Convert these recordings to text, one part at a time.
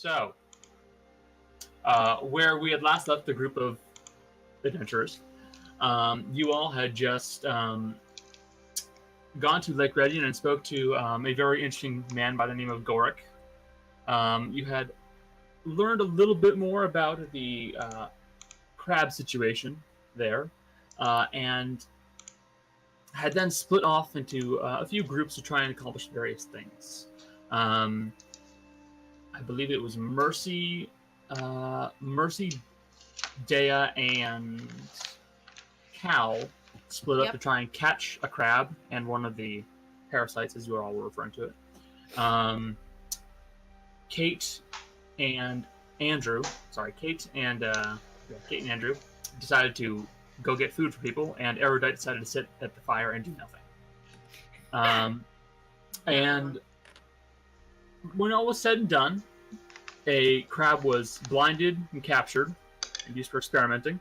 So, where we had last left the group of adventurers, you all had just gone to Lake Redian and spoke to a very interesting man by the name of Gorik. You had learned a little bit more about the crab situation there, and had then split off into a few groups to try and accomplish various things. I believe it was Mercy, Deah, and Cal split up to try and catch a crab and one of the parasites, as you all were referring to it. Kate and Andrew decided to go get food for people, and Erudite decided to sit at the fire and do nothing. And when all was said and done, a crab was blinded and captured and used for experimenting.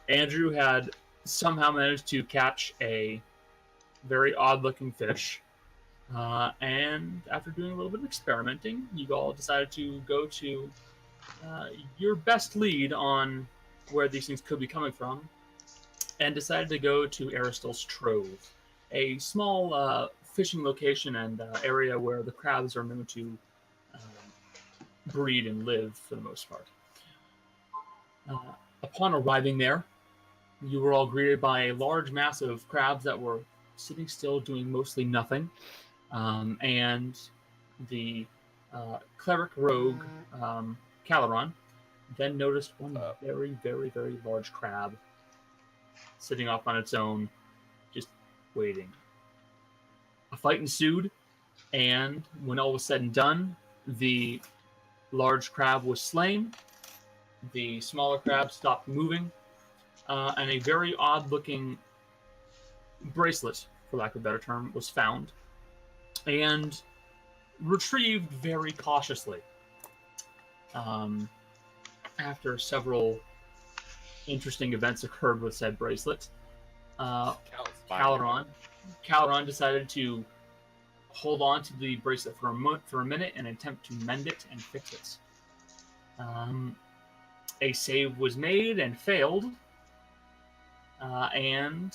Andrew had somehow managed to catch a very odd-looking fish. And after doing a little bit of experimenting, you all decided to go to your best lead on where these things could be coming from, and decided to go to Aristil's Trove, a small fishing location and area where the crabs are known to breed and live for the most part. Upon arriving there, you were all greeted by a large mass of crabs that were sitting still, doing mostly nothing. And the cleric rogue, Caleron, then noticed one very, very, very large crab sitting off on its own, just waiting. A fight ensued, and when all was said and done, the large crab was slain, the smaller crab stopped moving, and a very odd-looking bracelet, for lack of a better term, was found and retrieved very cautiously. After several interesting events occurred with said bracelet, Caleron decided to hold on to the bracelet for a minute and attempt to mend it and fix it. A save was made and failed, and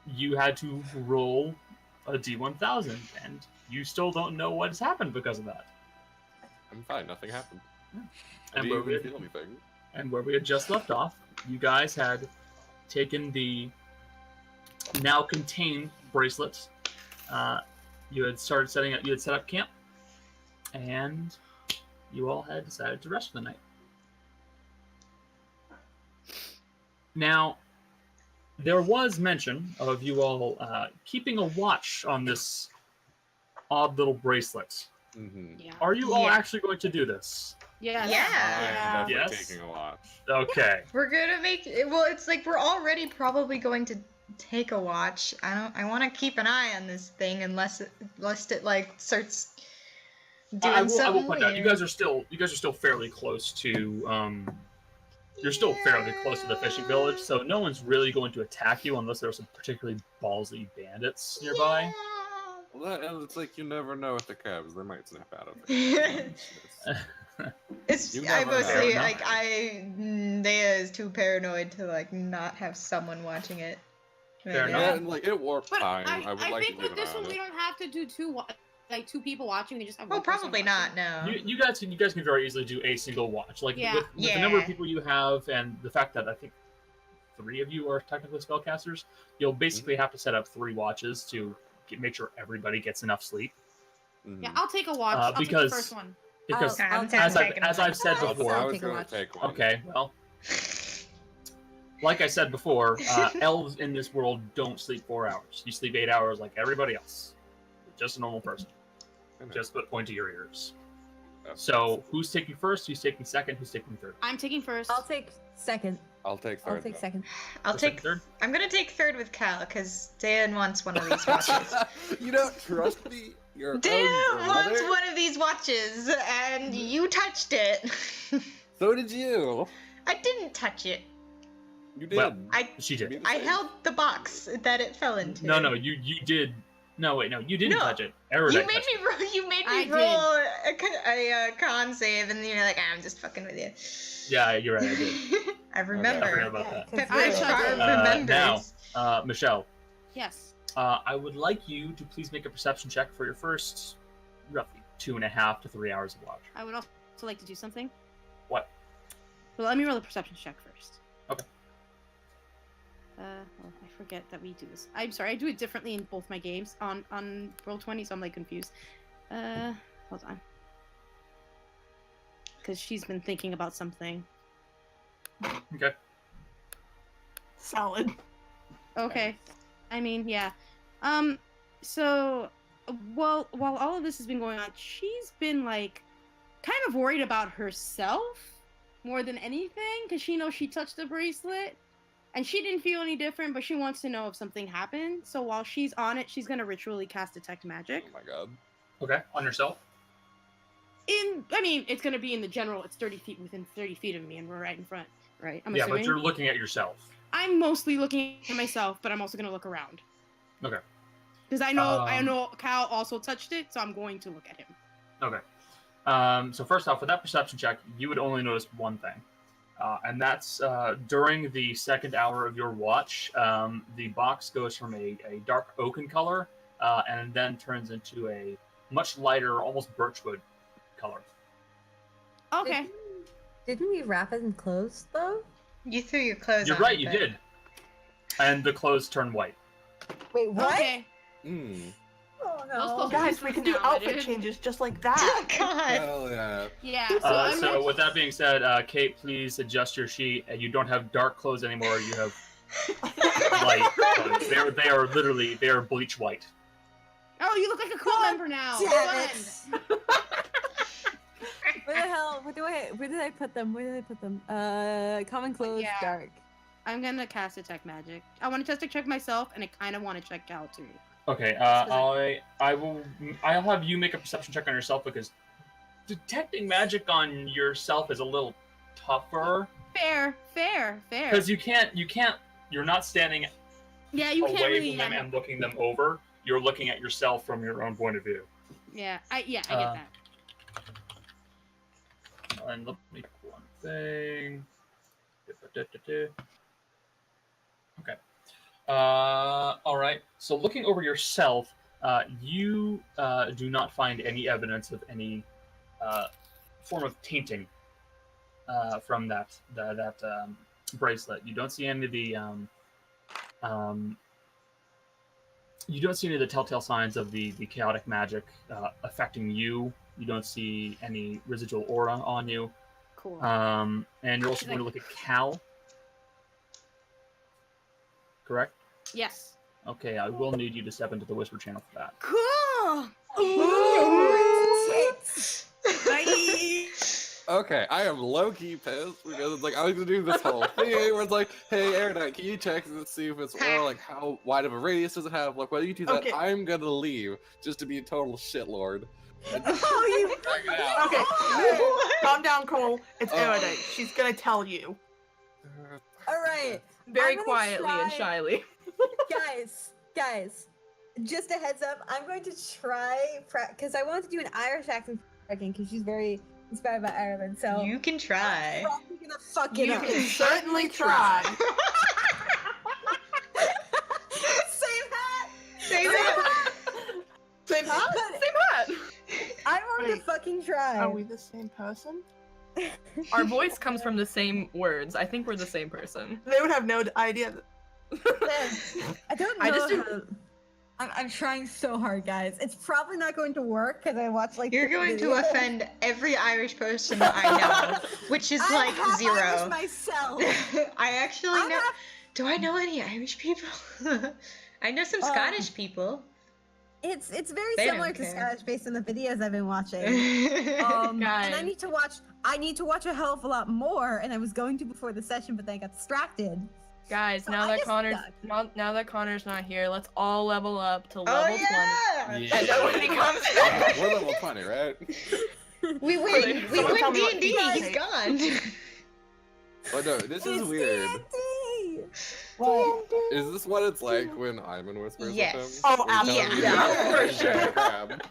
you had to roll a D1000, and you still don't know what has happened because of that. I'm fine, nothing happened. Yeah. I didn't even feel anything. And where we had just left off, you guys had taken the now contained bracelets. You had started setting up. You had set up camp, and you all had decided to rest for the night. Now, there was mention of you all keeping a watch on this odd little bracelet. Mm-hmm. Yeah. Are you all actually going to do this? Yeah. I'm definitely Yes. taking a watch. Okay. We're gonna make well. It's like we're already probably going to take a watch. I want to keep an eye on this thing lest it like starts doing something I will point out, weird. you guys are still fairly close to you're still fairly close to the fishing village, so no one's really going to attack you unless there's some particularly ballsy bandits nearby. Well, it's like you never know with the crabs; they might snap out of it. It's You I never mostly know. like Deah is too paranoid to like not have someone watching it. Fair Yeah, enough. and like at warp But time, I would like think to keep with an this eye on one we it. don't have to do two people watching. We just have Well, one person probably watching. not. No. You guys can very easily do a single watch. Like Yeah. with the number of Yeah. people you have and the fact that I think 3 of you are technically spellcasters, you'll basically have to set up 3 watches to make sure everybody gets enough sleep. Mhm. Yeah, I'll take a watch. I'll take because- the first one. Because Okay, I'm as taking I've said I before, was take a gonna watch. take one. okay, well, like I said before, elves in this world don't sleep 4 hours. You sleep 8 hours like everybody else. Just a normal person. Just put point to your ears. So, who's taking first? Who's taking second? Who's taking third? I'm taking first. I'll take second. I'll take third. I'll take second. I'll First, take. second, third. I'm gonna take third with Cal because Deah wants one of these watches. You don't trust me? Your Deah own wants brother? one of these watches, and you touched it. So did you. I didn't touch it. You did. Well, I She did. I held the box that it fell into. No, you did No, wait, no, you didn't No. touch it. Erudite You made touched me roll. You made I me roll a con save, and you're like, I'm just fucking with you. it. Yeah, you're right. I did. I I forgot remember. about that. Pepper I remembers. Now, Michelle, Yes. I would like you to please make a perception check for your first roughly 2.5 to 3 hours of watch. I would also like to do something. What? Well, let me roll a perception check first. Okay. Well, I forget that we do this. I'm sorry, I do it differently in both my games on Roll20, so I'm like confused. Hold on. Because she's been thinking about something. Okay. Solid. Okay. I mean, yeah. So, while all of this has been going on, she's been, like, kind of worried about herself more than anything, because she knows she touched the bracelet, and she didn't feel any different, but she wants to know if something happened. So while she's on it, she's going to ritually cast Detect Magic. Oh my god. Okay, on yourself? I mean, it's going to be in the general, it's 30 feet, within 30 feet of me, and we're right in front, right? I'm Yeah, assuming. but you're looking at yourself. I'm mostly looking at myself, but I'm also going to look around. Okay. Because I know Cal also touched it, so I'm going to look at him. Okay. So first off, with that perception check, you would only notice one thing. And that's during the second hour of your watch, the box goes from a dark oaken color and then turns into a much lighter, almost birchwood color. Okay. Didn't we wrap it in clothes, though? You threw your clothes You're on. right, you but- did. And the clothes turn white. Wait, what? Okay. Mm. Oh, Those no. clothes- Guys, we can do Now, outfit dude. changes just like Oh, that. God. Hell yeah. Yeah. So with that being said, Kate, please adjust your sheet. You don't have dark clothes anymore. You have light clothes. They are literally bleach white. Oh, you look like a cult member now. Damn Fun. it. Where the hell? Where did I put them? Common clothes, Yeah. dark. I'm gonna cast Detect Magic. I want to check myself, and I kind of want to check Cal too. Okay, I'll have you make a perception check on yourself because detecting magic on yourself is a little tougher Fair. because you're not standing Yeah, you can't away really. from them and looking them over. You're looking at yourself from your own point of view. Yeah, I get that. And let me pick one thing. Okay. All right. So looking over yourself, you do not find any evidence of any form of tainting from that bracelet. You don't see any of the telltale signs of the chaotic magic affecting you. You don't see any residual aura on you. Cool. And you're also going to look at Cal. Correct? Yes. Okay, I will need you to step into the whisper channel for that. Cool. Okay, I am low-key pissed because it's like I was gonna do this whole thing where it's like, hey, Erudite, can you check and see if it's or like how wide of a radius does it have? Like, while you do that, Okay. I'm gonna leave just to be a total shitlord. Oh, you Check it out. Okay, calm down, Cole. It's Erudite. She's gonna tell you. All right, Very I'm gonna quietly and try- shyly. guys. Just a heads up. I'm going to try because I want to do an Irish accent because she's very inspired by Ireland. So You can try. I'm probably gonna fuck it You up. can certainly try. Same hat. Say that. Same hat? But- Same hat! I'm going to Wait, fucking try. Are we the same person? Our voice comes from the same words. I think we're the same person. They would have no idea. I don't know. I just how... I'm trying so hard, guys. It's probably not going to work because I watched like. You're 50 going to videos. offend every Irish person that I know, which is I'm like half zero. Irish myself. I actually I'm know. half- Do I know any Irish people? I know some Scottish people. It's very They similar don't to care. Scottish based on the videos I've been watching. And Guys. I need to watch a hell of a lot more, and I was going to before the session, but then I got distracted. Guys, So now I that just Connor's suck. now that Connor's not here, let's all level up to Oh level 20. yeah! Yeah. And then when he comes Yeah, back, we're level 20, right? We win. We Someone tell win me what D&D. D&D He's gone. Oh no, this is It's weird. D&D! What? Is this what it's like when Iman whispers with him? Yes. Oh, When you tell him absolutely. you For sure. grab?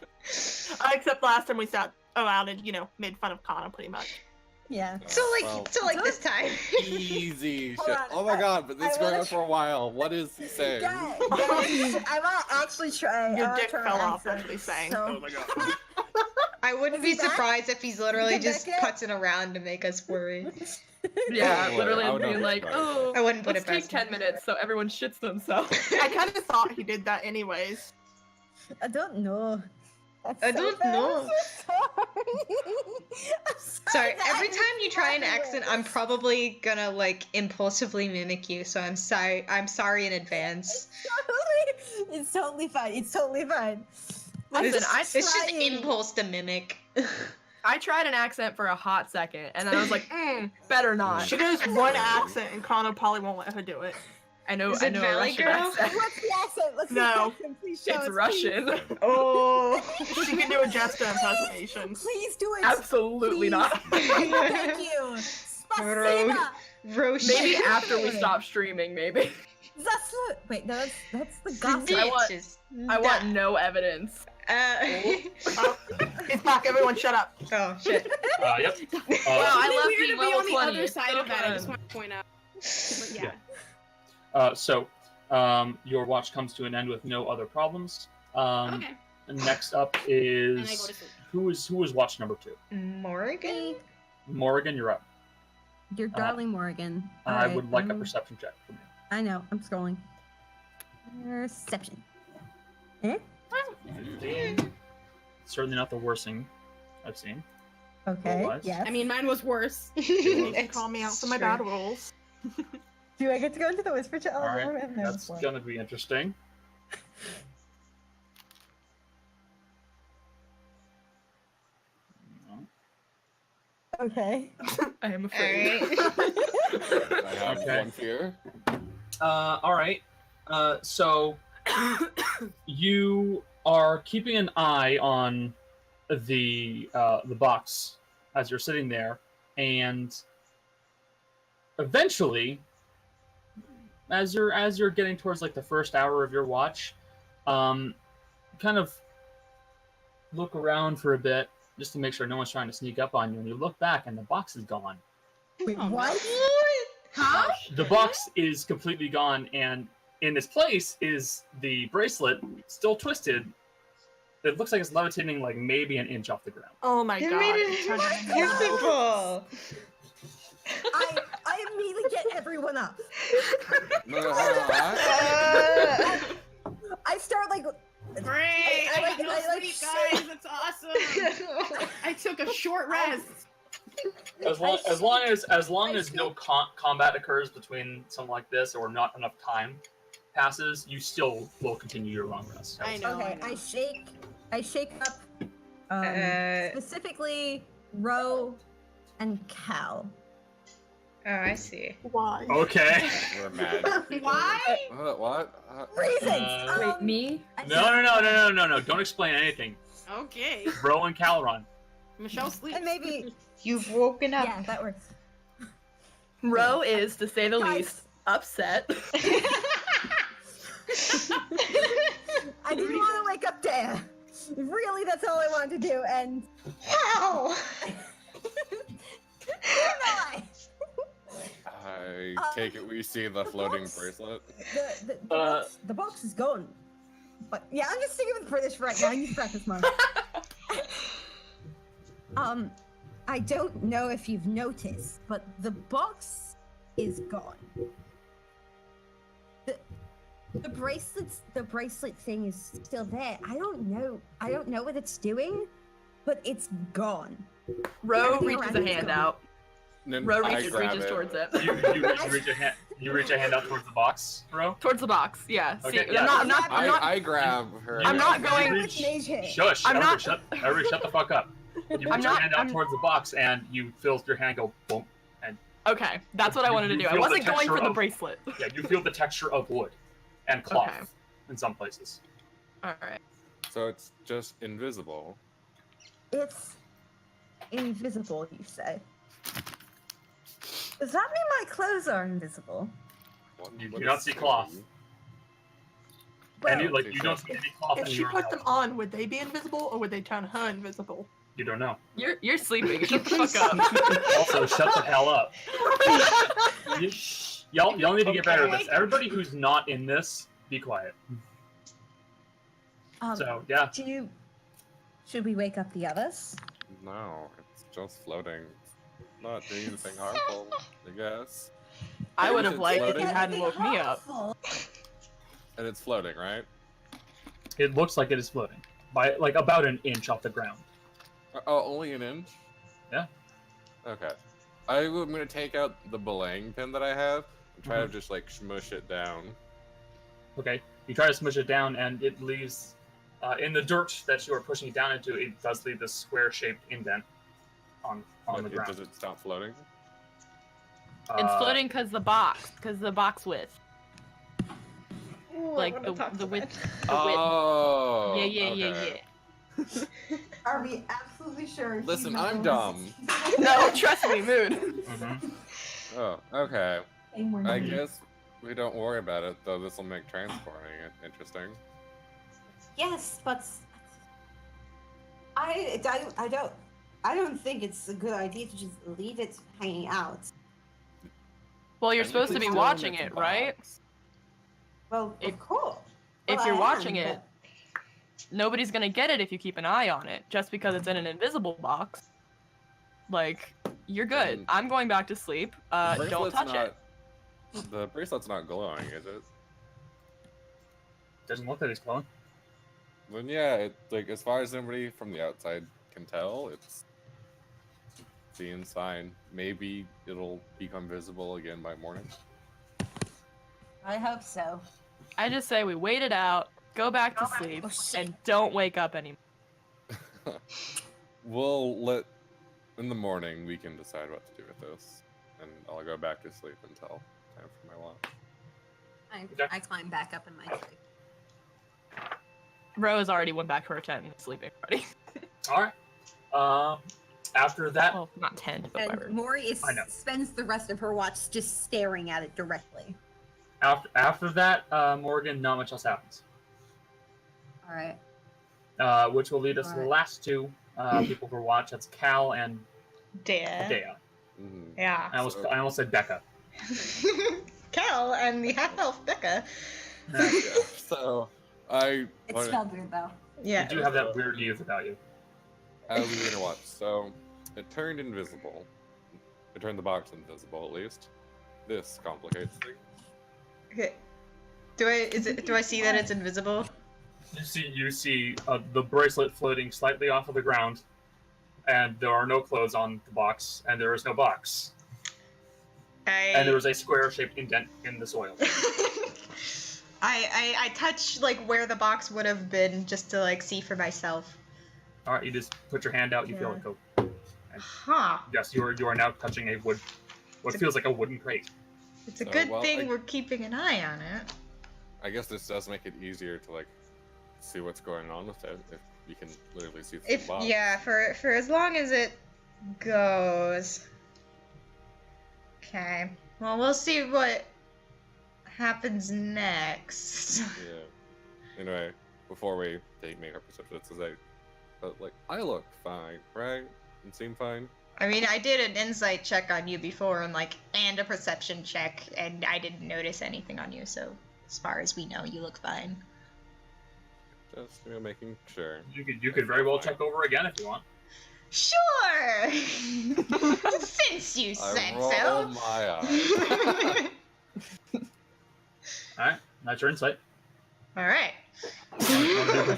Except last time we sat around and, made fun of Kana pretty much. Yeah. So Well, this time. easy Hold shit. on, Oh my god, but this is I going wanna on for a while. What is he saying? Guys, I want to actually try. Your I wanna dick try fell an off, that's accent. what he's saying. Oh So, my god. I wouldn't Is be he back? surprised if he's literally Is he just back yet? putzing around to make us worry. Yeah, Boy, literally I would being not like, be oh, I wouldn't put let's it past take him. 10 minutes so everyone shits themselves. I kind of thought he did that anyways. I don't know. That's I so don't bad. know. I'm Sorry, that every I time you try an everywhere. accent, I'm probably gonna impulsively mimic you, so I'm sorry. I'm sorry in advance. It's totally fine. It's totally fine. Listen, it's just trying- impulse to mimic. I tried an accent for a hot second, and then I was like, better not. She does one accent and Kana probably won't let her do it. I know, Is I it know Valley a Russian Girl? accent. What's the accent? Let's see No. the accent. Please show It's us, Russian. Oh. She can do a Jessica impersonation. Please do it. Absolutely Please. not. Thank you. Spasiba. Roche. Maybe after we stop streaming, maybe. Wait, no, that's the gossip. I want no evidence. Oh, it's back, everyone shut up. Oh shit. Yep. Wow, I love weird being to be level on the 20. other It's side so of that. I just fun. want to point out. But yeah. So, your watch comes to an end with no other problems. Okay. Next up And I go is to sleep. who is watch number 2? Morgan? Morgan, you're up. Your darling Morgan. I would like a perception check from you. I know. I'm scrolling. Perception. Eh? 15. Certainly not the worst thing I've seen. Okay. Otherwise. Yes. I mean, mine was worse. You can call me out for my true. bad rules. do I get to go into the whisper chat? All right, that's gonna be interesting. Okay. I am afraid. Alright. I have Okay. one fear. All right. So you are keeping an eye on the box as you're sitting there, and eventually, as you're getting towards like the first hour of your watch, kind of look around for a bit just to make sure no one's trying to sneak up on you, and you look back and the box is gone. Wait, Oh, no. what? Huh? The box is completely gone, and in its place is the bracelet still twisted. It looks like it's levitating like maybe an inch off the ground. Oh my You god. made it turned it into yellow. invisible. I immediately get everyone up. No, hold on, what? I start like. Great! I I like- got no I like sleep, shit. guys. That's awesome. I took a short rest. As long as no combat occurs between something like this, or not enough time passes, you still will continue your long rest. I know. Okay, I know. I shake up. Specifically, Ro and Cal. Oh, I see. Why? Okay. We're mad. Why? What? Reasons. Wait, me? No. Don't explain anything. Okay. Ro and Caloron. Michelle sleeps. And maybe. You've woken up. Yeah, that works. Ro is, to say the Guys. least, upset. I didn't want to wake up Deah. Really, that's all I wanted to do, and Wow. I I take it we see the floating box. bracelet. The box is gone. But yeah, I'm just sticking with British right now. I need practice mode. I don't know if you've noticed, but the box is gone. The bracelet thing is still there. I don't know what it's doing, but it's gone. Ro Everything reaches around a it's hand gone. out. Then Ro I reaches grab it. towards it. You reach a hand out towards the box, Ro. Towards the box, yeah. See, Okay, yeah. I'm not, I grab her. I'm not You going- reach- Mage hand. Shush! I'm Everybody not- shut the fuck up. You reach I'm your not- hand out I'm- towards the box, and you feel your hand go boom. Okay, that's what I wanted to You do. I feel the wasn't going texture for the of- bracelet. Yeah, you feel the texture of wood and cloth Okay. in some places. Alright. So it's just invisible. It's invisible, you say? Does that mean my clothes are invisible? You do not see cloth. And you don't see any cloth If she anywhere put them else. on, would they be invisible or would they turn her invisible? You don't know. You're sleeping. Shut the fuck up. Also, shut the hell up. Y'all need to get better at this. Everybody who's not in this, be quiet. So, yeah. Should we wake up the others? No, it's just floating. It's not doing anything harmful, I guess. I would have It's liked if you floating. hadn't woke me up. And it's floating, right? It looks like it is floating. By, like, about an inch off the ground. Oh, only an inch? Yeah. Okay. I'm gonna take out the belaying pin that I have and try to just, like, smush it down. Okay. You try to smush it down, and it leaves... in the dirt that you are pushing it down into, it does leave this square-shaped indent on the ground. Does it stop floating? It's floating because the box width. Ooh, Like I wanna talk the to width. that. Oh. Yeah. Are we absolutely sure? he's Listen, not I'm the dumb. one- No, trust me, Moon. Mhm. Oh, okay. Hey, we're I not- guess we don't worry about it, though this will make transporting it interesting. Yes, but I don't think it's a good idea to just leave it hanging out. Well, you're And supposed to it's be still in watching its it, right? box. Well, If- of course. If Well, you're I watching am, it, nobody's gonna get it if you keep an eye on it, just because it's in an invisible box. Like, you're good. Mm. I'm going back to sleep. The Don't bracelet's touch it. The bracelet's not glowing, is it? Doesn't look like it's glowing. Then yeah, it, like as far as anybody from the outside can tell, it's seems fine. Maybe it'll become visible again by morning. I hope so. I just say we wait it out, go back to sleep, Oh, shit. and don't wake up anymore. We'll let in the morning we can decide what to do with this, and I'll go back to sleep until time for my watch. I climb back up in my tree. Rose already went back to her tent and is sleeping already. All right. After that, Well, not tent, but And whatever. Mori I know. spends the rest of her watch just staring at it directly. after that, Morgan, not much else happens. All right. Which will lead us to the last two people for watch. That's Cal and Deah. Deah. Mhm. Yeah. I almost said Becca. Cal and the half-elf Becca. Yeah, so I It's spelled weird though. You Yeah. do have that weird youth about you. I was going to watch. So it turned invisible. It turned the box invisible, at least. This complicates things. Okay. Do I see that it's invisible? You see the bracelet floating slightly off of the ground, and there are no clothes on the box, and there is no box, and there is a square-shaped indent in the soil. I touch like where the box would have been just to like see for myself. All right, you just put your hand out. You feel Yeah. it go. Huh. Yes, you are now touching what feels like a wooden crate. It's a So, good well, thing we're keeping an eye on it. I guess this does make it easier to like see what's going on with it if you can literally see through If the box. yeah, for as long as it goes. Okay. Well, we'll see what happens next. Yeah. Anyway, before we make our perceptions, but like I look fine, right? And seem fine. I mean, I did an insight check on you before, and a perception check, and I didn't notice anything on you. So, as far as we know, you look fine. Just making sure. You could very well check over again if you want. Sure. Since you I said roll so. my eye. All right, that's your insight. All right.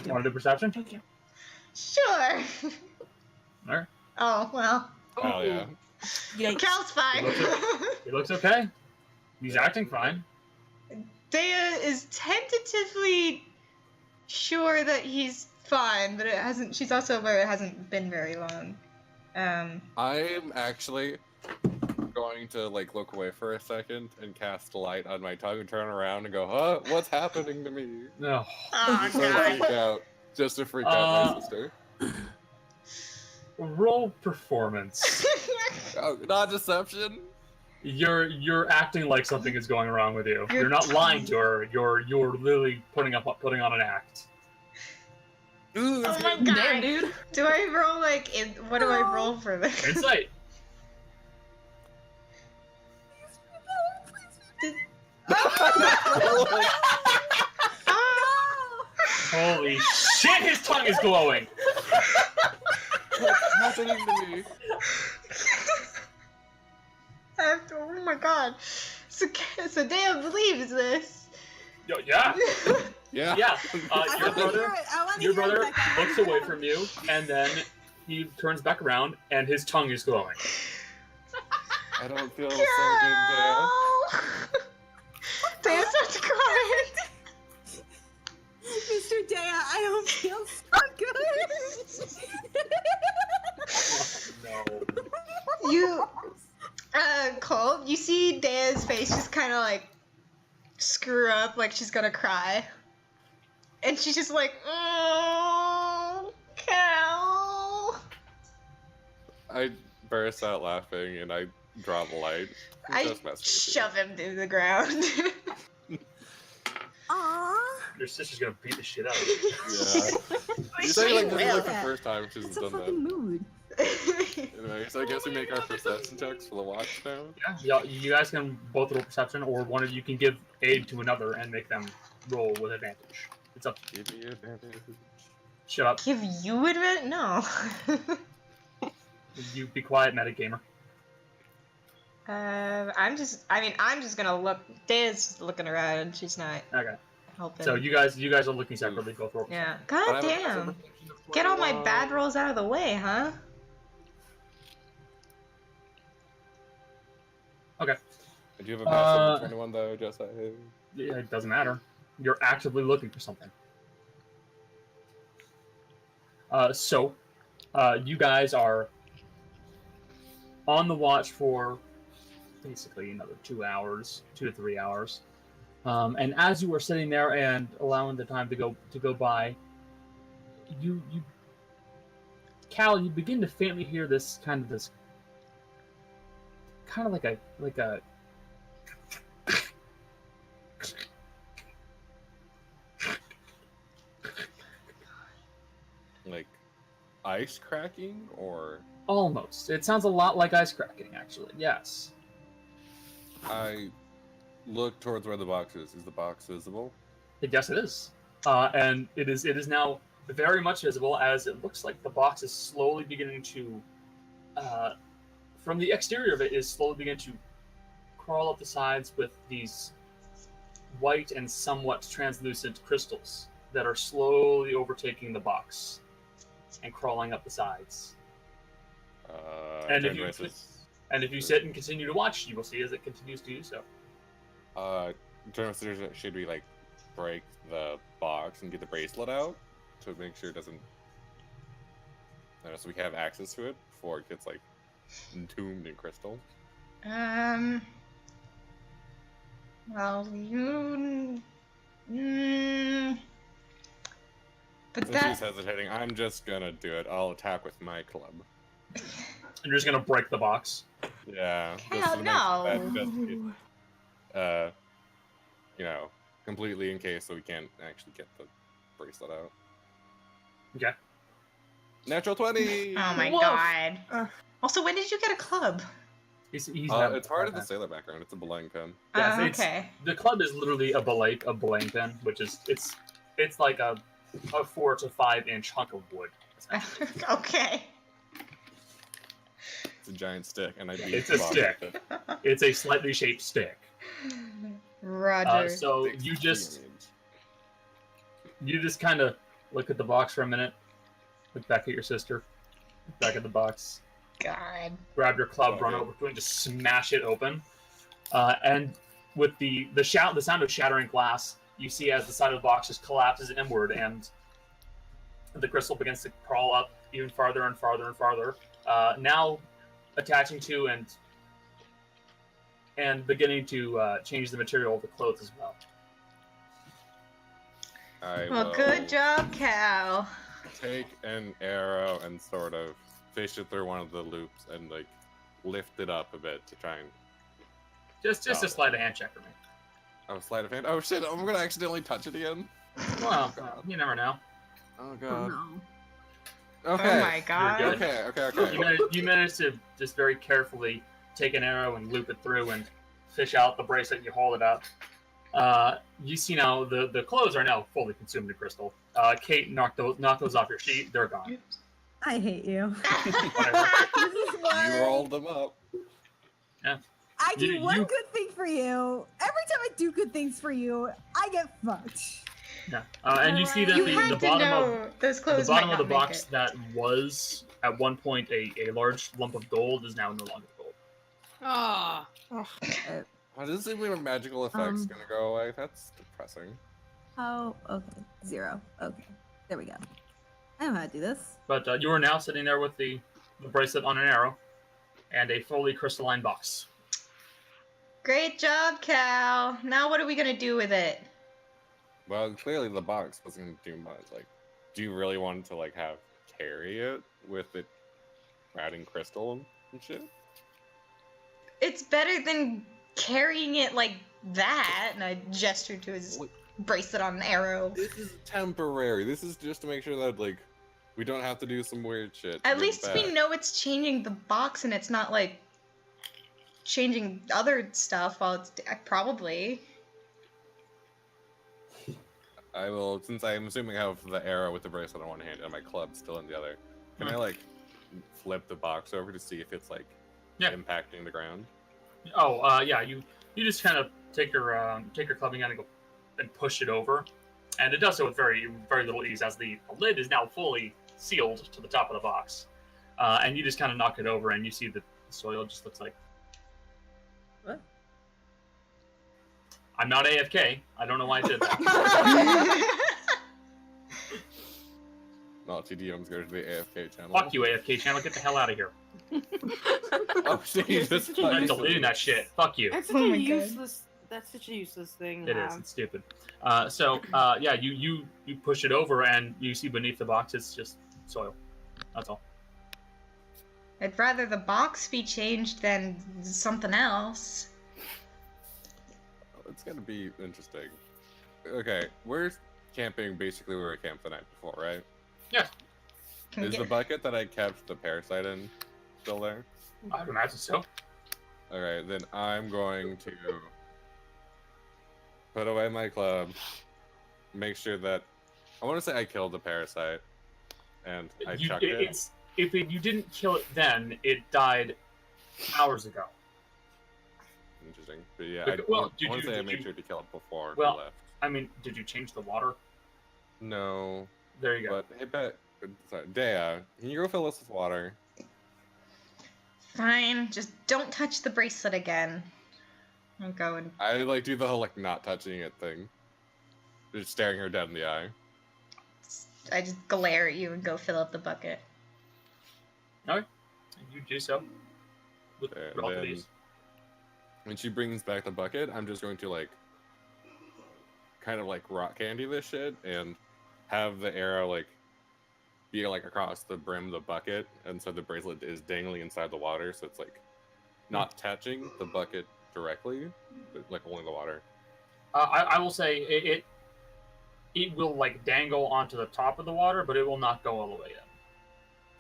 Want to do perception? Sure. All right. Oh well. Oh yeah. Yikes. Cal's fine. He looks okay. He's acting fine. Deah is tentatively sure that he's fine, but it hasn't. She's also aware it hasn't been very long. I'm actually going to like look away for a second and cast light on my tongue and turn around and go, "Huh? What's happening to me?" No. Oh Just to god. freak out. Just to freak out my sister. Roll performance. Oh, not deception. You're acting like something is going wrong with you. You're not lying to her. You're literally putting on an act. Ooh, Oh that's my good. god. Damn, dude. Do I roll what do I roll for this? Insight. Holy shit! His tongue is glowing. What's happening to me? Oh my god. So Deah believes this. Yeah. Yeah. Yeah. I Your wanna brother. hear it. I wanna Your hear it brother like that. looks away from you, and then he turns back around, and his tongue is glowing. I don't feel so good there. Deah starts crying. Mr. Deah, I don't feel so good. No. You, Cole, you see Deah's face just kind of like screw up, like she's gonna cry. And she's just like, oh, Cal. I burst out laughing and I draw the light. I Just messing with you. shove him to the ground. Aww. Your sister's gonna beat the shit out of you. Yeah. You She say like this is will. like the first time she's It's a done fucking that. mood. Anyway, so I guess we make our perception checks for the watch now. Yeah, you guys can both roll perception, or one of you can give aid to another and make them roll with advantage. It's up to you. Give me advantage. Shut up. Give you advantage? No. You be quiet, metagamer. I'm just gonna look. Deah's looking around. She's not Okay. helping. So you guys are looking separately. Both roll. Yeah. But I God have a damn. perception of Get all my 21. bad rolls out of the way, huh? Do you have a passive of 21 though, just Yeah, it doesn't matter. You're actively looking for something. You guys are on the watch for basically another 2 to 3 hours. And as you are sitting there and allowing the time to go by, Cal, you begin to faintly hear this kind of like a like ice cracking or almost. It sounds a lot like ice cracking, actually. Yes. I look towards where the box is. Is the box visible? Yes, it is. And it is now very much visible, as it looks like the box is slowly beginning to, from the exterior of it, is slowly beginning to crawl up the sides with these white and somewhat translucent crystals that are slowly overtaking the box and crawling up the sides. And if you sit and continue to watch, you will see as it continues to do so. Should we like break the box and get the bracelet out to make sure it doesn't? So we have access to it before it gets like entombed in crystal. Well, but Since she's hesitating, I'm just gonna do it. I'll attack with my club. And you're just gonna break the box. Yeah. Hell no. Completely in case so we can't actually get the bracelet out. Okay. Natural 20! Oh my Woof. god. Also, when did you get a club? He's it's part of the sailor background. It's a belaying pin. Yes, it's- Okay. The club is literally a belaying pin, which is it's like a 4 to 5 inch hunk of wood. Okay. It's a giant stick, and I beat It's the a box stick. with it. It's a slightly shaped stick. Roger. So Six you feet just range. kind of look at the box for a minute, look back at your sister, look back at the box, God. grab your club, Oh, run yeah. over to it, and just smash it open. And with the sound of shattering glass, you see as the side of the box just collapses inward, and the crystal begins to crawl up even farther and farther and farther. Now attaching to and beginning to change the material of the clothes as well. I Well, will good job, Cal. take an arrow and sort of fish it through one of the loops and like lift it up a bit to try and Just a sleight of hand check for me. Oh, sleight of hand. Oh shit! I'm gonna accidentally touch it again. Well, you never know. Oh Oh, god. no. Okay. Oh my god. You're Okay. You managed to just very carefully take an arrow and loop it through and fish out the bracelet. And you hold it up. You see now the clothes are now fully consumed in crystal. Kate, knock those off your sheet. They're gone. I hate you. Whatever. This is why You rolled them up. I do You- one you- good thing for you. Every time I do good things for you, I get fucked. Yeah. And you see that You the had to bottom of know those the clothes bottom might of the not make box it. that was at one point a large lump of gold is now no longer gold. Ah. Why does it mean a magical effect's gonna go away? That's depressing. Oh, okay. 0. Okay. There we go. I know how to do this. But you are now sitting there with the bracelet on an arrow and a fully crystalline box. Great job, Cal. Now what are we gonna do with it? Well, clearly the box wasn't gonna do much. Like, do you really want to like have carry it with it adding crystal and shit? It's better than carrying it like that. And I gestured to his bracelet on an arrow. This is temporary. This is just to make sure that like we don't have to do some weird shit. At with least that. we know it's changing the box and it's not like changing other stuff while it's probably. I will, since I'm assuming I have the arrow with the bracelet on one hand and my club still in the other. Can I like flip the box over to see if it's like impacting the ground? Oh, yeah. You just kind of take your clubbing gun and go and push it over, and it does so with very little ease as the lid is now fully sealed to the top of the box, and you just kind of knock it over and you see that the soil just looks like. What? I'm not AFK. I don't know why I did that. Not TDM's go to the AFK channel. Fuck you, AFK channel. Get the hell out of here. Oh shit, you just I'm deleting that shit. Fuck you. That's such Oh a my God. useless. That's such a useless thing. It is. It's stupid. Yeah, you push it over and you see beneath the box it's just soil. That's all. I'd rather the box be changed than something else. It's gonna be interesting. Okay, we're camping basically where we camped the night before, right? Yeah. Can we Is get... the bucket that I kept the parasite in still there? I'd imagine so. Alright, then I'm going to put away my club, make sure that I want to say I killed the parasite, and I chucked it. You didn't kill it then, it died hours ago. Interesting, but yeah, But- I well, want to say I did made you- sure to kill it before Well- we left. I mean, did you change the water? No, There you go. but hey, sorry, Deah, can you go fill us with water? Fine, just don't touch the bracelet again. I'll go and... I like do the whole like not touching it thing, just staring her dead in the eye. I just glare at you and go fill up the bucket. You do so. With And relative then- ease. When she brings back the bucket, I'm just going to like kind of like rock candy this shit and have the arrow like be like across the brim of the bucket, and so the bracelet is dangling inside the water, so it's like not touching the bucket directly, but like only the water. I will say it will like dangle onto the top of the water, but it will not go all the way in.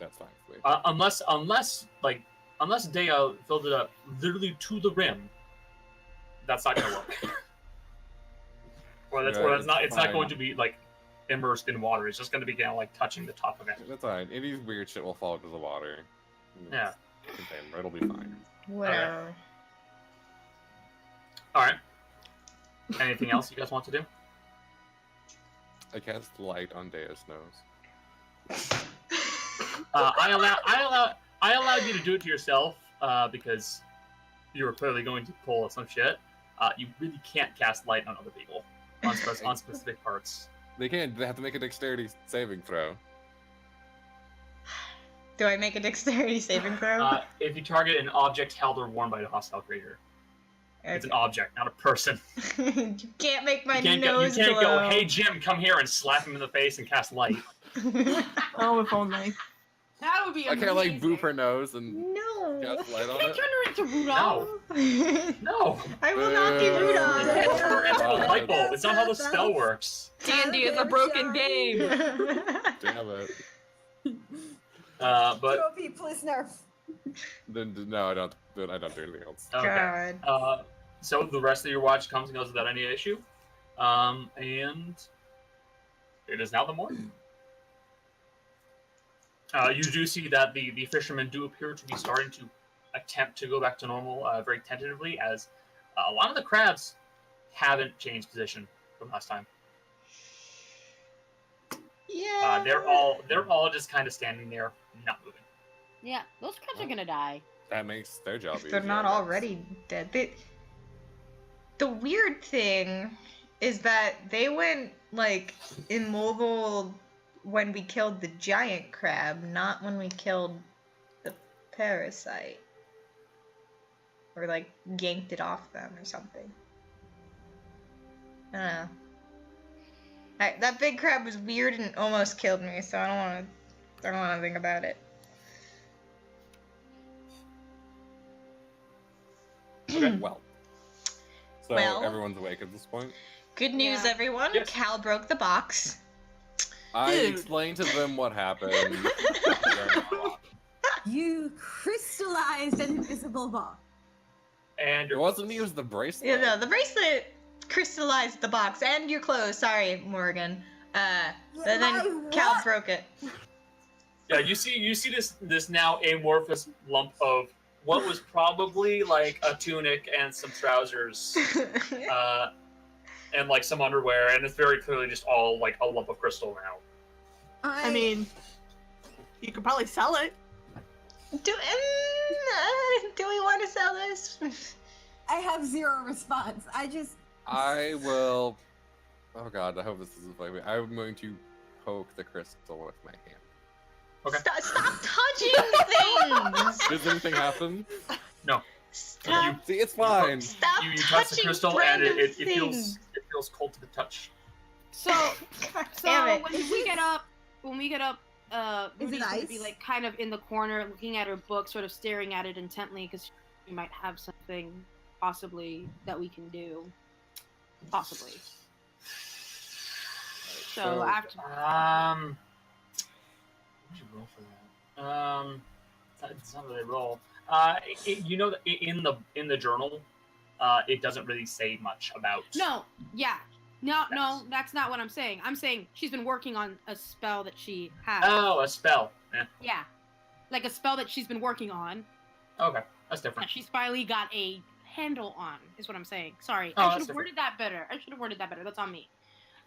That's fine with me. Unless Deah filled it up literally to the rim, that's not gonna work. Or it's not fine. going to be like immersed in water. It's just going to be kind of like touching the top of it. That's fine. Any weird shit will fall into the water. Yeah. Container. It'll be fine. Whatever. All right. Anything else you guys want to do? I cast light on Deah's nose. I allowed you to do it to yourself because you were clearly going to pull some shit. You really can't cast light on other people on specific parts. They can't. They have to make a dexterity saving throw. Do I make a dexterity saving throw? If you target an object held or worn by a hostile creature, it's an object, not a person. You can't make my You can't nose go, glow. hey Jim, come here, and slap him in the face and cast light. Oh, if only. That would be I amazing. can't like boop her nose and No. cast light on Can't it. turn her into Rudolph. No. I will not be Boo. Rudolph. You can't turn her into a light bulb. It's not how the spell works. D&D is a broken game. Damn it. But Trophy, please nerf. Then no, I don't do anything else. okay. God. So the rest of your watch comes and goes without any issue, and it is now the morning. You do see that the fishermen do appear to be starting to attempt to go back to normal very tentatively, as a lot of the crabs haven't changed position from last time. Yeah. They're all just kind of standing there, not moving. Yeah, those crabs are gonna die. That makes their job If easier. they're not I guess. already dead. The weird thing is that they went like immobile when we killed the giant crab, not when we killed the parasite. Or like yanked it off them or something. I don't know. That big crab was weird and almost killed me, so I don't want to think about it. Okay. Well. So Well. everyone's awake at this point. Good news, Yeah. everyone. Yes. Cal broke the box. I Dude. explained to them what happened. You crystallized an invisible box. And It wasn't me, it was the bracelet. Yeah, no, the bracelet crystallized the box and your clothes. Sorry, Morgan. My Then Cal what? broke it. yeah, you see this now amorphous lump of what was probably like a tunic and some trousers, and like some underwear, and it's very clearly just all like a lump of crystal now. I mean, you could probably sell it. Do we want to sell this? I have zero response. I will. Oh god, I hope this isn't like me. I'm going to poke the crystal with my hand. Okay. Stop touching things! Does anything happen? Stop, See, it's fine. stop You touch the touching crystal, and random it things. feels cold to the touch. So, God so damn it. when we get up, Is it Rudy's gonna be ice? like kind of in the corner, looking at her book, sort of staring at it intently, because she might have something possibly that we can do. Possibly. So after, What did you roll for that? It's not really a roll. You know that in the journal, it doesn't really say much about. no, that's not what I'm saying. I'm saying she's been working on a spell that she has. Oh, a spell. Yeah, like a spell that she's been working on. Okay, that's That different. she's finally got a handle on, is what I'm saying. Sorry, Oh, I that's should have worded that better. That's on me.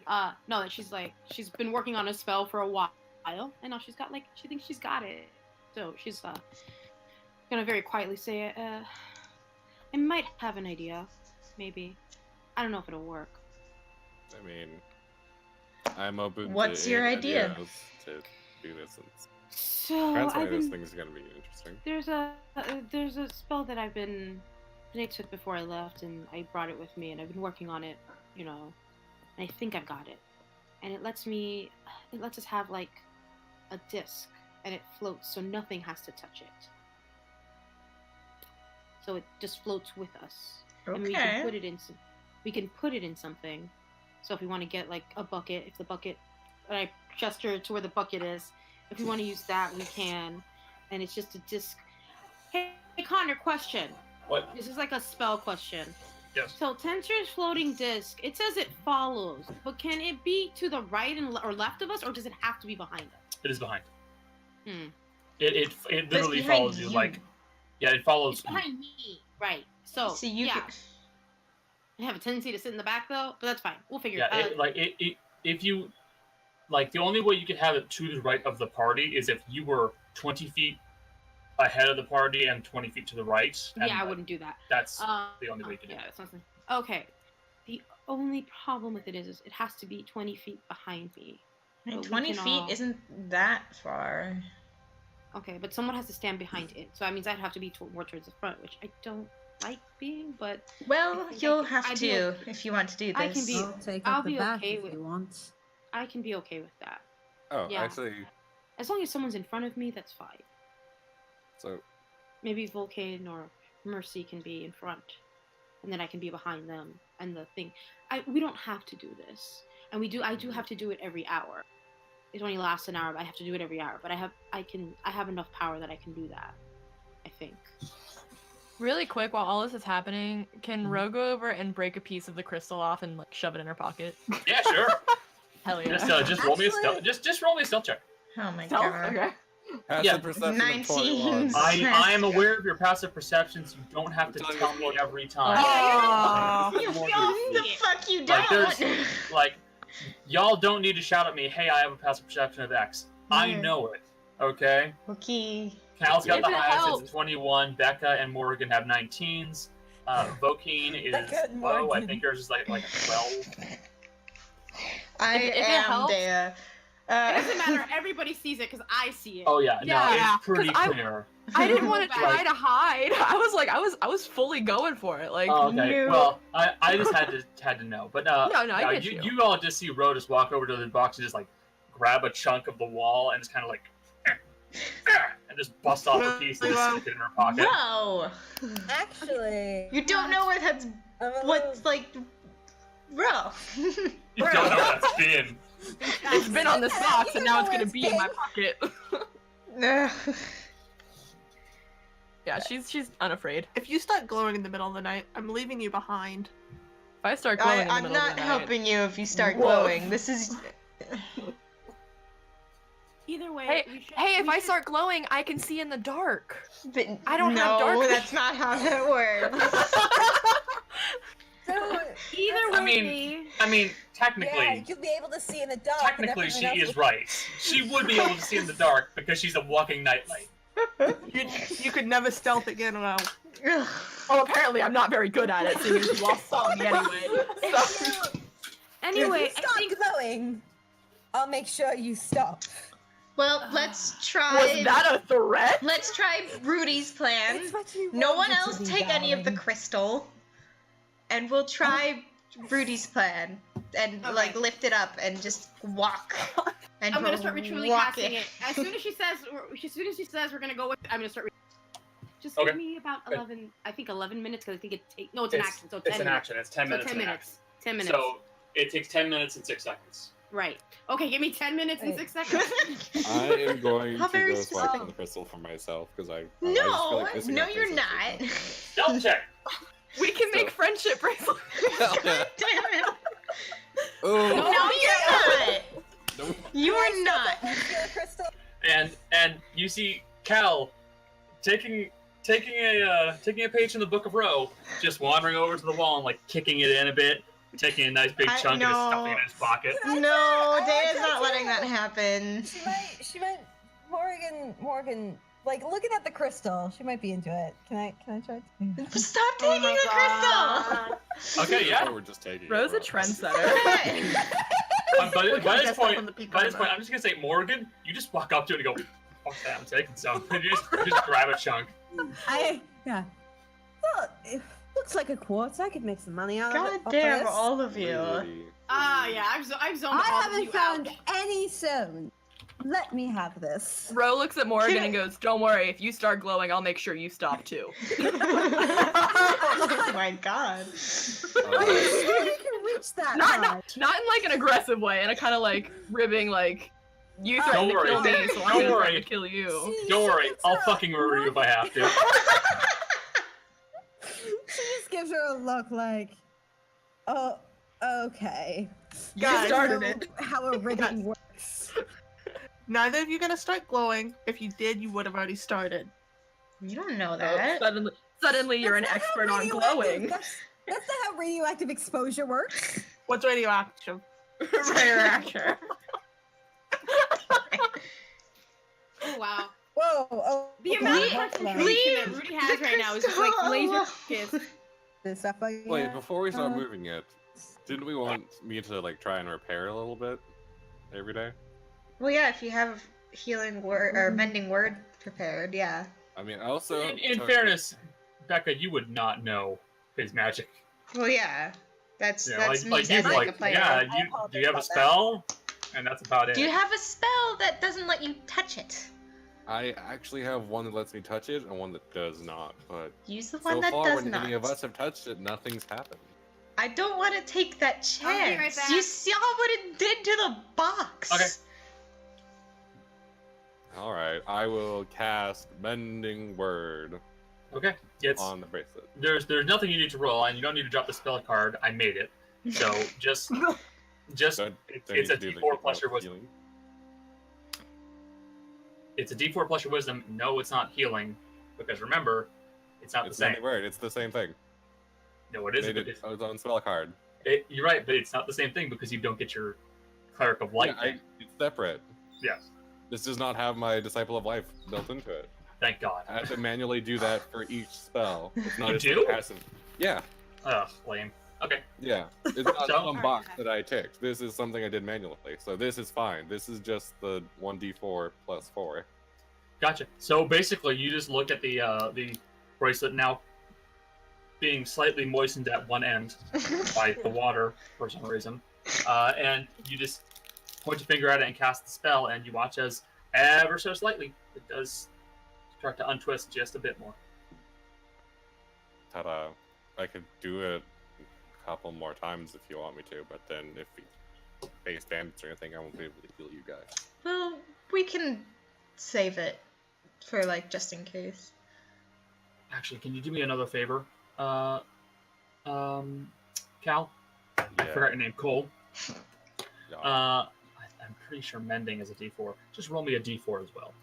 No, that she's been working on a spell for a while, and now she thinks she's got it. So she's gonna very quietly say, I might have an idea, maybe. I don't know if it'll work. I mean, I'm open What's to your idea? ideas to do this. And So translating this thing is going to be interesting. there's a spell that I've been took before I left, and I brought it with me, and I've been working on it, and I think I've got it. And it lets us have like a disc, and it floats, so nothing has to touch it. So it just floats with us, and we can put it in something. So if we want to get like a bucket, and I gesture to where the bucket is. If we want to use that, we can. And it's just a disc. Hey Connor, question. What? This is like a spell question. Yes. So Tensor's floating disc, it says it follows, but can it be to the right or left of us, or does it have to be behind us? It is behind. Hmm. It literally behind follows you. you. Like, yeah, it follows It's you. behind me, right? So you yeah, could... I have a tendency to sit in the back though, but that's fine. We'll figure Yeah, it out. if you like, the only way you could have it to the right of the party is if you were 20 feet ahead of the party and 20 feet to the right. And, Yeah, I wouldn't do that. That's the only way you can do Yeah, it. that's nothing. Okay. The only problem with it is it has to be 20 feet behind me. I mean, But we 20 can feet all- isn't that far. Okay, but someone has to stand behind it, so that means I'd have to be more towards the front, which I don't like being, but Well, think you'll I have can to if you want to do this. I can be- I'll take I'll up the be back okay if with- you want. I can be okay with that. Oh, Yeah. actually, As long as someone's in front of me, that's fine. So Maybe Vulcan or Mercy can be in front, and then I can be behind them. And the thing, we don't have to do this, and I do have to do it every hour. It only lasts an hour, but I have to do it every hour. But I have enough power that I can do that, I think. Really quick, while all this is happening, can Ro go over and break a piece of the crystal off and like shove it in her pocket? Yeah, sure. Hell yeah. Just roll me a stealth. Just roll me a stealth check. Oh my Stealth? god. Okay. passive Yeah. perception 19. of 21. I am aware of your passive perceptions. You don't have to tell me every time. The fuck you Like, don't. Like, y'all don't need to shout at me, hey, I have a passive perception of X. I know it, okay? Okay. Cal's got the Give it highest, help. it's 21. Becca and Morgan have 19s. Vokeen is Becca and low. I Morgan. think yours is like a 12. I If it am helps- Deah. It doesn't matter. Everybody sees it because I see it. Oh yeah, Yeah, no, it's pretty 'cause clear. I didn't want to Like- try to hide. I was fully going for it. Like, Oh, okay. No. Well, I just had to know. But No, I get you. You all just see Ro just walk over to the box and just like grab a chunk of the wall and just kind of like and just bust off a piece and just stick it in her pocket. No. Actually, You don't know where that's I'm a what's like. Bro. You don't know what that's been. it's been on this box, and You now know it's gonna it's be in my been. pocket. Ugh. Yeah, she's unafraid. If you start glowing in the middle of the night, I'm leaving you behind. If I start glowing in the I'm middle of not the night, helping you if you start Woof. glowing. This is. Either way, Hey, we should, hey, if we I should- start glowing, I can see in the dark. But I don't no, have dark that's not how that works. so Either way, I mean, technically, yeah, you'll be able to see in the dark. and technically she everyone else is will- right. She would be able to see in the dark because she's a walking nightlight. You could never stealth again, Ro. Ugh. Well, apparently I'm not very good at it, seeing as you all saw me anyway. So. anyway, if you stop I think glowing, I'll make sure you stop. Well, let's Was try. that a threat? Let's try Rudy's plan. It's what you No one wanted to else be, take any of the darling. crystal, and we'll try Rudy's plan and Okay. like lift it up and just walk. And I'm gonna we're start ritually walking. casting it. As soon as she says we're gonna go with it, I'm gonna start. Just Okay. give me about Good. 11. I think 11 minutes because I think it takes. No, it's an action. So 10 It's an minutes. action. It's 10 So minutes. 10 in an minutes. action. 10 minutes. So it takes 10 minutes and 6 seconds. Right. Okay, give me 10 minutes and Wait. 6 seconds. I am going How to very go select specific. the crystal for myself because I just No, feel like pissing no, off you're myself not. sometimes. Stealth check. We can make So- friendship bracelets. Hell yeah. God damn it. Oh, No, you're not. no. You are not. Steal a crystal. And you see Cal taking a page from the Book of Ro, just wandering over to the wall and like kicking it in a bit, taking a nice big I- chunk and just no. stuffing it in his pocket. No, I Daya's tried not to. letting that happen. She might, Morgan, like looking at the crystal. She might be into it. Can I try to? Stop taking the crystal. Okay, yeah. We're just taking it, Ro's a bro. trendsetter. By We're this gonna get stuff point, on the peak by this armor. point, I'm just gonna say, Morgan, you just walk up to it and go, "Fuck that, I'm taking some." And you just grab a chunk. Yeah. Well, it looks like a quartz. I could make some money out of God it. off damn, this. all of you. Really? Yeah, I've zoned I all of haven't you found out. any stone. Let me have this. Ro looks at Morgan Can I- and goes, "Don't worry, if you start glowing, I'll make sure you stop too." Oh my god. Are you sure you can reach that Not high? in like an aggressive way, in a kind of like ribbing, like you Don't threatened to worry. kill me, so I'm Don't gonna worry. try to kill you. She- Don't she worry, gives I'll her a fucking murder you if I have to. She just gives her a look like, oh, okay. You Guys, started know it. How a ribbon works. Neither of you gonna start glowing. If you did, you would have already started. You don't know Oh, that. suddenly you're an That's not expert how on radioactive- glowing. That's not how radioactive exposure works. What's radioactive? Rare actor. Oh wow. Whoa. Oh, The okay, amount of hold on. concentration that Rudy has right now is just like laser focused. This stuff like Wait, that. before we start Uh, moving it, didn't we want me to like try and repair a little bit every day? Well, yeah, if you have healing word or mending word prepared, yeah. I mean, I also. In took- fairness, Becca, you would not know his magic. Well, yeah. That's Yeah, that's like me you'd as be like a like, player. yeah, I do you have a apologize about that. spell? and that's about it. Do you have a spell that doesn't let you touch it? I actually have one that lets me touch it and one that does not, but Use the one so that far does when not. any of us have touched it, nothing's happened. I don't want to take that chance. I'll be right back. You saw what it did to the box. Okay. Alright, I will cast Mending Word Okay, it's on the bracelet. there's nothing you need to roll, and you don't need to drop the spell card. I made it, so just Don't- it's don't a need to do the D4 plus your wisdom. healing. It's a D4 plus your wisdom. No, it's not healing, because remember, it's not It's the same. Mending Word, it's the same thing. No, it isn't. Made it its own spell card. You're right, but it's not the same thing because you don't get your Cleric of Light. Yeah, it's separate. Yes, This does not have my Disciple of Life built into it. thank God. I have to manually do that for each spell. It's not You just do? passive. Yeah, Ugh, lame. Okay, yeah. It's not So- some box that I ticked. This is something I did manually. So this is fine. This is just the 1d4 plus 4. gotcha. So basically, you just look at the bracelet now being slightly moistened at one end by the water for some reason, and you just point your finger at it and cast the spell, and you watch as ever so slightly it does start to untwist just a bit more. Ta-da. I could do it a couple more times if you want me to, but then if we face bandits or anything, I won't be able to heal you guys. Well, we can save it for like just in case. Actually, can you do me another favor, Cal? I forgot your name, Cole. Yeah. I'm pretty sure mending is a D4. Just roll me a D4 as well,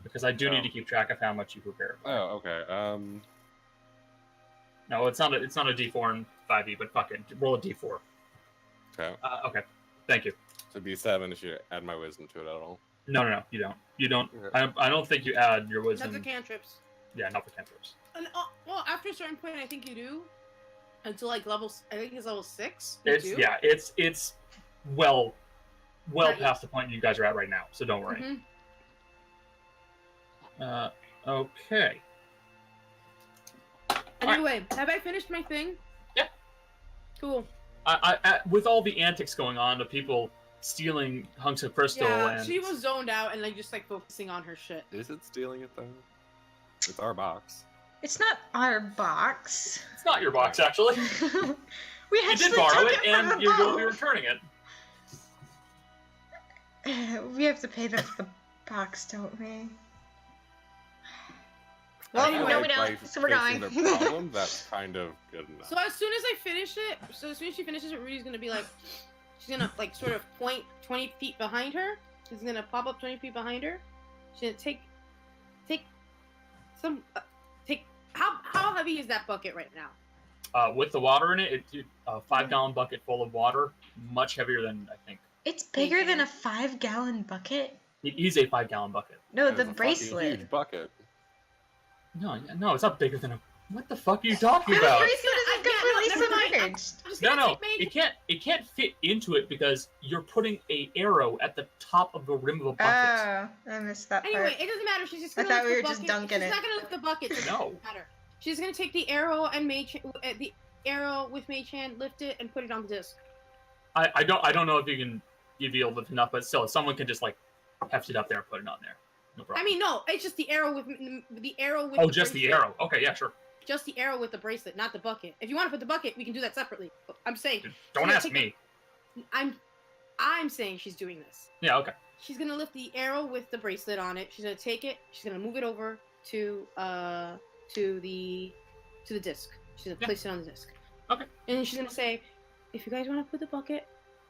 because I do need to keep track of how much you prepare. Oh, okay. No, it's not a D4 in 5e, but fuck it, roll a D4. Okay. Okay, thank you. So it'd be 7 if you add my wisdom to it at all. No, you don't. You don't. Okay. I don't think you add your Not wisdom. the cantrips. Yeah, not for cantrips. And, well, after a certain point, I think you do. Until like level, I think it's level 6. You do? It's well Not yet. past the point you guys are at right now. So don't worry. Mhm. Okay. Anyway, have I finished my thing? Yeah. Cool. I with all the antics going on of people stealing hunks of crystal, Yeah, and she was zoned out and like just like focusing on her shit. Is it stealing it though? It's our box. It's not our box. it's not your box actually. We You actually did borrow took it, it from and the you're going to boat. be returning it. We have to pay them for the box, don't we? Well, Anyway, no, we By don't. So we're fixing going. the problem, that's kind of good enough. So as soon as I finish it, as soon as she finishes it, Rudy's gonna be like, she's gonna like sort of point 20 feet behind her. She's gonna pop up 20 feet behind her. She's gonna take some, how heavy is that bucket right now? With the water in it, a 5-gallon bucket full of water, much heavier than I think. It's bigger than a 5-gallon bucket. He's a 5-gallon bucket. No, That the is a fucking bracelet. huge bucket. No, it's not bigger than a. What the fuck are you talking The about? bracelet Yeah, is no, completely never mind. submerged. I'm just No, gonna no, take it can't fit into it because you're putting a arrow at the top of the rim of a bucket. Oh, I missed that Anyway, part. it doesn't matter. She's just I gonna thought lift we the were just bucket. dunking She's it. not gonna lift the bucket. So it No. doesn't matter. She's gonna take the arrow and the arrow with mage hand, lift it, and put it on the disc. I don't know if you'd be able to lift enough, but still, someone can just like heft it up there and put it on there. No problem. I mean, no, it's just the arrow with the arrow with. oh, the just the bracelet. arrow. Okay, yeah, sure. Just the arrow with the bracelet, not the bucket. If you want to put the bucket, we can do that separately. I'm saying. Don't Yeah, ask take me. I'm saying she's doing this. Yeah, okay. She's gonna lift the arrow with the bracelet on it. She's gonna take it. She's gonna move it over to the disc. She's gonna Yeah. place it on the disc. Okay. And then she's gonna say, if you guys want to put the bucket,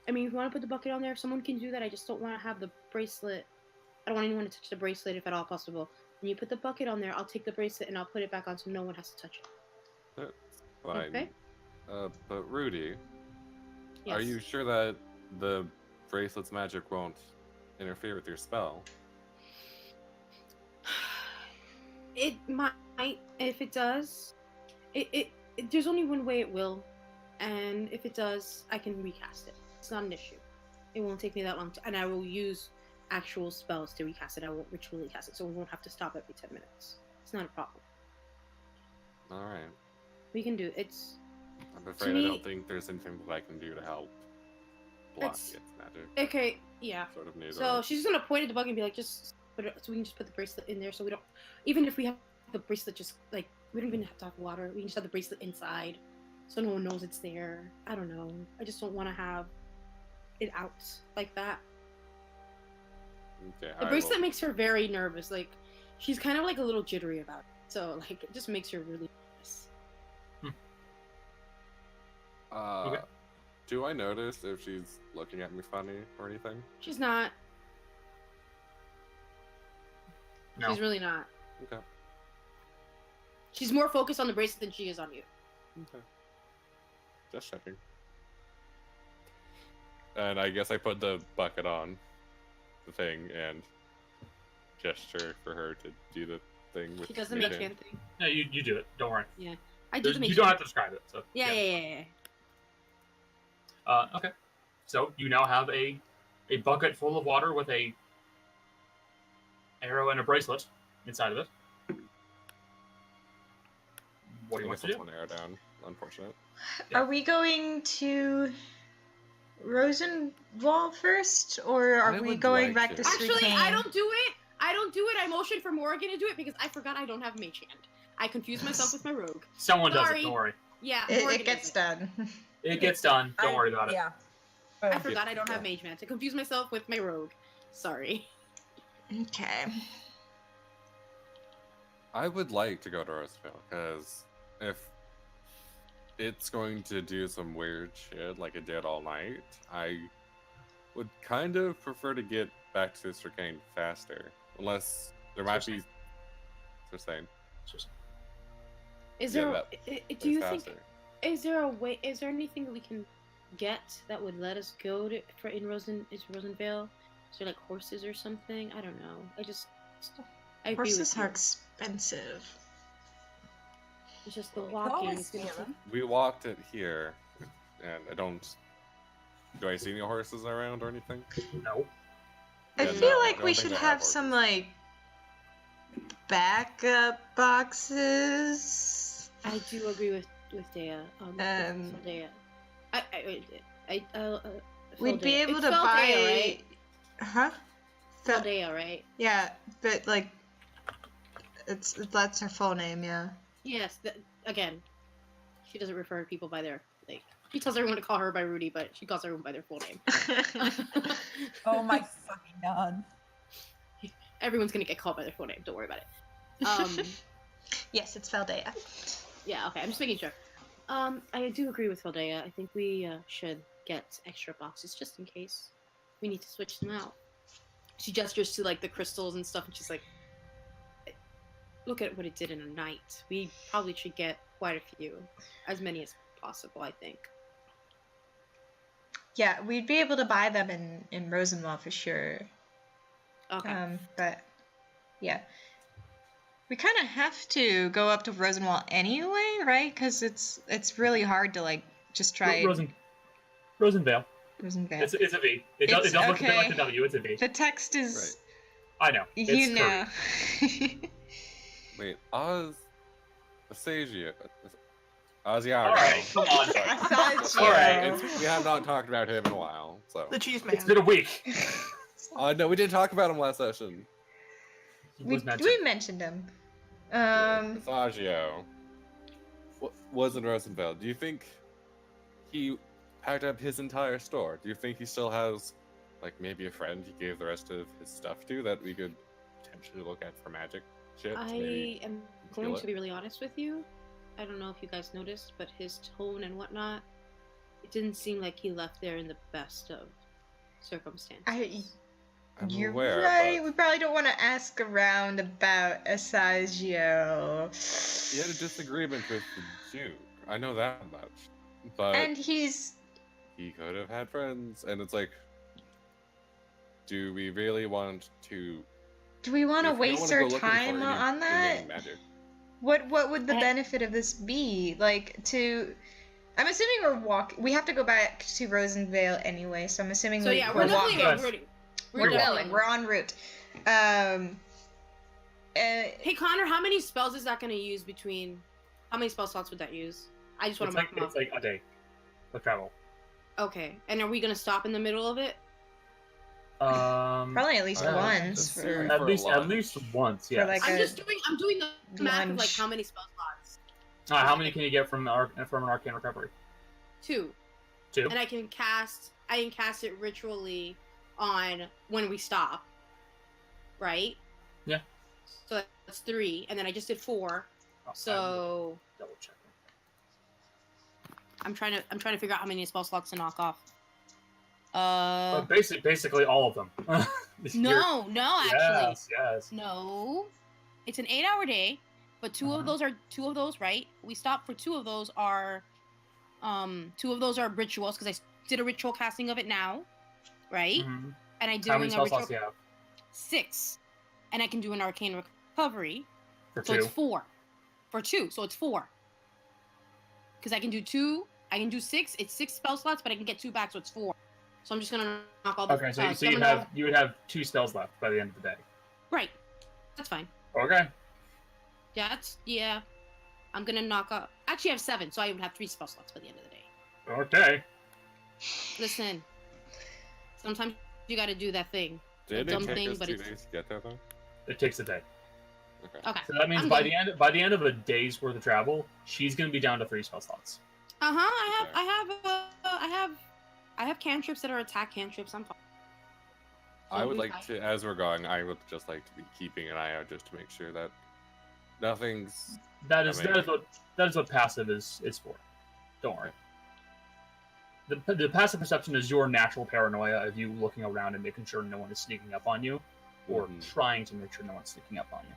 if you want to put the bucket on there, someone can do that. I just don't want to have the bracelet. I don't want anyone to touch the bracelet if at all possible. When you put the bucket on there, I'll take the bracelet and I'll put it back on so no one has to touch it. That's fine. Okay. But Rudy, Yes. are you sure that the bracelet's magic won't interfere with your spell? It might. If it does, it there's only one way it will, and if it does, I can recast it. It's not an issue. It won't take me that long, and I will use actual spells to recast it. I won't ritually cast it, so we won't have to stop every 10 minutes. It's not a problem. Alright. We can do it. It's I'm afraid I me- don't think there's anything that I can do to help. block It's- its magic. Okay, yeah. Sort of neither. So she's just gonna point at the bug and be like, just put it, so we can just put the bracelet in there, so we don't. Even if we have the bracelet, just like we don't even have to have water. We can just have the bracelet inside, so no one knows it's there. I don't know. I just don't want to have it out like that. Okay, The bracelet makes her very nervous. Like she's kind of like a little jittery about it. So like it just makes her really nervous. Okay. Do I notice if she's looking at me funny or anything? She's not. No. She's really not. Okay. She's more focused on the bracelet than she is on you. Okay. Just checking. And I guess I put the bucket on the thing and gesture for her to do the thing with She does the me mage then. hand thing. No, you do it. Don't worry. I do the mage You don't hand. have to describe it. So Yeah. Okay. So you now have a bucket full of water with a arrow and a bracelet inside of it. What do you I want guess to I'll do? put an arrow down. Unfortunate. Yeah. Are we going to Rosenwall first, or are I we would going like back to. to Actually, Srikane? I don't do it. I motioned for Morgan to do it because I forgot I don't have mage hand. I confused myself with my rogue. Someone does Sorry. it. Don't worry. Yeah, It Morgan gets does done. It gets done. Don't worry about it. Yeah. I forgot I don't have mage hand. I confused myself with my rogue. Sorry. Okay. I would like to go to Roseville because if it's going to do some weird shit like it did all night, I would kind of prefer to get back to Srikane faster. Unless there might be. Srikane. Is Yeah, there? that- Do you faster. think? Is there a way? Is there anything that we can get that would let us go to Rosenvale? Is there like horses or something? I don't know. I agree Horses with are you. expensive. It's just the We can walking. always is gonna steal them. We walked it here, and I don't. Do I see any horses around or anything? No. I Yeah, feel no, I like don't we think should they have have some horses. like backup boxes. I do agree with Deah. Deah. We'd be able it's to buy. Deah, right? Huh? Fel- Deah, right? Yeah, but like, that's her full name. Yeah. Yes. Again, she doesn't refer to people by their like. She tells everyone to call her by Rudy, but she calls everyone by their full name. Oh my fucking god. Everyone's gonna get called by their full name. Don't worry about it. Yes, it's Feldea. Yeah. Okay. I'm just making sure. I do agree with Valdea. I think we should get extra boxes just in case we need to switch them out. She gestures to like the crystals and stuff, and she's like, "Look at what it did in a night. We probably should get quite a few, as many as possible. I think." Yeah, we'd be able to buy them in Rosenwall for sure. Okay. But yeah, we kind of have to go up to Rosenwall anyway, right? Because it's really hard to like just try Rosenvale. Rosenvale. It's a V. It does look a bit okay. like a W. It's a V. The text is I know. you It's know. Wait, Asasia. All Asiago. right, come on. Asagio. All right, We have not talked about him in a while, so. The cheese man. It's been a week. No, we didn't talk about him last session. He we was mentioned. mentioned him. Asagio was in Rosenfeld. Do you think he packed up his entire store? Do you think he still has, like, maybe a friend he gave the rest of his stuff to that we could potentially look at for magic shit? I Maybe am steal going it? to be really honest with you. I don't know if you guys noticed, but his tone and whatnot, it didn't seem like he left there in the best of circumstances. I'm You're aware, right. but We probably don't want to ask around about Asagio. he had a disagreement with the Duke. I know that much. But And he's he could have had friends, and it's like, do we really want to? do we want to if we don't waste wanna our go looking for time any on that? remaining magic. What would the benefit of this be? Like I'm assuming we have to go back to Rosenvale anyway, so I'm assuming So yeah, we're we're definitely walking. Yes. We're definitely- going. We're en route. Hey Connor, how many spells is that going to use between? How many spell slots would that use? I just want It's to like, mark them it's like a day of travel. Okay. And are we gonna stop in the middle of it? Probably at least Yeah, once. assuming For, At for least lunch. once, yes. like, I'm doing the math of like lunch. how many spell slots. How many can you get from an arcane recovery? 2. 2. And I can cast it ritually on when we stop. Right? Yeah. So that's 3, and then I just did 4. Oh, So double check. I'm trying to figure out how many spell slots to knock off. But basically all of them. No, actually. Yes. No. It's an 8-hour day, but two of those, right? We stopped for 2 of those are 2 of those are rituals because I did a ritual casting of it now, right? Mm-hmm. And I did How many a spell ritual slots do you have? 6. And I can do an arcane recovery. For So 2. it's 4. For 2, so it's 4. Because I can do 2, I can do 6. It's 6 spell slots, but I can get 2 back, so it's 4. So I'm just gonna knock all the. Okay, so you would have 2 spells left by the end of the day. Right. That's fine. Okay. Yeah. I'm gonna knock out. Actually, I have 7, so I would have 3 spell slots by the end of the day. Okay. Listen. Sometimes you gotta do that thing. Did dumb it take thing, us but 2 it's- days to get there though? It takes a day. Okay. So that means I'm by good. the end of a day's worth of travel, she's gonna be down to 3 spell slots. I have cantrips that are attack cantrips. I'm fine. I would like to, as we're going, I would just like to be keeping an eye out just to make sure that nothing's. That is what passive is for. Don't worry. The passive perception is your natural paranoia of you looking around and making sure no one is sneaking up on you, or trying to make sure no one's sneaking up on you.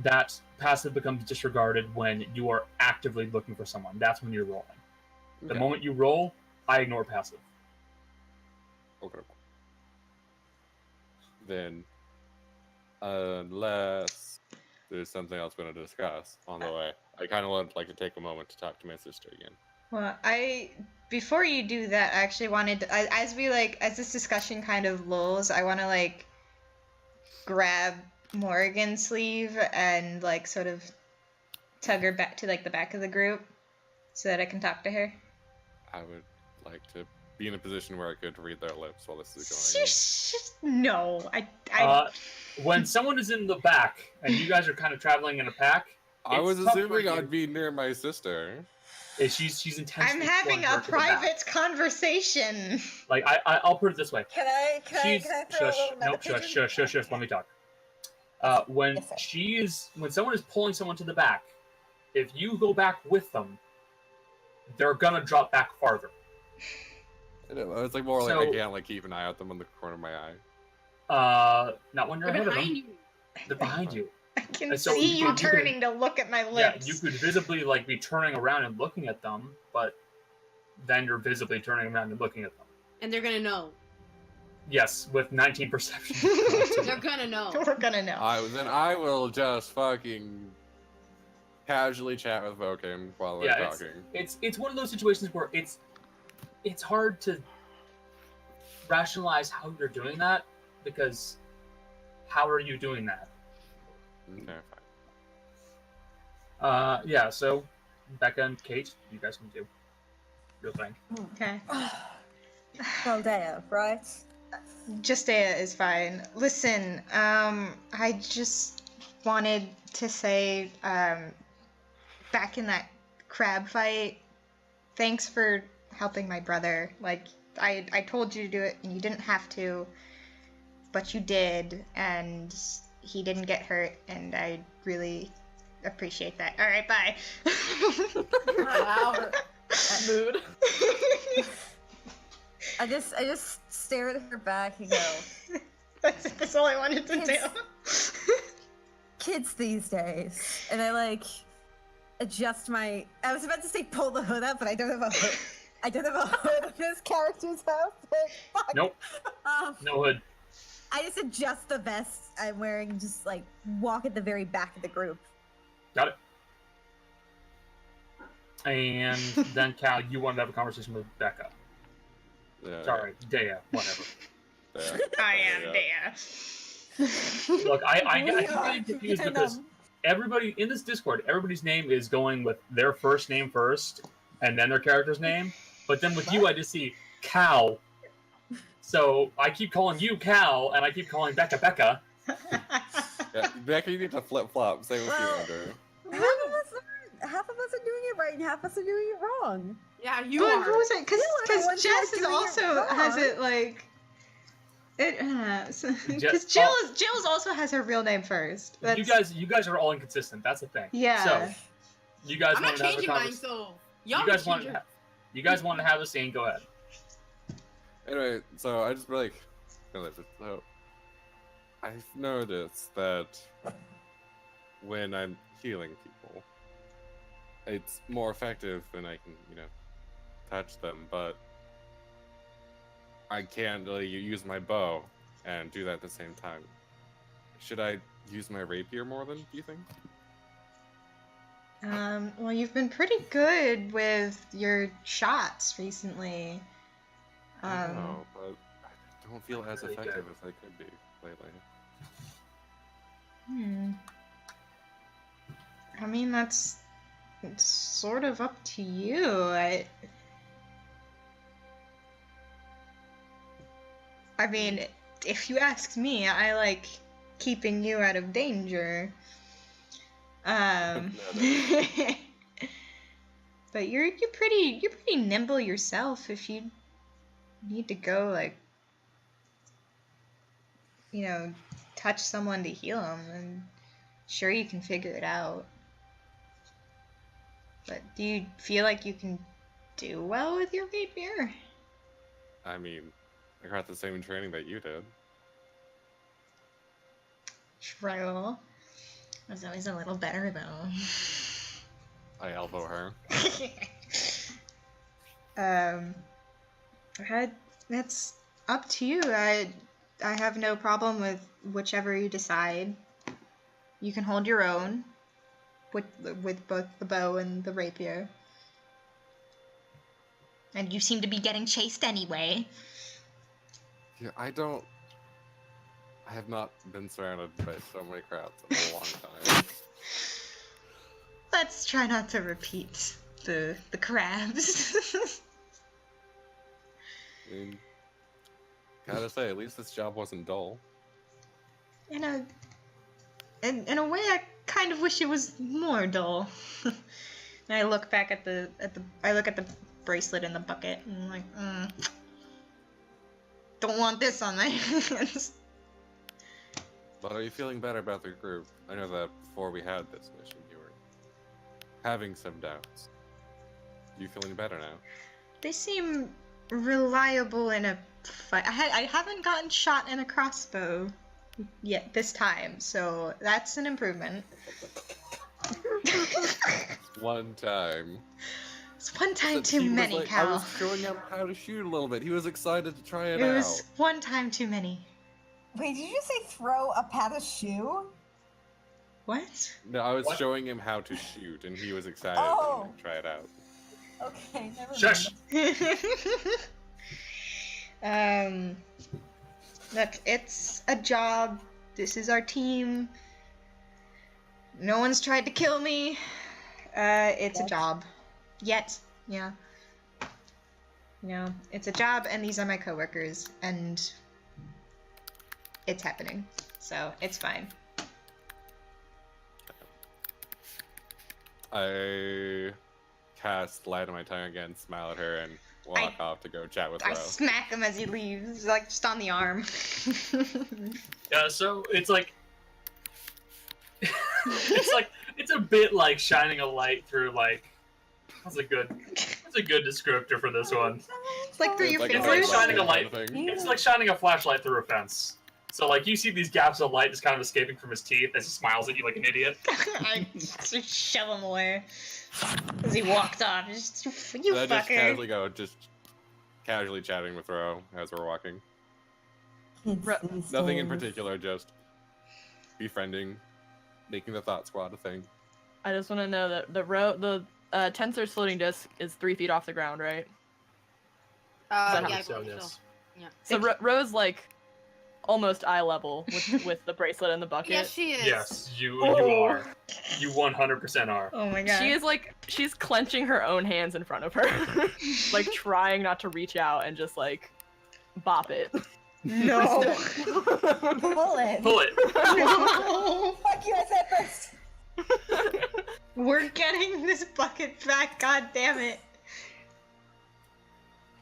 That passive becomes disregarded when you are actively looking for someone. That's when you're rolling. The moment you roll, I ignore passive. Okay. Then, unless there's something else we're going to discuss on the way, I kind of would like to take a moment to talk to my sister again. Well, before you do that, I actually wanted to, as this discussion kind of lulls, I want to grab Morrigan's sleeve and sort of tug her back to the back of the group so that I can talk to her. I would like to be in a position where I could read their lips while this is going on. No, when someone is in the back and you guys are kind of traveling in a pack, I was assuming I'd be near my sister. She's intentionally. I'm having a private conversation. I'll put it this way. Can I throw a little metaphor? Shush. Let me talk. When someone is pulling someone to the back, if you go back with them, they're gonna drop back farther. It's more I can't keep an eye out them on the corner of my eye. Not when you're ahead of them. They're behind you. I can see you turning to look at my lips. Yeah, you could visibly be turning around and looking at them, but then you're visibly turning around and looking at them. And they're gonna know. Yes, with 19 perception. They're gonna know. We're gonna know. Then I will just fucking casually chat with Vokim while we're talking. It's one of those situations where it's hard to rationalize how you're doing that, because how are you doing that? Okay, fine. So Becca and Kate, you guys can do your thing. Okay. Well, Deah, right? Just Deah is fine. Listen, I just wanted to say, back in that crab fight, thanks for helping my brother. I told you to do it and you didn't have to, but you did, and he didn't get hurt, and I really appreciate that. All right, bye. Wow. Mood. I just stare at her back and go. That's all I wanted to do. Kids these days, and I adjust my. I was about to say pull the hood up, but I don't have a hood. I don't have a hood in this character's outfit. Fuck. Nope. No hood. I just adjust the vest I'm wearing and just walk at the very back of the group. Got it. And then Cal, you wanted to have a conversation with Becca. Yeah. Sorry, Deah, whatever. I am Deah. Look, I keep getting confused because everybody in this Discord, everybody's name is going with their first name first, and then their character's name. But then with you, I just see Cow. So I keep calling you Cow, and I keep calling Becca Becca. Yeah, Becca, you need to flip flop. Same with you, Andrew. Half of us are doing it right and half of us are doing it wrong. Yeah, you But are. who was it? Because one Jess guy's is doing it also has wrong. it like. It because Je- Jill's also has her real name first. That's, You guys are all inconsistent. That's the thing. Yeah. So you guys I'm want not to have a changing mine, conversation. so You y'all guys can want change to yours. you guys want to have a scene? Go ahead. Anyway, so I just like, so I've noticed that when I'm healing people, it's more effective when I can, touch them, but I can't really use my bow and do that at the same time. Should I use my rapier more than, do you think? Well, you've been pretty good with your shots recently. I know, but I don't feel as effective as I could be lately. I mean, it's sort of up to you. I mean, if you ask me, I like keeping you out of danger. But you're pretty nimble yourself. If you need to go, like, touch someone to heal them, and sure, you can figure it out. But do you feel like you can do well with your rapier? I mean, I got the same training that you did. True. I was always a little better, though. I elbow her. That's up to you. I have no problem with whichever you decide. You can hold your own with both the bow and the rapier. And you seem to be getting chased anyway. Yeah, I have not been surrounded by so many crowds in a long time. Let's try not to repeat the crabs. I mean, gotta say, at least this job wasn't dull. In a way, I kind of wish it was more dull. And I look back at the bracelet in the bucket, and I'm like, don't want this on my hands. But are you feeling better about the group? I know that before we had this mission, you were having some doubts. You feeling better now? They seem reliable in a fight. I haven't gotten shot in a crossbow yet this time, so that's an improvement. One time. It's one time But too he was many, like, I Cal. was showing him how to shoot a little bit. He was excited to try it It out. was one time too many. Wait, did you say throw a pat a shoe? What? No, I was What? showing him how to shoot, and he was excited Oh. to try it out. Okay, never mind. Shush. Look, it's a job. This is our team. No one's tried to kill me. It's a Yet. job. Yet, yeah. It's a job, and these are my coworkers, and it's happening. So, it's fine. I cast light on my tongue again, smile at her, and walk off to go chat with I Ro. smack him as he leaves, like, just on the arm. Yeah, so it's like it's a bit like shining a light through like that's a good descriptor for this one. It's like through It's your like It's fingers. like shining a kind light. of thing. It's like shining a flashlight through a fence. So like you see these gaps of light just kind of escaping from his teeth as he smiles at you like an idiot. I just shove him away as he walked off. Just, you And I just fucker. casually chatting with Ro as we're walking. Kids Ro- these Nothing in days. particular, just befriending, making the thought squad a thing. I just want to know that the tensor floating disc is 3 feet off the ground, right? Yeah, that I So, believe yes. so. So Rose like almost eye level with the bracelet and the bucket. Yes, she is. Yes, you are. You 100% are. Oh my god. She is like, she's clenching her own hands in front of her, like trying not to reach out and just like bop it. No. Pull it. Pull it. No. Fuck you, I said first. We're getting this bucket back, god damn it.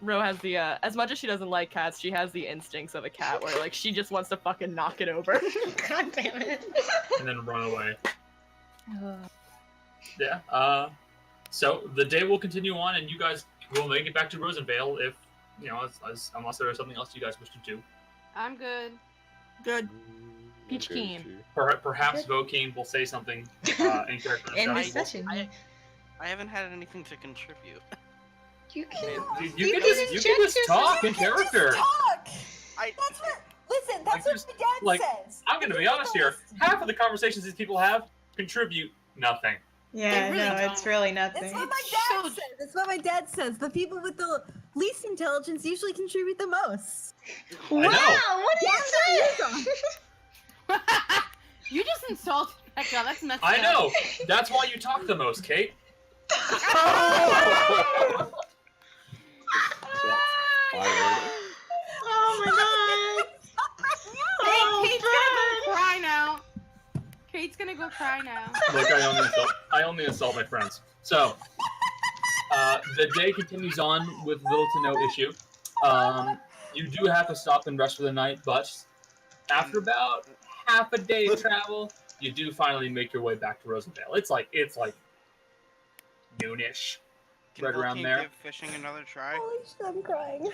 Ro has the, as much as she doesn't like cats, she has the instincts of a cat where like she just wants to fucking knock it over. God damn it. And then run away. Yeah. So the day will continue on, and you guys will make it back to Rosenvale if, you know, unless there is something else you guys wish to do. I'm good. Good. Peach Good Keen. too. Perhaps Vokeen will say something in character. In the Shouty will- session. I haven't had anything to contribute. You can, You can just talk in character. Talk! I That's what. Listen, Like, that's what my dad like, says. I'm gonna be honest here. Half of the conversations these people have contribute nothing. Yeah, They really no, it's don't. really That's nothing. what my dad says. That's what my dad says. The people with the least intelligence usually contribute the most. Wow, what did you say? You just insulted Becca. That's messed I up. know. That's why you talk the most, Kate. Oh my god. Kate's gonna go cry now. Kate's gonna go cry now. Look, I only insult my friends. So, the day continues on with little to no issue. You do have to stop and rest for the night, but after about half a day of travel, you do finally make your way back to Rosenvale. It's like noonish. can Right around Volcane there. give fishing another try. Holy shit, I'm crying.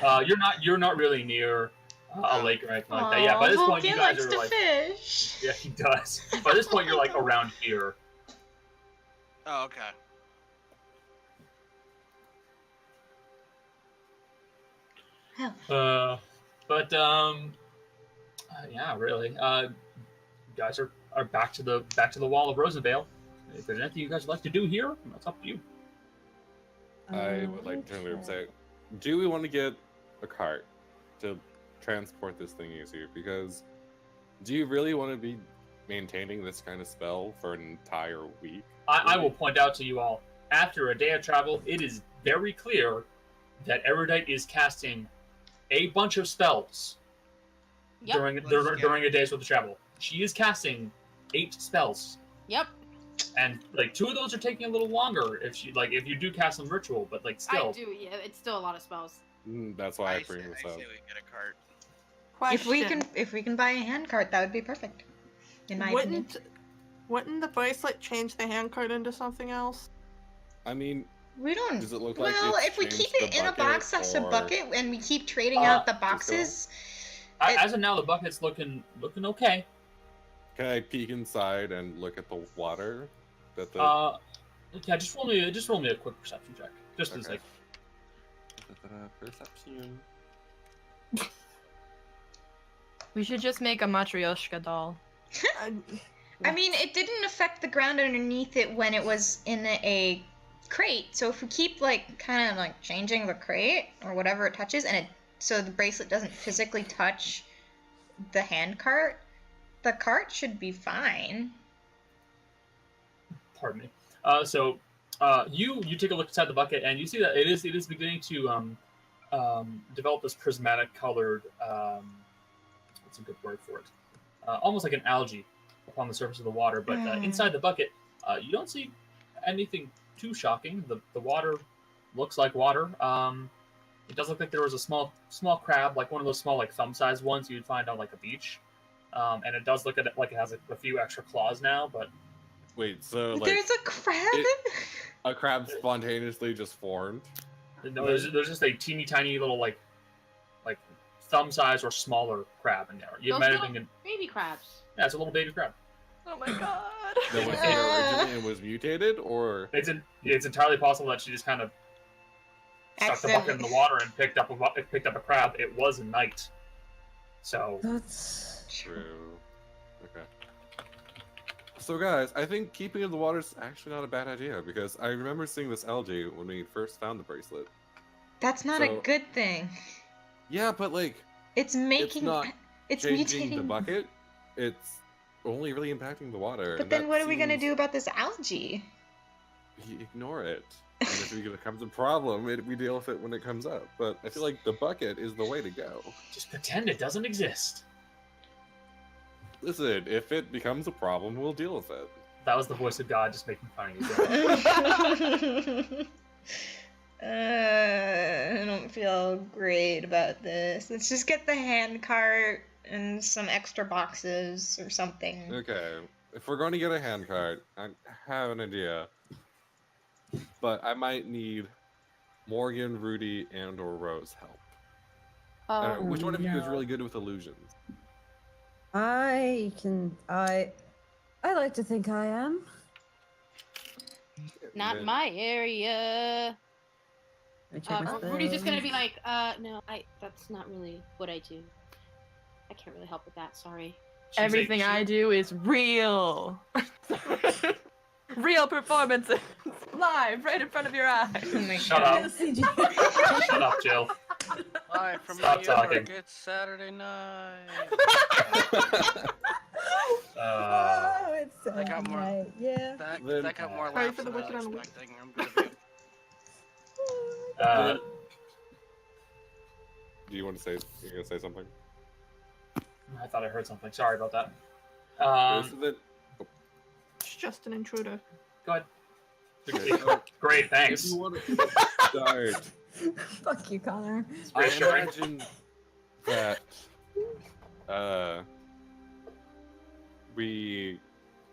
You're not really near a lake or anything like that. Yeah, by this point you Vulcan guys likes are to like, fish. yeah, he does. By this point you're like around here. Oh, okay. Yeah, really. You guys are back to the wall of Rosenvale. If there's anything you guys would like to do here, that's up to you. I would like to turn to her and say, do we want to get a cart to transport this thing easier? Because do you really want to be maintaining this kind of spell for an entire week? I will point out to you all, after a day of travel, it is very clear that Erudite is casting a bunch of spells Yep. during a day's worth of travel. She is casting 8 spells. Yep. And like 2 of those are taking a little longer if you do cast some ritual, but like still. I do. Yeah, it's still a lot of spells. That's why I say, bring this I up. say we get a cart. If we can buy a hand cart, that would be perfect. In my opinion. Wouldn't the bracelet change the handcart into something else? I mean, We don't. does it look like Well, it's if we changed keep it the in a bucket, box that's a or- bucket, and we keep trading out the go. boxes. As of now, the bucket's looking okay. Can I peek inside and look at the water? That the Yeah, just roll me a quick perception check, just as Okay. like. Perception. We should just make a Matryoshka doll. I mean, it didn't affect the ground underneath it when it was in a crate. So if we keep like kind of like changing the crate or whatever it touches, and so the bracelet doesn't physically touch the hand cart, the cart should be fine. Pardon me. So you take a look inside the bucket, and you see that it is beginning to develop this prismatic colored. What's a good word for it? Almost like an algae upon the surface of the water, but inside the bucket, you don't see anything too shocking. The water looks like water. It does look like there was a small crab, like one of those small like thumb-sized ones you'd find on like a beach. And it does look at it like it has a few extra claws now, but Wait, so like There's a crab. a crab spontaneously just formed? no, there's just a teeny tiny little like thumb-sized or smaller crab in there. You Those might have little been, baby crabs. yeah, it's a little baby crab. Oh my god. That was there originally and was mutated, or It's entirely possible that she just kind of stuck the bucket in the water and picked up a crab. It was a night, so That's true? Okay. So guys, I think keeping it in the water is actually not a bad idea, because I remember seeing this algae when we first found the bracelet. That's not a So- good thing. Yeah, but like It's making. not- It's changing the mutating. bucket, it's only really impacting the water. But and then that what are we gonna seems- do about this algae? You ignore it. And if it becomes a problem, we deal with it when it comes up. But I feel like the bucket is the way to go. Just pretend it doesn't exist. Listen, if it becomes a problem, we'll deal with it. That was the voice of God just making fun of you. I don't feel great about this. Let's just get the hand cart and some extra boxes or something. Okay, if we're going to get a handcart, I have an idea. But I might need Morgan, Rudy, and or Rose help. I don't know, which one of you is really good with illusions? I like to think I am. Not Then- my area. Let me check my Rudy's just gonna spells. be like, no, that's not really what I do. I can't really help with that, sorry. Everything I do is real. Real performances live right in front of your eyes. Oh my Shut God. up. CG. Shut up, Jill. Live from Stop New York, talking. it's Saturday night. Oh, it's so I got more- night. Yeah. That got more Sorry laughs for the than I wicked was on the expecting. I'm good at it. Do you want to say? You're gonna say something? I thought I heard something. Sorry about that. This is it. It's just an intruder. Go ahead. Okay. Great, If thanks. you want to start, Fuck you, Connor. I Reassuring. imagine that we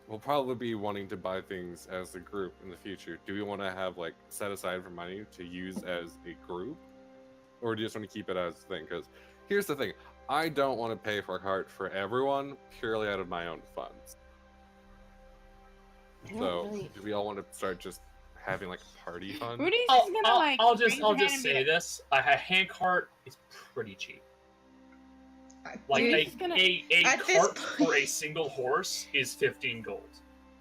will probably be wanting to buy things as a group in the future. Do we want to have like set aside for money to use as a group, or do you just want to keep it as a thing? Because here's the thing: I don't want to pay for a cart for everyone purely out of my own funds. I don't So, really- do we all want to start just having like a party fund? Rudy's just gonna like. I'll raise just his hand and say be this: a hand cart is pretty cheap. Like Dude, a, he's gonna- a At this cart point- for a single horse is 15 gold.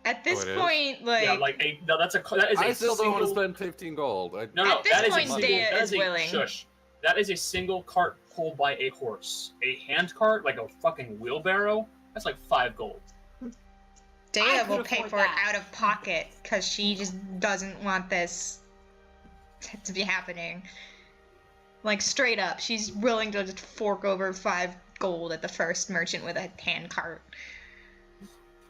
At this Oh, it is? point, like, Yeah, like a no, that is a I still don't want to single- spend 15 gold. No, no, At this that is point, a single. Deah That is is a willing. shush. That is a single cart pulled by a horse. A hand cart, like a fucking wheelbarrow, that's like 5 gold. Deah could will pay afford for that. it out of pocket because she just doesn't want this to be happening. Like, straight up, she's willing to just fork over 5 gold at the first merchant with a hand cart.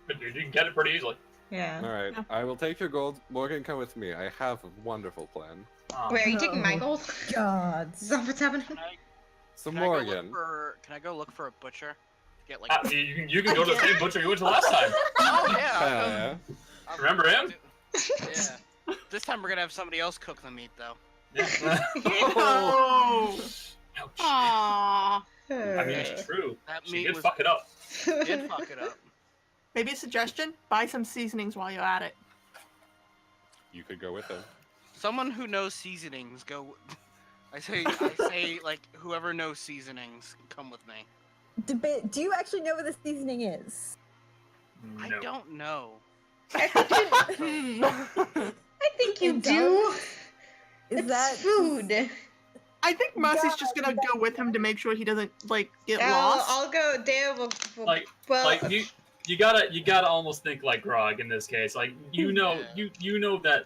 But dude, you can get it pretty easily. Yeah. All right, Yeah. I will take your gold. Morgan, come with me. I have a wonderful plan. Wait, are you taking my Oh. gold? God. Is that what's happening? Can I, So can I go look Morgan, for? Can I go look for a butcher? To get like. You can go to the same butcher you went to last time. Oh yeah. yeah. I'm- Remember him? Yeah. This time we're gonna have somebody else cook the meat though. Yeah. Oh. Ouch. Aww. I mean, it's true. That She meat did was fuck it up. did fuck it up. Maybe a suggestion: buy some seasonings while you're at it. You could go with him. Someone who knows seasonings, go. I say, like whoever knows seasonings, come with me. Do you actually know what the seasoning is? I No. don't know. I think you It do. Is It's that food? I think Mercy's just gonna go with him to make sure he doesn't like get lost. I'll go. Deah will. Like, well, Like you gotta almost think like Grog in this case. Like you know that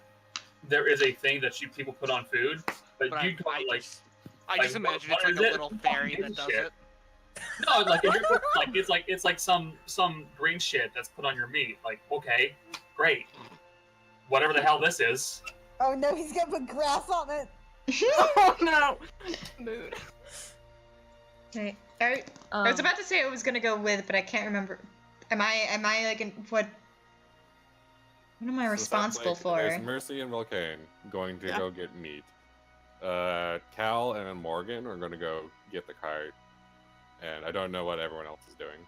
there is a thing that people put on food, but But you I like just like, imagine what it's like is a it? little Who fairy fucking that does shit? it. no like if you're like it's like some green shit that's put on your meat. Like okay, great, whatever the hell this is. Oh no, he's gonna put grass on it. Oh no! Mood. Right. I was about to say I was gonna go with, but I can't remember. Am I like in what? What am I So it sounds responsible like for? There's Mercy and Volcane going to Yeah. go get meat. Cal and Morgan are going to go get the cart. And I don't know what everyone else is doing.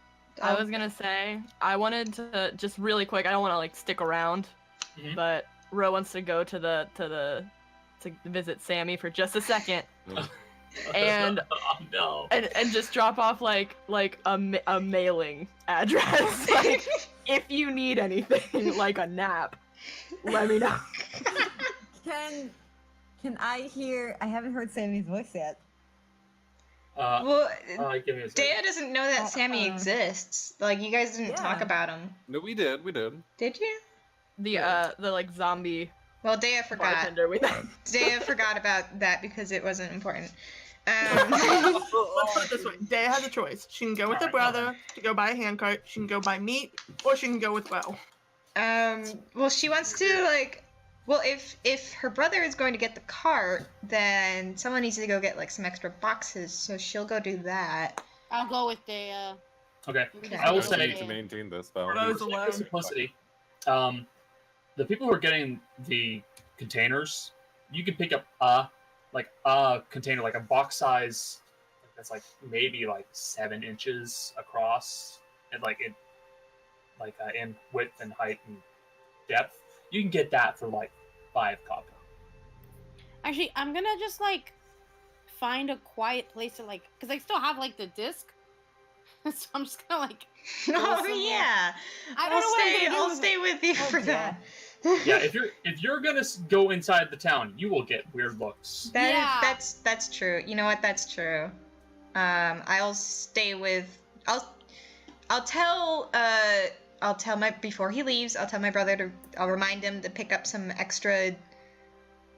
I was gonna say I wanted to just really quick. I don't want to like stick around, Mhm. but Ro wants to go to visit Sammy for just a second And- oh, no. and just drop off like a mailing address. Like, if you need anything, like a nap, let me know. Can I hear? I haven't heard Sammy's voice yet. Well, Give me a second. Deah doesn't know that Sammy exists. Like, you guys didn't talk Yeah. about him. No, we did. We did. Did you? The like zombie Well, Deah forgot. bartender we met. Deah forgot about that because it wasn't important. Let's put it this way. Deah has a choice. She can go with her Alright, brother to go buy a handcart. She can go buy meat, or she can go with Bo. Well, she wants to, like... Well, if her brother is going to get the cart, then someone needs to go get, like, some extra boxes, so she'll go do that. I'll go with the. Okay. Okay. I will I say, need to maintain this spell. Bo's for alone. simplicity, the people who are getting the containers, you can pick up a container, like a box size that's like maybe like 7 inches across, and in width and height and depth. You can get that for like 5 copper. Actually, I'm gonna just like find a quiet place to like, cause I still have like the disc, so I'm just gonna like. Oh, somewhere. yeah! I don't know what I'm gonna do I'll with stay it. with you Oh, for yeah. that. Yeah, if you're gonna go inside the town, you will get weird looks. That's true. You know what? That's true. I'll stay with. I'll tell before he leaves. I'll tell my brother to. I'll remind him to pick up some extra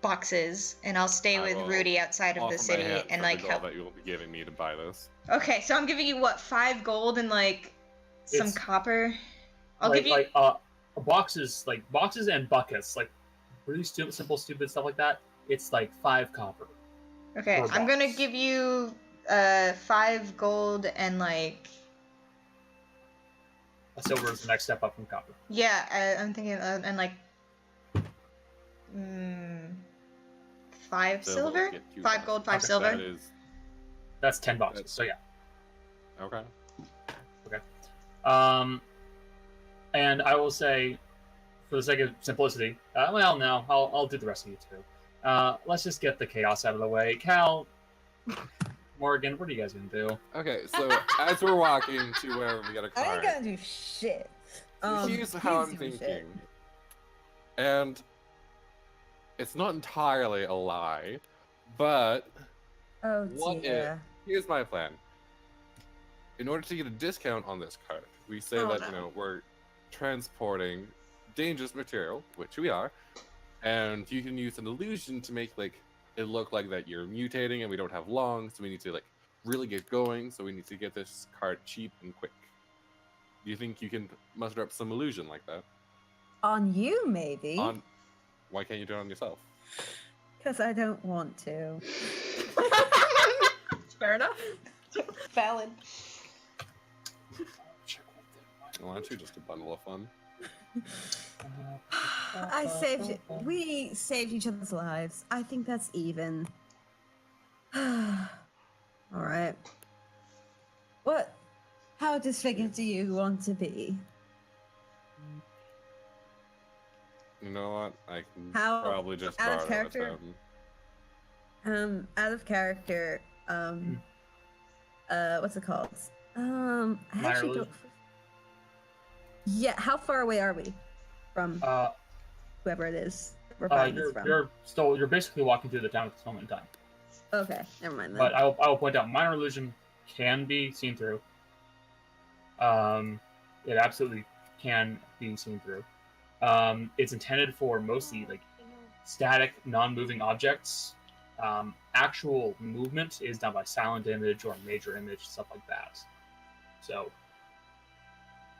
boxes, and I'll stay I with will Rudy outside of Offer the my city hand and for like the gold help. that you will be giving me to buy this. Okay, so I'm giving you what, 5 gold and like some It's- copper. I'll give you. Boxes and buckets, like really simple stupid stuff like that. It's like 5 copper. Okay, per I'm gonna box. give you 5 gold and like. A silver is the next step up from copper. Yeah, I'm thinking and like. 5 silver? Get you 5 gold, 5 Okay, silver. That is That's 10 boxes. So yeah. okay. And I will say, for the sake of simplicity, well, no, I'll do the rest of you too. Let's just get the chaos out of the way. Cal, Morgan, what are you guys gonna do? Okay, so as we're walking to wherever we got a I car, ain't gonna do shit. here's how I'm he's doing shit. thinking. And it's not entirely a lie, but Oh What dear. here's my plan. In order to get a discount on this cart, we say Oh, that, no. you know, we're transporting dangerous material, which we are, and you can use an illusion to make like it look like that you're mutating and we don't have long, so we need to like really get going, so we need to get this cart cheap and quick. Do you think you can muster up some illusion like that? On you, maybe. On why can't you do it on yourself? Because I don't want to. Fair enough. Valid. Why don't you just a bundle of fun? We saved each other's lives. I think that's even. All right. How disfigured do you want to be? You know what? I can How probably just out of borrow character? them. Out of character. What's it called? I actually don't. illusion. Yeah, how far away are we from whoever it is we're buying this from? You're basically walking through the town at this moment in time. Okay, never mind then. But I will point out, minor illusion can be seen through. It absolutely can be seen through. It's intended for mostly like static, non-moving objects. Actual movement is done by silent image or major image, stuff like that. So,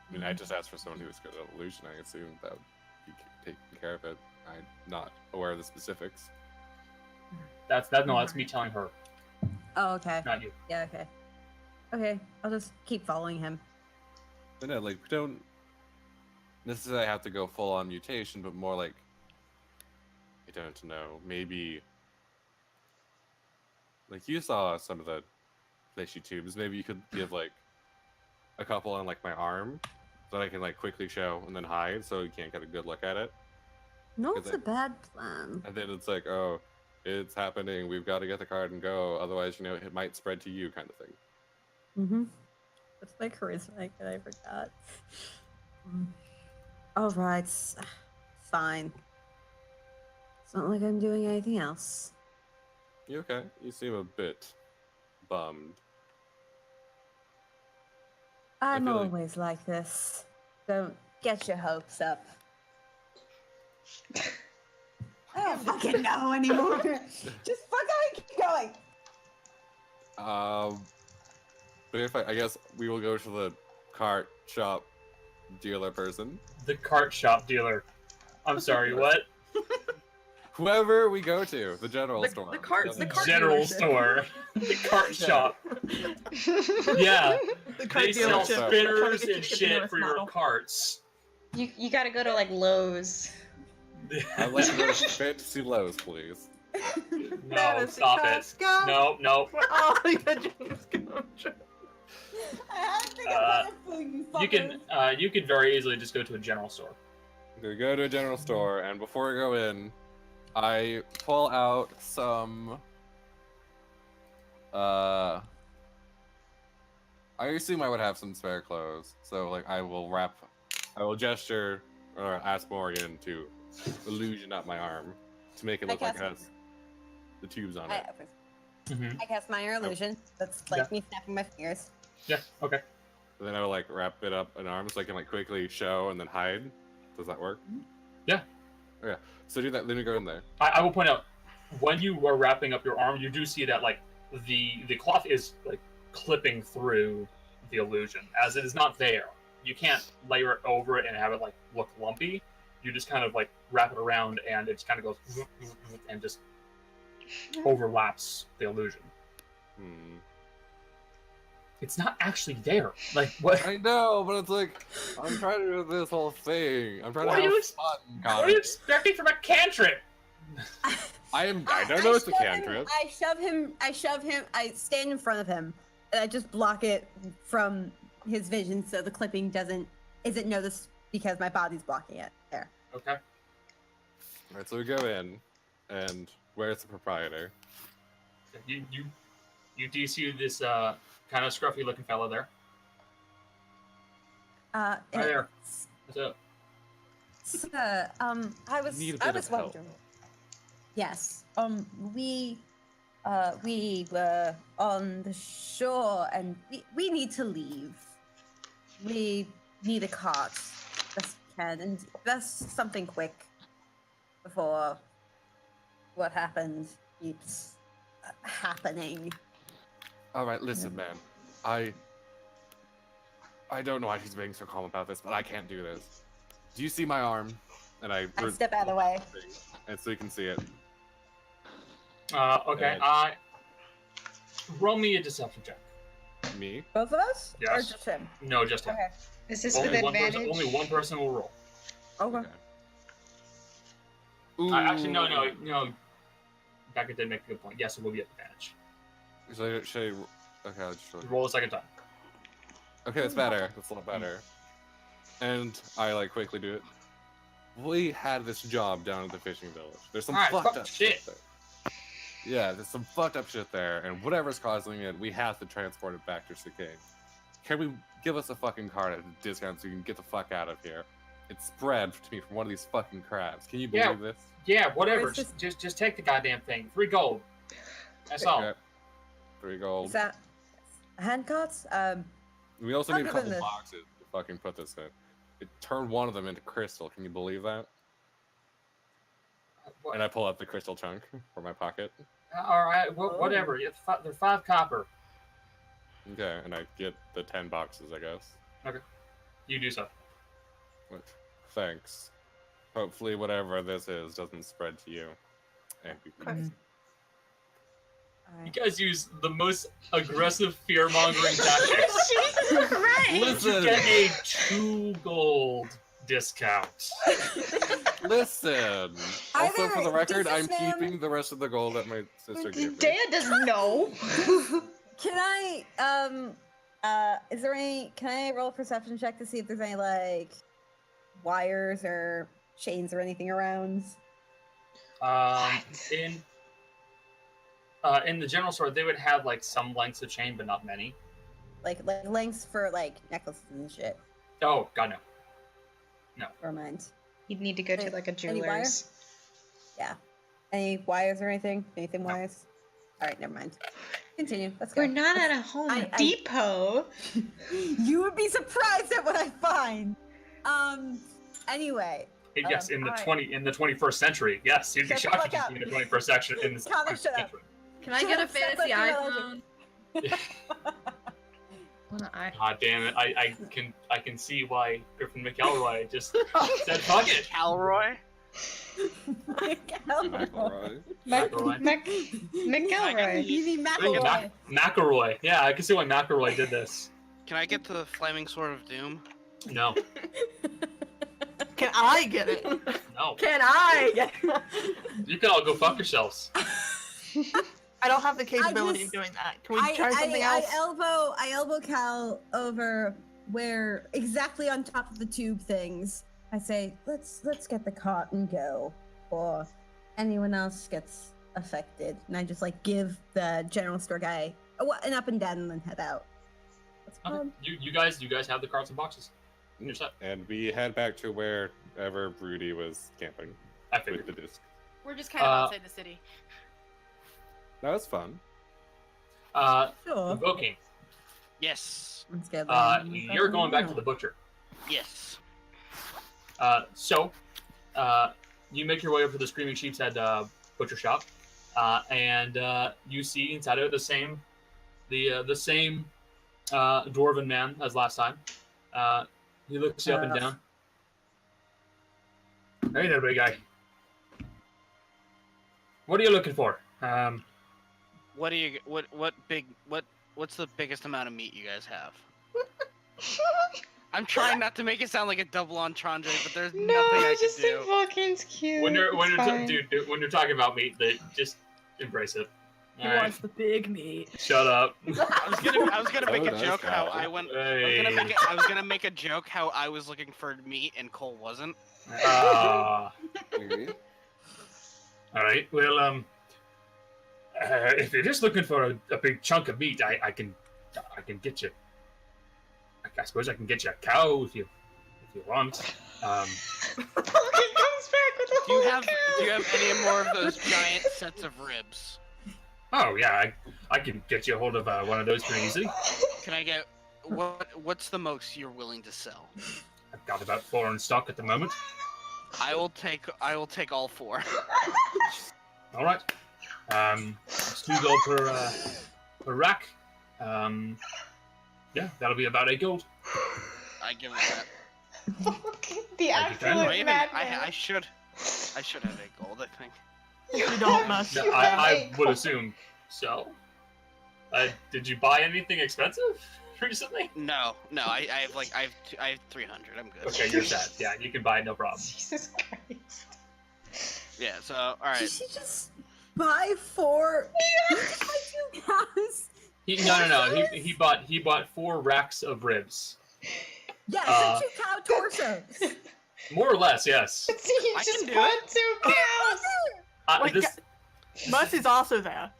I mean, I just asked for someone who was good at illusion. I assumed that would be taking care of it. I'm not aware of the specifics. that's me telling her, Oh, okay. not you. Yeah, okay. Okay, I'll just keep following him. But no, like, we don't necessarily have to go full on mutation, but more like, I don't know, maybe. Like, you saw some of the fleshy tubes. Maybe you could give, like, a couple on, like, my arm so that I can, like, quickly show and then hide so you can't get a good look at it. No, Is it's a it- bad plan. And then it's like, oh, it's happening. We've got to get the card and go. Otherwise, you know, it might spread to you, kind of thing. Mm-hmm. What's my charisma? I forgot. All right, fine. It's not like I'm doing anything else. You okay? You seem a bit bummed. I'm feel like- always like this. Don't get your hopes up. I don't fucking know anymore. Just fucking keep going. But if I guess we will go to the cart shop dealer person. The cart shop dealer. I'm sorry, what? Whoever we go to, the general store. The cart General dealership. store. The cart Yeah. shop. Yeah. The cart They sell dealership. spinners Trying to get you and to get the shit newest for your model. carts. You gotta go to like Lowe's. I'd like to go to Fantasy Lowe's, please. No, Fantasy stop it. Costco. No, no. Oh, you got James Gotcha. I have to get Uh, food, you You can very easily just go to a general store. We go to a general store, and before we go in, I pull out some. I assume I would have some spare clothes, so like I will gesture or ask Morgan to illusion up my arm to make it look like it has the tubes on it. Mm-hmm. I cast minor illusion. That's like me snapping my fingers. Yeah, okay. And then I will like wrap it up in arms so I can like quickly show and then hide. Does that work? Yeah. Okay. So do that. Then we go in there. I will point out, when you are wrapping up your arm, you do see that like the cloth is like clipping through the illusion, as it is not there. You can't layer it over it and have it like look lumpy. You just kind of like wrap it around, and it just kind of goes and just overlaps the illusion. Hmm. It's not actually there. Like what? I know, but it's like I'm trying to do this whole thing. I'm trying What to are you have fun. What are you expecting from a cantrip? I don't know it's a shove cantrip. I shove him, I stand in front of him, and I just block it from his vision so the clipping isn't noticed because my body's blocking it. There. Okay. Alright, so we go in, and where's the proprietor? You do see this kind of scruffy looking fella there. Right there. What's up? Sir, I was Need a bit of help. wondering. Yes. We were on the shore and we need to leave. We need a cart. Best we can, and that's something quick before what happened keeps happening. Alright, listen, man. I don't know why she's being so calm about this, but I can't do this. Do you see my arm? And I step out of the way. And so you can see it. Okay. Roll me a deception check. Me? Both of us? Or Yes. just him? No, just him. Okay. Is this Only with one advantage? person. Only one person will roll. Okay. Ooh. Actually, no. Becca did make a good point. Yes, it will be at advantage. Should I, okay, I'll just Roll a second time. Okay, that's better. That's a lot better. And I like quickly do it. We had this job down at the fishing village. There's some Alright, fucked fuck up shit. shit there. Yeah, there's some fucked up shit there, and whatever's causing it, we have to transport it back to Chicane. Can we give us a fucking card at a discount so you can get the fuck out of here? It's spread to me from one of these fucking crabs. Can you believe this? Yeah, whatever. Where's this- Just take the goddamn thing. 3 gold. That's all. Okay. 3 gold. Is that hand carts? We also I'll need a give him couple this. boxes to fucking put this in. It turned one of them into crystal. Can you believe that? What? And I pull out the crystal chunk from my pocket. All right, whatever. They're 5 copper. Okay, and I get the 10 boxes, I guess. You do so. Which, thanks. Hopefully, whatever this is doesn't spread to you. And You guys use the most aggressive fear-mongering tactics. Jesus Christ! You Listen, get a 2 gold discount. listen. Also, for the record, I'm Does this man- keeping the rest of the gold that my sister gave me. Deah doesn't know. Can I can I roll a perception check to see if there's any like wires or chains or anything around? In the general store, they would have like some lengths of chain, but not many. Like lengths for like necklaces and shit. Oh God, no. Never mind. You'd need to go to like a Any wire? jeweler's. Yeah. Any wires or anything? Anything No. wires? All right, never mind. Continue. Let's go. We're not at a Home I- Depot. You would be surprised at what I find. Anyway. Yes, in the alright. 21st century. Yes, you'd be Shut the shocked fuck if you see in the 21st section in the Connor, 21st shut up. century. Can I get a Shut up, fantasy stop iPhone? What I God damn it! I can see why Griffin McElroy just said fuck it. Calroy? McElroy. McElroy. You mean Mac- McElroy? McElroy. Yeah, I can see why McElroy did this. Can I get the Flaming Sword of Doom? No, Can I get it? no. Can I? You can all go fuck yourselves. I don't have the capability just- of doing that. Can we try something else? I elbow Cal over where exactly on top of the tube things. I say, let's get the cart and go, or anyone else gets affected. And I just like give the general store guy an up and down and then head out. Let's go. Okay. You guys have the carts and boxes. You're set. And we head back to wherever Rudy was camping I with figured. the disc. We're just kind of outside the city. That was fun. Sure. Invoking. Yes. Let's get You're going back to the butcher. Yes. So, you make your way over to the Screaming Sheep's Head butcher shop, and you see inside of it the same dwarven man as last time. He looks you up and down. Hey there, big guy. What are you looking for? What do you what's the biggest amount of meat you guys have? I'm trying not to make it sound like a double entendre, but there's nothing I just can do. think Vulcan's cute. When you're It's fine. dude, when you're talking about meat, just embrace it. He All right, wants the big meat. shut up. I was gonna make a that's joke how valid. I went. Hey. I was gonna make a joke how I was looking for meat and Cole wasn't. All Mhm. right. Well, if you're just looking for a big chunk of meat, I can get you. I suppose I can get you a cow if you want. Vulcan comes back with a Do you whole have any more of those giant sets of ribs? Oh yeah, I can get you a hold of one of those pretty easily. Can I get what's the most you're willing to sell? I've got about 4 in stock at the moment. I will take all 4. All right. It's $2 per rack. Yeah, that'll be about 8 gold. I give it that. Vulcan, the you, absolute friend. Wait a minute, madman. I should have 8 gold. I think. You don't must. No, You I have 8 would gold. assume so. Did you buy anything expensive recently? No, I have 300. I'm good. Okay, you're set. Yeah, you can buy it, no problem. Jesus Christ. Yeah. So all right. Did she just buy 4? You just buy 2 cows? No. He bought 4 racks of ribs. Yes, Uh, and 2 cow torsos. More or less, yes. So you I just can do bought it. 2 cows. Like, This, Mercy's also there.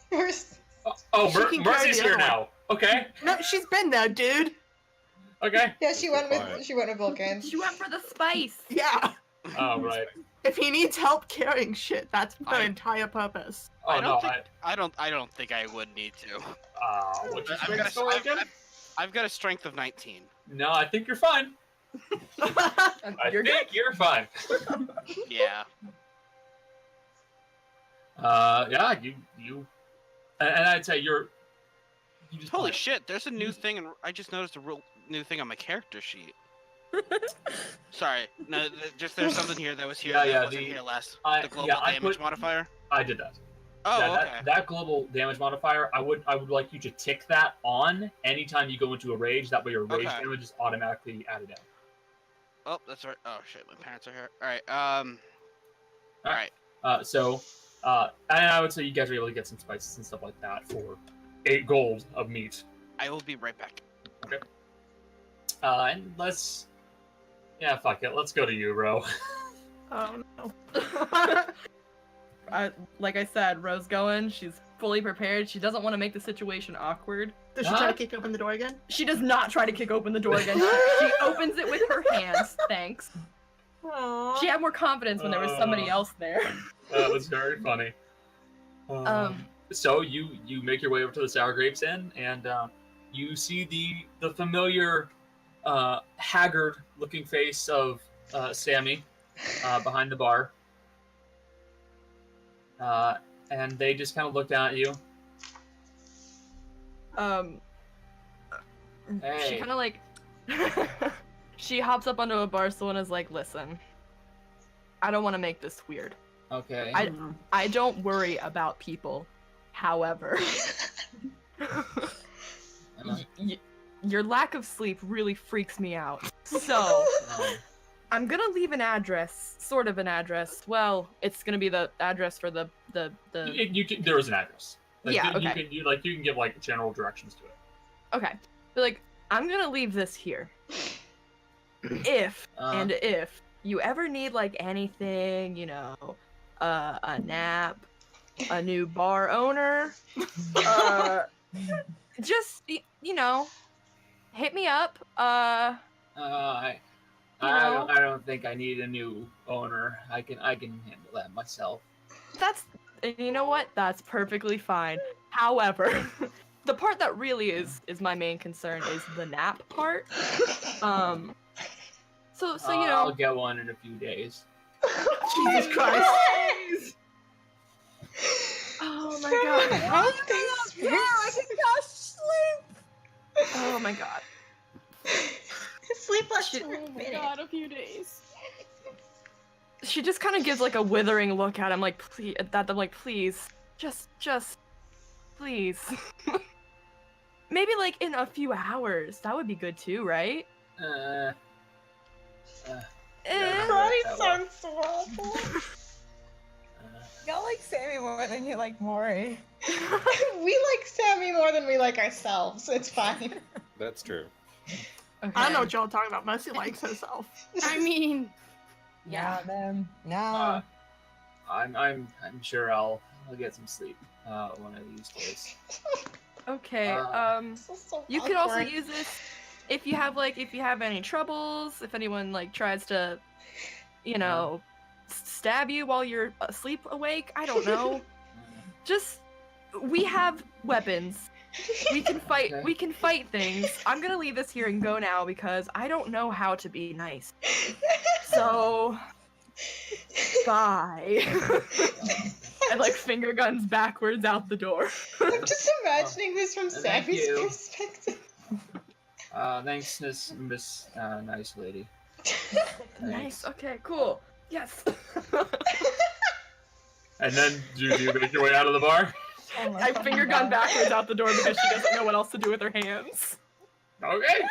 Where's- oh, she can carry Mercy's the here other now. Okay, No, she's been there, dude. okay. Yeah, she went Quiet. with Vulcan. She went for the spice. Yeah. Oh, right. If he needs help carrying shit, that's the I- entire purpose. Oh, no. I don't think I would need to. What's your I've strength got score again? I've got a strength of 19. No, I think you're fine. You're good. You're fine. Yeah. Yeah, you, and I'd say you just Holy buy- shit! There's a new thing, and I just noticed a real new thing on my character sheet. Sorry, no, there's something here that was here Yeah, that yeah, wasn't the- here last. I- The global yeah, I damage put- modifier. I did that. Oh, Yeah, okay. that global damage modifier, I would like you to tick that on anytime you go into a rage. That way your rage Okay. damage is automatically added in. Oh, that's right. Oh shit, my parents are here. All right. All right. And I would say you guys are able to get some spices and stuff like that for 8 gold of meat. I will be right back. And fuck it. Let's go to you, bro. Oh no. Like I said, Rose going. She's fully prepared. She doesn't want to make the situation awkward. Does she try to kick open the door again? She does not try to kick open the door again. She opens it with her hands. Thanks. Aww. She had more confidence when there was somebody else there. That was very funny. So you make your way over to the Sour Grapes Inn, and you see the familiar haggard-looking face of Sammy behind the bar, and they just kind of look down at you. Hey. She kind of like she hops up onto a bar stool and is like, "Listen, I don't want to make this weird. Okay. I don't worry about people. However, your lack of sleep really freaks me out. So I'm gonna leave an address, sort of an address. Well, it's gonna be the address for the. You can, there is an address. Like, yeah. Okay. You can give like general directions to it. Okay. But like, I'm gonna leave this here. If you ever need like anything, you know, a nap, a new bar owner, just you know, hit me up. I don't think I need a new owner. I can handle that myself. You know what? That's perfectly fine. However, the part that really is my main concern is the nap part. So you know. I'll get one in a few days. Jesus Christ. Oh my god. I can go sleep. Oh my god. Sleep less Shit. than a minute. God, a few days. She just kind of gives like a withering look at him, like please. I'm like, please, just please. Maybe like in a few hours. That would be good too, right? Cry sounds so awful. Y'all like Sammy more than you like Maury. We like Sammy more than we like ourselves. It's fine. That's true. Okay. I don't know what y'all talking about. Mercy likes herself. I mean, Yeah, man. No. I'm sure I'll get some sleep one of these days. Okay. This is so You could also awkward. use this if you have any troubles, if anyone like tries to, you know, stab you while you're asleep awake. I don't know. Just we have weapons. We can fight. Okay. We can fight things. I'm gonna leave this here and go now because I don't know how to be nice. So, bye. And like finger guns backwards out the door. I'm just imagining this from Thank Sammy's you. perspective. Thanks, Miss Nice Lady. Nice. Okay. Cool. Yes. And then do you make your way out of the bar? Oh my I fucking finger gun God. backwards out the door because she doesn't know what else to do with her hands. Okay.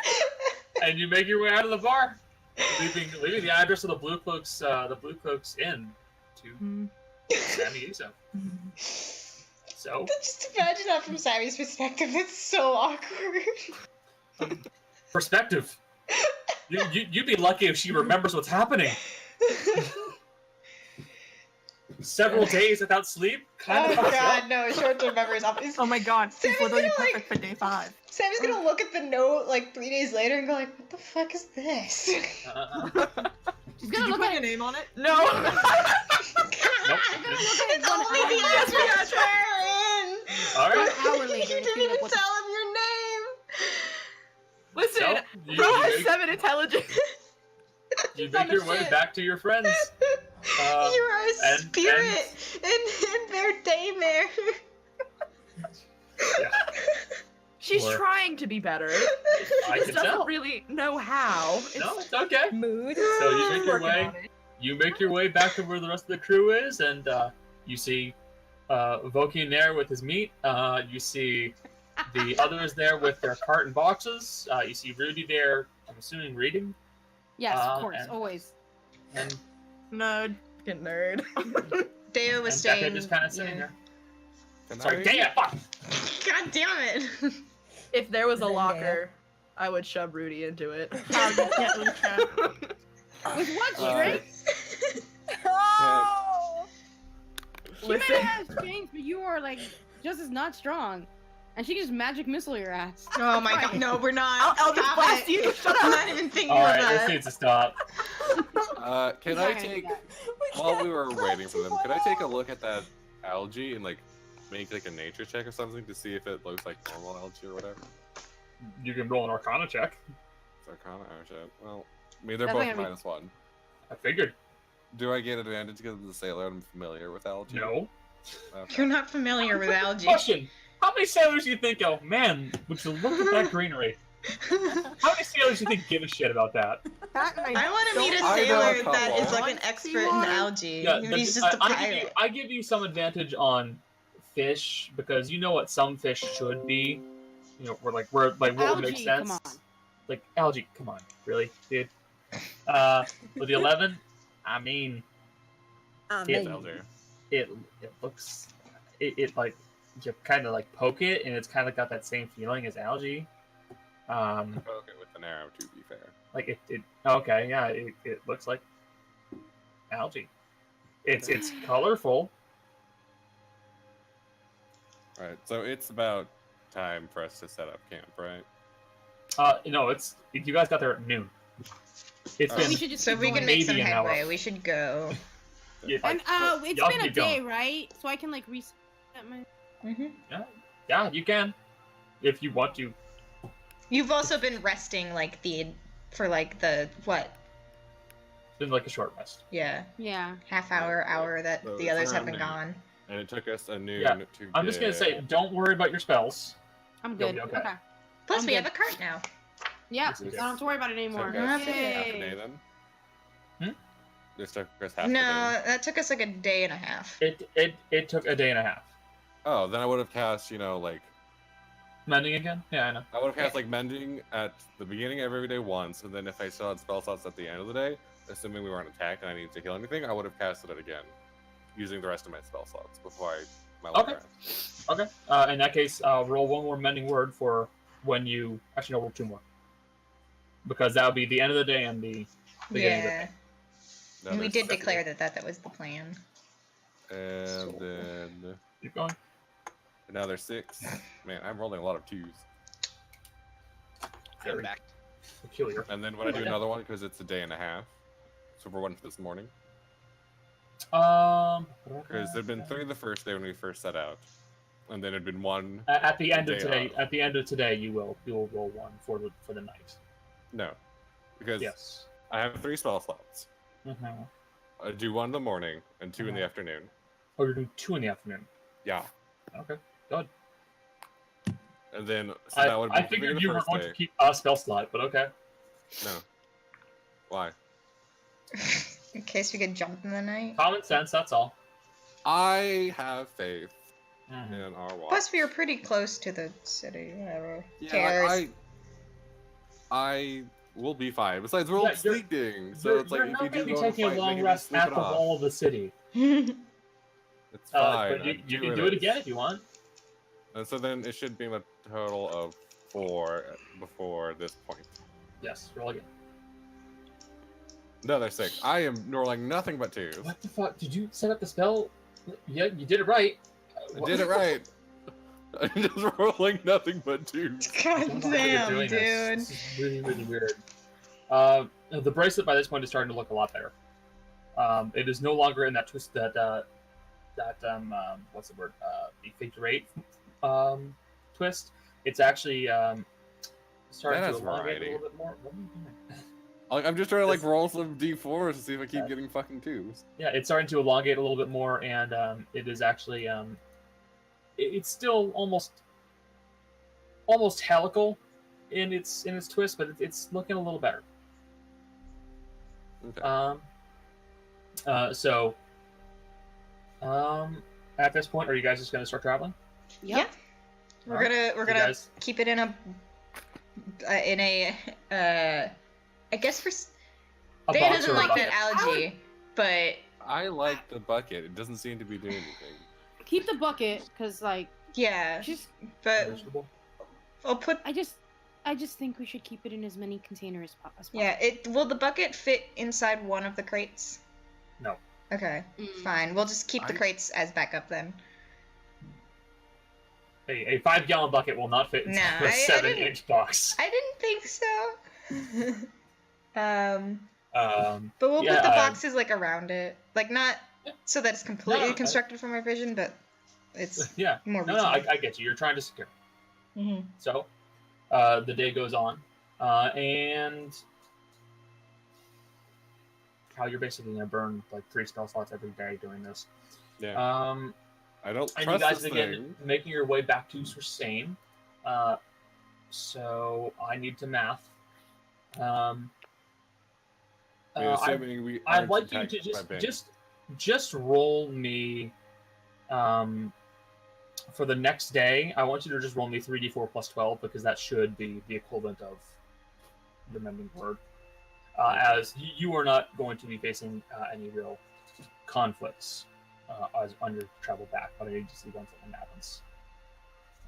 And you make your way out of the bar, leaving the address of the Blue Cloaks Inn to Sammy Yusuf. So Just imagine that from Sammy's perspective. It's so awkward. perspective. You'd be lucky if she remembers what's happening. Several days without sleep. Kind Oh of fucks god, up. no, short-term memory is awful. Oh my god, it's Sammy's literally gonna, like- perfect for day 5. Sammy's gonna look at the note like 3 days later and go like, what the fuck is this? she's Did gonna you look put at your name on it? No. Nope. It's only the address we're in! All right. hour later. You to didn't figure out even what tell him your name! Listen, So, you Bro has make- 7 intelligence. You make your way back to your friends. You are a and- spirit in their daymare. Yeah. She's Or- trying to be better. I She can just doesn't tell. really know how. No, it's okay. Mood. So you make your Working way. on it. You make your way back to where the rest of the crew is, and you see Vokian there with his meat. You see the others there with their cart and boxes. You see Rudy there, I'm assuming reading. Yes, of course, and- always. And, Nerd. Fucking nerd. Deo and was Becca staying. just kind of sitting yeah. there. Sorry, Deah, fuck! God damn it! If there was a Zendaya. locker, I would shove Rudy into it. How you can't leave chat. With what Uh, strength? Oh! She may Listen. have strength, but you are like just as not strong. And she can just magic missile your ass. Oh my god, no, we're not. I'll just Stop blast it. you. Shut I'm up. not even thinking Alright, of this that. needs to stop. Can I take, while we were waiting for them, could I take a look at that algae and like make like a nature check or something to see if it looks like normal algae or whatever? You can roll an Arcana check. It's Arcana. Oh shit. Well, I mean they're That's both not gonna be- -1. I figured. Do I get advantage because of the sailor? I'm familiar with algae. No. Okay. You're not familiar with algae. Question. How many sailors do you think go, man, would you look at that greenery? How many sailors do you think give a shit about that? I want to meet a I know a sailor that couple. is like an expert in algae. Yeah, He's just a pirate. I give you some advantage on fish because you know what some fish should be. You know, where what would make Algae, sense. come on. Like algae, come on, really, dude. With the 11, I mean, It's elder. it looks it like you kind of like poke it and it's kind of got that same feeling as algae. Poke it with an arrow, to be fair. Like it okay, yeah, it looks like algae. It's colorful. Alright, so it's about time for us to set up camp, right? No, it's you guys got there at noon. It's Oh. been We should just So keep we going. can make some maybe an hour. headway. We should go. yeah, And it's y'all been a keep going. day, right? So I can like reset my. Yeah, you can if you want to. You've also been resting for the what? It's been like a short rest. Yeah, Yeah. half hour that So the it's others have around been noon. gone. And it took us a noon Yeah, to I'm just gonna get- say, don't worry about your spells. I'm You'll good. be okay. Okay. Plus, I'm we good. have a cart now. Yeah. This is- I don't have to worry about it anymore. Took us Yay. half a day then? Hmm? This took us half No, a day. that took us like a day and a half. It took a day and a half. Oh, then I would have cast, like Mending again? Yeah, I know. I would have cast like mending at the beginning of every day once, and then if I still had spell slots at the end of the day, assuming we weren't attacked and I needed to kill anything, I would have casted it again, using the rest of my spell slots before I Okay. Okay. In that case, roll one more mending word for when you actually no, roll two more. Because that would be the end of the day and the beginning of the Yeah, day. No, and we there's did seven. declare that was the plan. And then Keep going. another 6. Man, I'm rolling a lot of 2s. I'm Very back. peculiar. And then when I do another one, because it's a day and a half, so for one for this morning, because there'd been 3 the first day when we first set out, and then it'd been 1. At the end of day today, off. at the end of today, you will roll one for the night. No, because Yes. I have 3 spell slots. Mm-hmm. I do 1 in the morning and 2 in the afternoon. Oh, you're doing 2 in the afternoon. Yeah, Okay. Good. and then so that would be I the figured first you were day. going to keep a spell slot, but okay. No, why? In case we get jumped in the night. Common sense. That's all. I have faith Mhm. in our watch. Plus, we were pretty close to the city. Whatever. Yeah, Cares. I will be fine. Besides, we're all Yeah, you're- sleeping, so You're, it's like you're if not we going do to be go to taking a fight, long they can rest just sleep at it the off. wall of the city. It's fine. But you I'm can doing do it again if you want. And so then it should be a total of 4 before this point. Yes, roll again. Another 6. I am rolling nothing but 2s. What the fuck? Did you set up the spell? Yeah, you did it right. I did it right. I'm just rolling nothing but 2s. I God don't know how you're damn, doing dude. this. This is really, really weird. The bracelet by this point is starting to look a lot better. It is no longer in that twist what's the word? The figure 8 twist. It's actually starting That to has elongate variety. a little bit more. What are you doing? I'm just trying to like roll some d4s to see if I keep Yeah. getting fucking 2s. Yeah, it's starting to elongate a little bit more, and it is actually it's still almost helical in its twist, but it's looking a little better. Okay. So at this point, are you guys just gonna start traveling? Yeah. We're Alright. gonna You guys- keep it in a I guess for A Deah box doesn't or a like bucket? that algae, but I like the bucket. It doesn't seem to be doing anything. Keep the bucket, cause like yeah. just But Vegetable? I'll put I just think we should keep it in as many containers as possible. yeah. Will the bucket fit inside one of the crates? No. Okay, Mm. fine. We'll just keep the I- crates as backup then. A 5-gallon bucket will not fit into Nah, a I 7-inch box. I didn't think so. But we'll Yeah, put the boxes like around it, like not so that it's completely No, constructed from our vision, but It's Yeah. more No, routine. I get you. You're trying to secure. Mhm. So, the day goes on, and how you're basically gonna burn like 3 spell slots every day doing this. Yeah. I don't And you trust guys this begin thing. making your way back to Sustain. So I need to math. Assuming we I'd aren't like you attacked to by just roll me. For the next day, I want you to just roll me 3d4 plus 12 because that should be the equivalent of the mending word. As you are not going to be facing any real conflicts as on your travel back, but I need to see when something happens.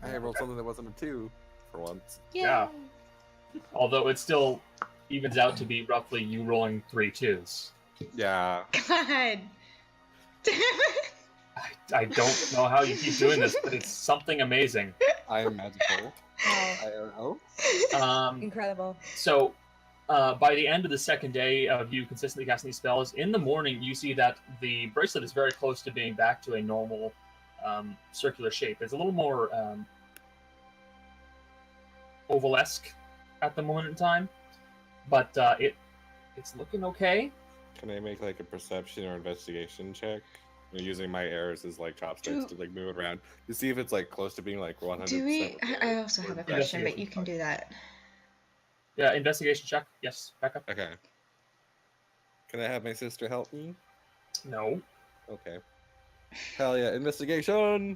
I rolled something that wasn't a 2 for once. Yeah. Although it still evens out to be roughly you rolling 3 2s. Yeah. God. I don't know how you keep doing this, but it's something amazing. I am magical. Wow. I don't know. Incredible. So, by the end of the second day of you consistently casting these spells, in the morning you see that the bracelet is very close to being back to a normal circular shape. It's a little more ovalesque at the moment in time, but it's looking okay. Can I make like a perception or investigation check? I'm using my arrows as like chopsticks to like move it around to see if it's like close to being like 100%. Do we? I also have a question, but Investigation. you can do that. Yeah, investigation check. Yes, back up. Okay. Can I have my sister help me? No. Okay. Hell yeah, investigation!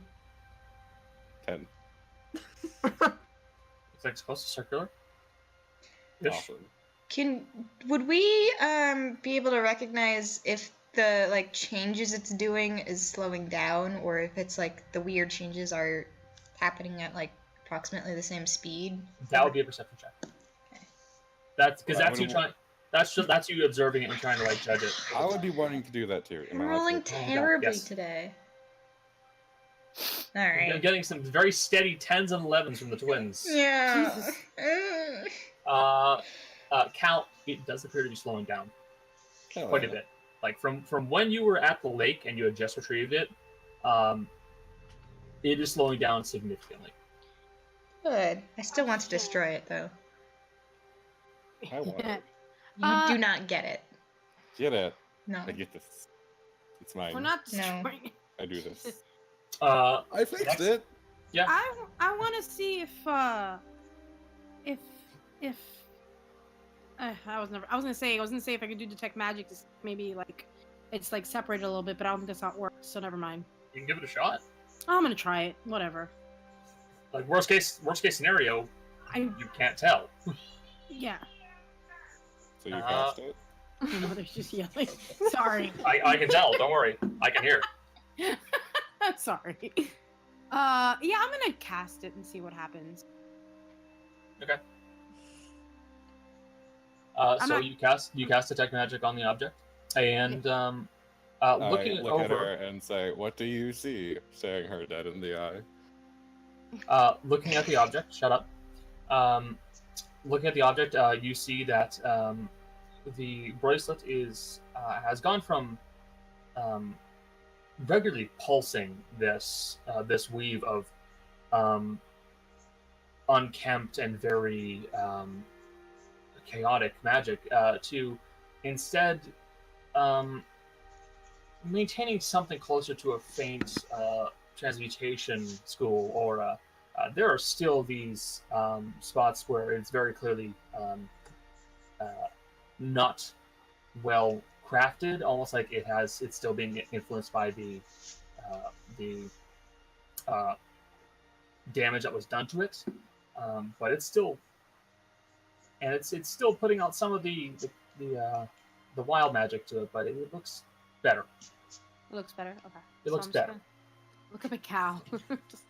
10. It's like it's close to circular. Awesome. Would we be able to recognize if the like changes it's doing is slowing down, or if it's like the weird changes are happening at like approximately the same speed? That would be a perception check. Okay. That's because Well, that's you trying. That's you observing it and trying to like judge it. I would be wanting to do that too. I'm rolling terribly Yes. today. All You're right. getting some very steady 10s and 11s from the twins. Yeah. Cal, it does appear to be slowing down Hell quite a yeah. bit. Like from when you were at the lake and you had just retrieved it, it is slowing down significantly. Good. I still want to destroy it though. I want it. You do not get it. Get it. No. I get this. It's mine. We're not No. destroying it. I do this. Uh, I fixed Next. it. yeah. I want to see if I was gonna say if I could do detect magic, to maybe like it's like separated a little bit, but I don't think that's how it works. So never mind. You can give it a shot. I'm gonna try it. Whatever. Like worst case scenario, you can't tell. Yeah. So you cast it. My mother's just yelling. Sorry. I can tell. Don't worry. I can hear. Sorry. Yeah, I'm gonna cast it and see what happens. Okay. I'm So not- you cast detect magic on the object, and looking I look at her over, and say, "What do you see?" Staring her dead in the eye. looking at the object. Shut up. Looking at the object, you see that the bracelet has gone from regularly pulsing this weave of unkempt and very chaotic magic to instead maintaining something closer to a faint transmutation school, or there are still these spots where it's very clearly not well crafted, almost like it's still being influenced by the damage that was done to it, but it's still putting out some of the wild magic to it, but it looks better. It looks better. Okay. It looks I'm just better. gonna Look up at Cal. Just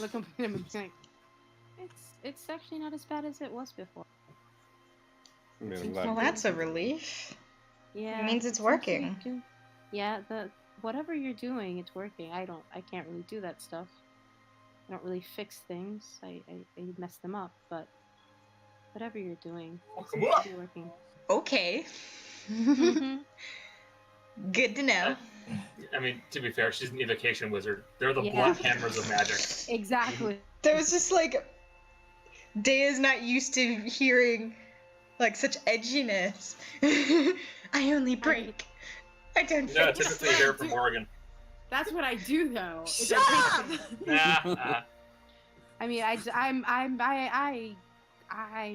look up at him and be like, it's actually not as bad as it was before. I mean, Seems- Well, that's a relief. Yeah. It means it's seems like working. you're do- Yeah, whatever you're doing, it's working. I can't really do that stuff. I don't really fix things. I mess them up, but whatever you're doing, it seems to be working. Okay. Mhm. Good to know. I mean, to be fair, she's an evocation wizard. They're the Yeah. black hammers of magic. Exactly. There was just like, Deah's not used to hearing like such edginess. I only break. I don't You know, fix. typically they're from Oregon. That's what I do though. is Shut I up! take things- Nah, I mean, I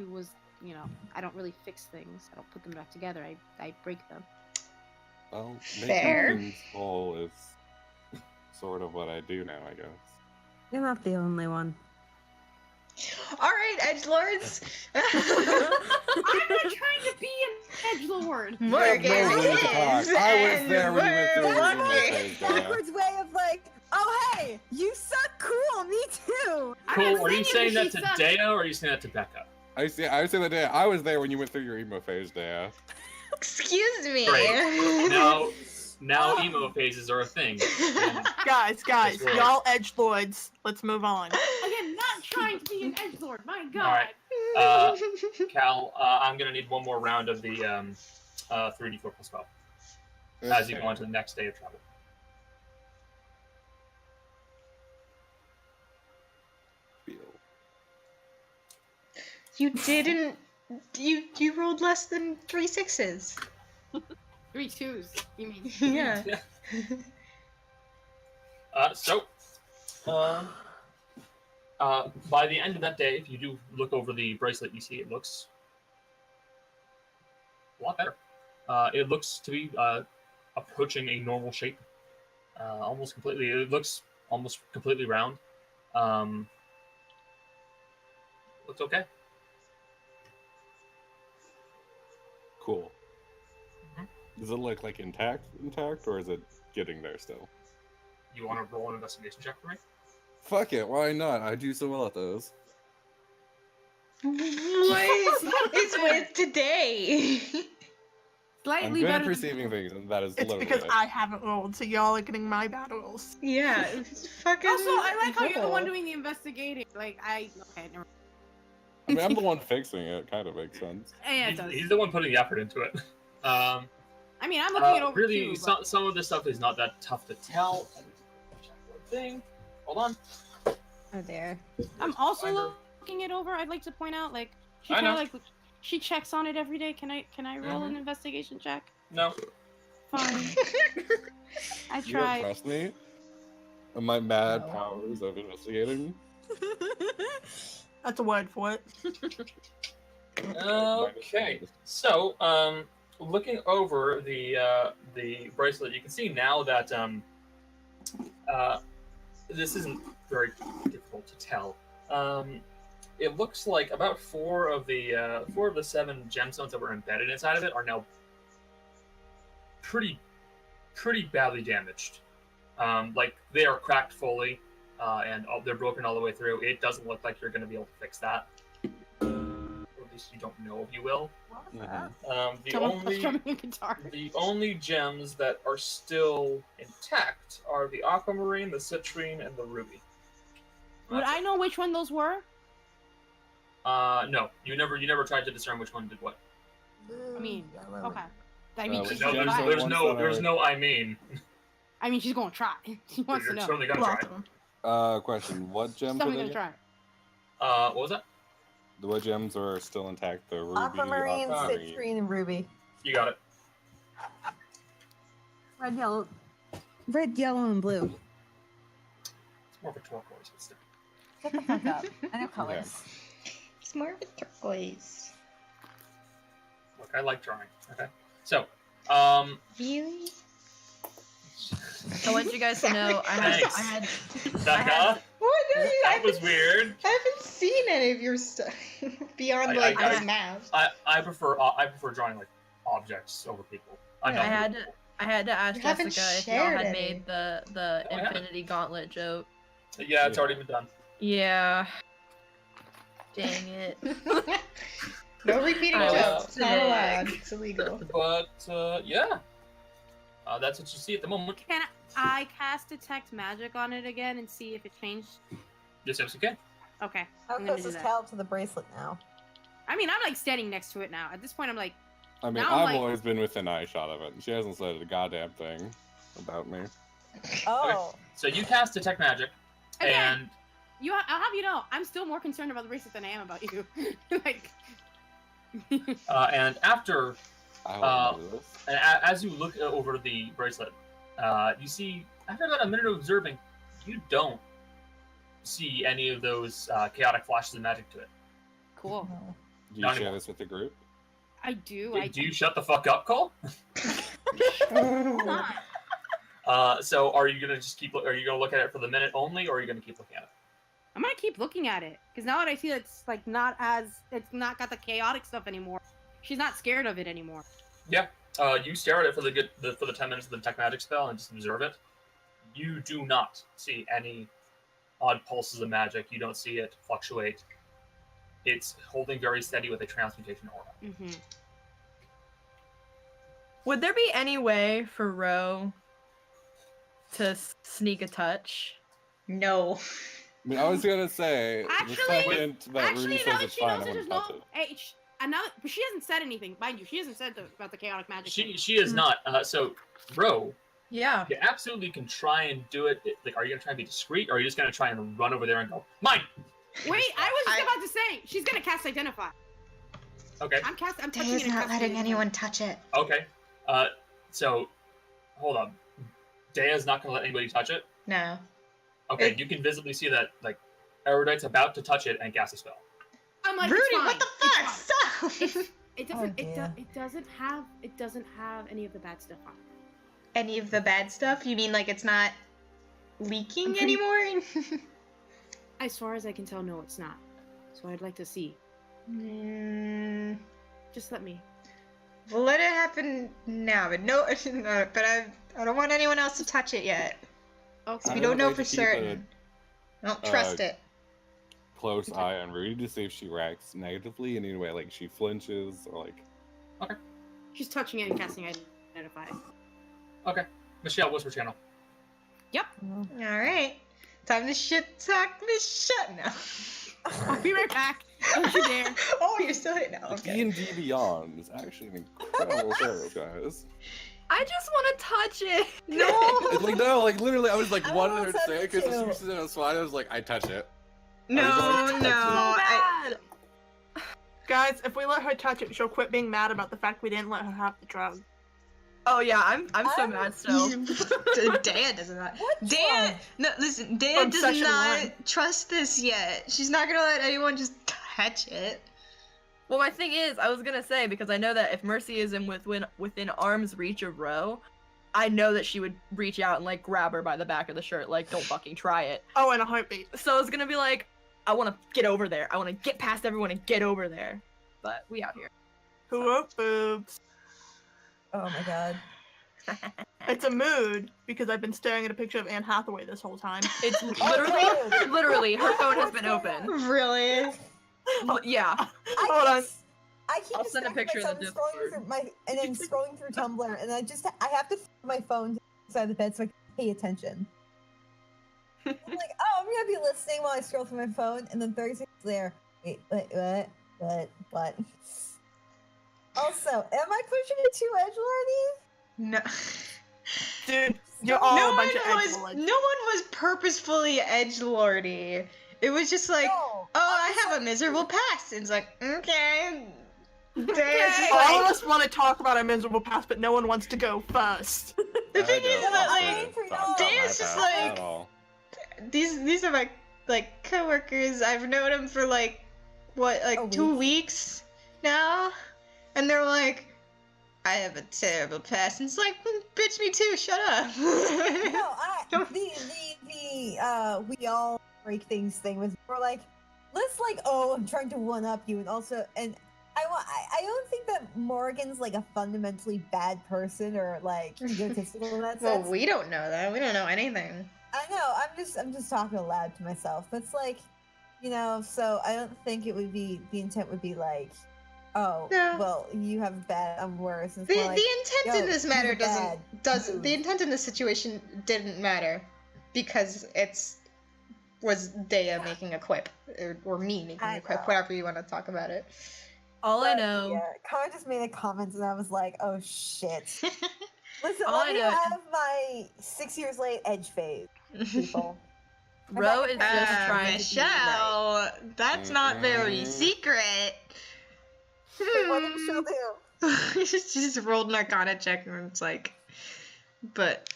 was, you know, I don't really fix things. I don't put them back together. I break them. Well, Fair. making things whole is sort of what I do now, I guess. You're not the only one. All right, edgelords. I'm not trying to be an edgelord. Morgan Yeah, no is. way to talk. I was there when you went through we're your lucky. phase, Deah. Backwards way of like, oh hey, you suck. Cool, me too. I'm cool. not Are you saying she that to sucks. Deah or are you saying that to Becca? I was saying that, Deah, I was there when you went through your emo phase, Deah. Excuse me. Great. Now emo phases are a thing. Guys, That's right. y'all edgelords. Let's move on. I am not trying to be an edgelord. My God. Alright. Cal, I'm gonna need one more round of the 3d4 plus 12 as you go on to the next day of travel. You didn't. You rolled less than 3 6s. 3 2s. You mean? Yeah. By the end of that day, if you do look over the bracelet, you see it looks a lot better. It looks to be approaching a normal shape, almost completely. It looks almost completely round. Looks okay. Cool. Does it look like intact, or is it getting there still? You want to roll an investigation check for me? Fuck it, why not? I do so well at those. What is with today? I'm Slightly good at better. perceiving things, and that is It's literally because it. I haven't rolled, so y'all are getting my bad rolls. Yeah, it's fucking. Also, I like how you're the cool. one doing the investigating. Like, okay, never. I mean, I'm the one fixing it. Kind of makes sense. Yeah, it does. He's the one putting the effort into it. I mean, I'm looking it over Really, too. But... some of this stuff is not that tough to tell. Check one thing. Hold on. Oh there. I'm also Finder. looking it over. I'd like to point out, like, she I kind of know. like she checks on it every day. Can I roll Mhm. an investigation check? No. Fine. I You don't tried. trust me? And my mad No. powers of investigating? That's a word for it. Okay. So, looking over the bracelet, you can see now that this isn't very difficult to tell. It looks like about four of the 7 gemstones that were embedded inside of it are now pretty badly damaged. Like they are cracked fully, and they're broken all the way through. It doesn't look like you're going to be able to fix that. Or at least you don't know if you will. Someone strumming a guitar. The only gems that are still intact are the aquamarine, the citrine, and the ruby. Would I know which one those were? No, you never tried to discern which one did what. I mean, okay. I mean, Uh, she's No, gonna Gems try. are there's ones no, that there's are- no. I mean, I mean, she's gonna try. She wants to you're know. certainly gonna try. Welcome. Question. What gems are Definitely they? gonna try. What was that? The what gems are still intact? The ruby, Aquamarine, aquamarine. citrine, and ruby. You got it. Red, yellow, and blue. It's more of a turquoise, but still. Shut the fuck up. I know colors. It's more of a turquoise. Look, I like drawing. Okay, so, Really? I want you guys to know I Thanks. had Becca, What? No, I that was weird. haven't seen any of your stuff beyond I- like I- the maps. I prefer drawing like objects over people. I'm Yeah, not I had people. I had to ask You haven't Jessica if y'all shared had any. made the No, I haven't. Infinity Gauntlet joke. Yeah, it's already been done. Yeah. Dang it. No repeating I jokes. It's not was allowed. It's illegal. But yeah, that's what you see at the moment. Can I cast detect magic on it again and see if it changed? Yes, yes, you can. Okay. How I'm gonna close do is that. Cal to the bracelet now? I mean, I'm like standing next to it now. At this point, I'm like, I mean, Now I'm I've like- always been within eye shot of it. She hasn't said a goddamn thing about me. Oh. So you cast Detect Magic, Again. and I'll have you know, I'm still more concerned about the bracelet than I am about you. Like. and after I will do this. as you look over the bracelet, you see after about a minute of observing, you don't see any of those chaotic flashes of magic to it. Cool. Do you Not share anymore. this with the group? I do. Do you shut the fuck up, Cole? Hold on. So are you gonna just keep? Are you gonna look at it for the minute only, or are you gonna keep looking at it? I'm gonna keep looking at it because now that I see it's like it's not got the chaotic stuff anymore. She's not scared of it anymore. Yeah. You stare at it for the 10 minutes of the Detect Magic spell and just observe it. You do not see any odd pulses of magic. You don't see it fluctuate. It's holding very steady with a transmutation aura. Mm-hmm. Would there be any way for Ro to sneak a touch? No. I mean, I was gonna say Actually- the second that Rudy Actually, says now that it's she fine, knows I that there's wouldn't touch no, it. but she hasn't said anything. Mind you, she hasn't said about the chaotic magic. thing. She is not. So, Ro, Yeah. you absolutely can try and do it. Like, are you gonna try and be discreet, or are you just gonna try and run over there and go, mine? Wait, I was just about to say she's gonna cast Identify. Okay. I'm touching Daya's it. and not casting letting it. anyone touch it. Okay. So, hold on. Deah's not gonna let anybody touch it. No. Okay, It- you can visibly see that like Erudite's about to touch it and cast a spell. I'm like, Rudy, it's fine. what the It's fuck? fine. Stop! It doesn't. Oh, dear. It doesn't have any of the bad stuff on it. Any of the bad stuff? You mean like it's not leaking anymore? As far as I can tell, no, it's not. So I'd like to see. Mm, Just let me. we'll let it happen now, but no, but I don't want anyone else to touch it yet. Okay. We I don't would know like for to keep certain. I don't trust uh, it. Close eye on Rudy to see if she reacts negatively in any way, like she flinches or like. She's touching it and casting Identify. Okay. Michelle, what's her channel? Yep. Alright. Time to shit talk this shit now. I'll be right back. Don't you dare. Oh, you're still here now. Okay. D&D Beyond is actually an incredible service, guys. I just want to touch it. No! It's like, no, like literally, I was like I wanting her will to say it touch because it she was sitting on a slide. I was like, I touch it. No, I was no. like, Bad. Guys, if we let her touch it, she'll quit being mad about the fact we didn't let her have the drug. Oh yeah, I'm so I'm- mad still. Deah does not. What Deah, drug? no, listen. Deah From does session not one. trust this yet. She's not gonna let anyone just touch it. Well, my thing is, I was gonna say because I know that if Mercy is within arm's reach of Ro, I know that she would reach out and like grab her by the back of the shirt, like don't fucking try it. Oh, in a heartbeat. So I was gonna be like, I want to get over there. I want to get past everyone and get over there. But we out here. Who wrote boobs? Oh my god. It's a mood because I've been staring at a picture of Anne Hathaway this whole time. It's Oh, literally, her phone has been open. Really? Yeah. Hold on. I keep I'll send a distracting picture in the myself scrolling Discord. through and then scrolling through Tumblr, and I have to put my phone inside the bed so I can pay attention. I'm like, oh, I'm gonna be listening while I scroll through my phone, and then 30 seconds later, wait, what? Also, am I pushing it too edgelordy? No. Dude, you're all no a bunch of one was. edgelords. No one was purposefully edgelordy. It was just like, No. oh, I have a miserable past. And it's like, okay. Deah's just All like, of us want to talk about our miserable past, but no one wants to go first. the thing is that I'm like waiting for talk y'all. about my Deah's just past like- at all. these are my like coworkers. I've known them for like what, like A 2 week. weeks now, and they're like, I have a terrible past. And it's like, bitch, me too. Shut up. No, we all break things thing was more like, let's like, oh, I'm trying to one up you, and also, and I don't think that Morgan's like a fundamentally bad person or like egotistical in that Well, sense. we don't know that. We don't know anything. I know. I'm just talking aloud to myself. That's like, So I don't think it would be the intent would be like, oh, No. well, you have bad, I'm worse. It's The more like, intent in yo, this matter he's bad. doesn't. The Dude. intent in this situation didn't matter because was Deah making a quip or me making I a quip, know. whatever you want to talk about it. All I know. Yeah, Connor just made a comment, and I was like, oh shit. Listen, All let I me know- have my 6 years late edge phase, people. Ro is just trying to be nice. Michelle, that's not very secret. Wait, what did Michelle do? She just rolled an Arcana check and it's like, but.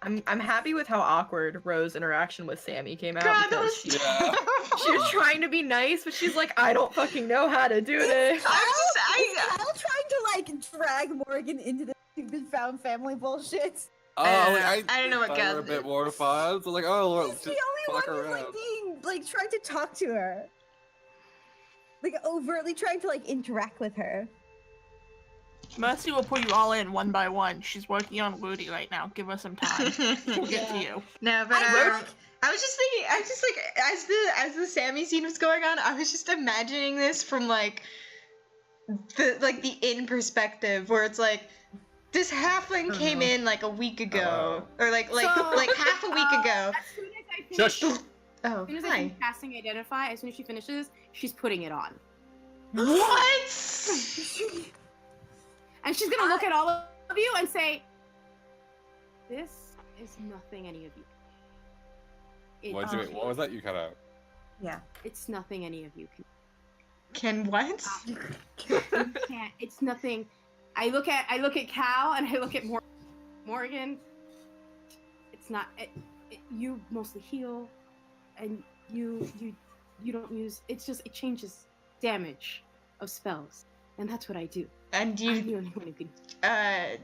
I'm happy with how awkward Ro's interaction with Sammy came out God, that because was she, Yeah. she was trying to be nice, but she's like, I don't fucking know how to do this. Kyle trying to like drag Morgan into this stupid found family bullshit. I don't know what thought Gal we were a did. bit more fun. So like, oh, look, He's the just only fuck one who's around. like being like trying to talk to her. Like overtly trying to like interact with her. Mercy will put you all in one by one. She's working on Rudy right now. Give her some time. She'll get to you. No, but I I was just thinking. I just like as the Sammy scene was going on, I was just imagining this from like the in perspective, where it's like this halfling came in like a week ago, or like So- half a week ago. As soon as I finish, Shush. Oh, as soon as I hi. finish casting Identify, as soon as she finishes, she's putting it on. What? And she's gonna look at all of you and say, "This is nothing any of you. What was that you cut out? Yeah. It's nothing any of you can. Can what? You can't. It's nothing. I look at Cal and I look at Morgan. It's not. You mostly heal, and you don't use. It's just it changes damage of spells, and that's what I do. And I'm the you, only one who can. I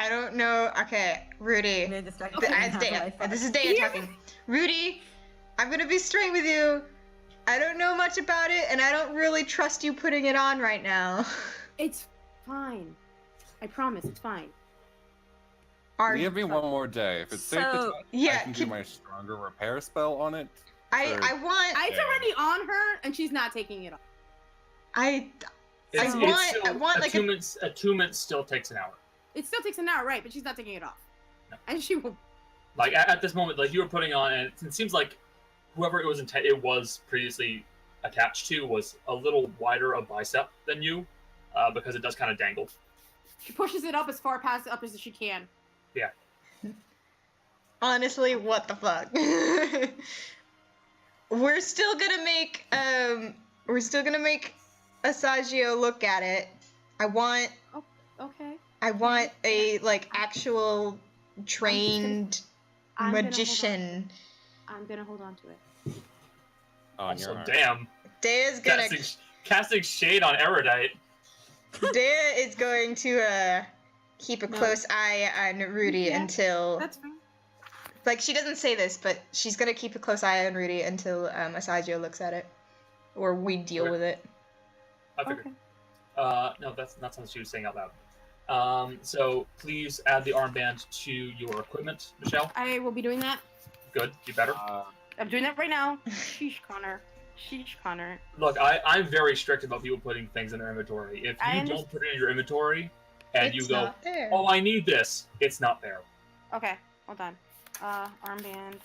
don't know. Okay, Rudy. This is Deah talking. Rudy, I'm gonna be straight with you. I don't know much about it, and I don't really trust you putting it on right now. It's fine. I promise, it's fine. Give me one more day. If it's safe to So- touch, I Yeah, can do my stronger repair spell on it. I Or- want. It's already on her, and she's not taking it off. I It's want like a. attunement still takes an hour. It still takes an hour, right? But she's not taking it off. No. And she will. Like at this moment, like you were putting on, and it seems like whoever it was previously attached to was a little wider of bicep than you, because it does kind of dangle. She pushes it up as far past up as she can. Yeah. Honestly, what the fuck? We're still gonna make Asagio look at it. I want Okay. a like actual trained I'm gonna hold on. magician. I'm gonna hold on to it. On your Also, arm. damn, Deah's gonna casting shade on Erudite. Deah is going to keep a No. close eye on Rudy Yeah, until That's fine. like she doesn't say this, but she's gonna keep a close eye on Rudy until Asagio looks at it, or we deal Okay. with it. I figured. Okay. No, that's not something she was saying out loud. So please add the armband to your equipment, Michelle. I will be doing that. Good, you better. I'm doing that right now. Sheesh, Connor. Sheesh, Connor. Look, I'm very strict about people putting things in their inventory. If I you don't put it in your inventory and you It's go, not there. "Oh, I need this," it's not there. Okay, hold on. Armband.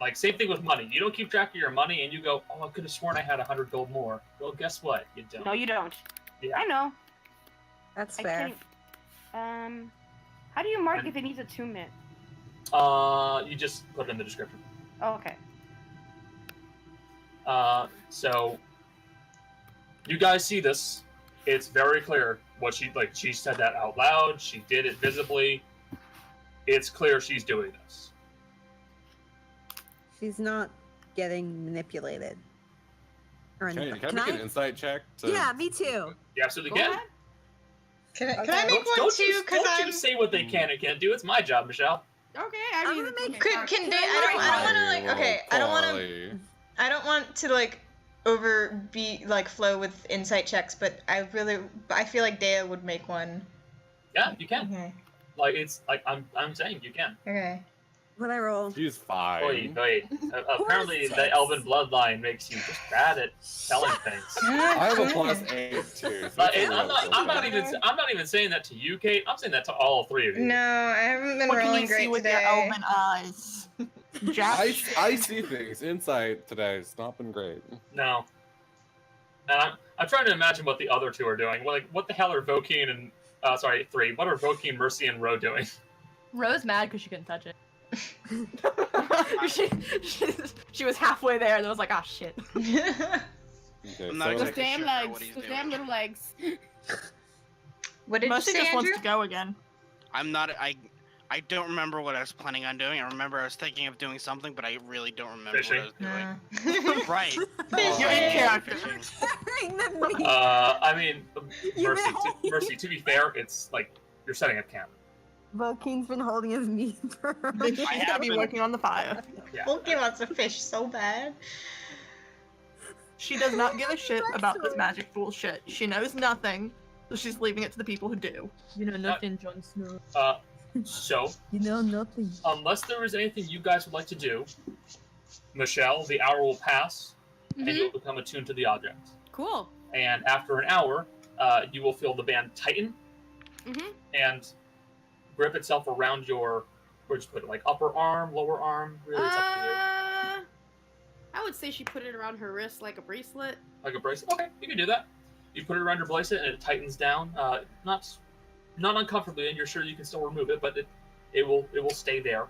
Like same thing with money. You don't keep track of your money, and you go, "Oh, I could have sworn I had 100 gold more." Well, guess what? You don't. No, you don't. Yeah. I know. That's I fair. can't. How do you mark if it needs attunement? You just put it in the description. Oh, okay. So you guys see this. It's very clear what she said that out loud. She did it visibly. It's clear she's doing this. She's not getting manipulated. Or Can anything. I make an insight check? To... Yeah, me too. You absolutely Go can. ahead. Can I Okay. make one Don't too? you, Because don't I'm. you say what they can and can't do. It's my job, Michelle. Okay, I'm I mean, gonna make- okay, Can fine. they? I don't want to like. Okay, I don't want to. Poorly. I don't want to like flow with insight checks, but I feel like Deah would make one. Yeah, you can. Okay. Like it's like I'm saying you can. Okay. What I roll? She's fine. Wait. Apparently, the elven bloodline makes you just bad at selling things. I have a +8 too. So that's a And real I'm not good even saying that to you, Kate. I'm saying that to all three of you. No, I haven't been What can rolling you see great with today. your elven eyes? Jack? I see things. Insight today. It's not been great. No. And I'm trying to imagine what the other two are doing. Like, what the hell are Vokeen and three? What are Vokeen, Mercy, and Ro doing? Ro's mad because she couldn't touch it. she was halfway there and was like, oh shit. Okay, I'm not so Those exactly damn sure legs. what he's Those doing. damn little legs. What did you Mercy say, just Andrew? wants to go again. I'm not. I don't remember what I was planning on doing. I remember I was thinking of doing something, but I really don't remember Fishing. what I was doing. Right. You're in character. Carrying the meat. I mean, You've Mercy. been holding- Mercy. To be fair, it's like you're setting up camp. Vulcane's been holding his meat for a She's gonna be been- working on the fire. Yeah. Volky wants to fish so bad. She does not give a shit about this magic bullshit. She knows nothing, so she's leaving it to the people who do. You know nothing, Jon Snow. So, You know nothing. unless there is anything you guys would like to do, Michelle, the hour will pass, and you'll become attuned to the object. Cool. And after an hour, you will feel the band tighten and grip itself around your, where'd you put it, like upper arm, lower arm? Really, it's up to you. I would say she put it around her wrist like a bracelet. Like a bracelet? Okay, you can do that. You put it around your bracelet and it tightens down. Not uncomfortably, and you're sure you can still remove it, but it will stay there.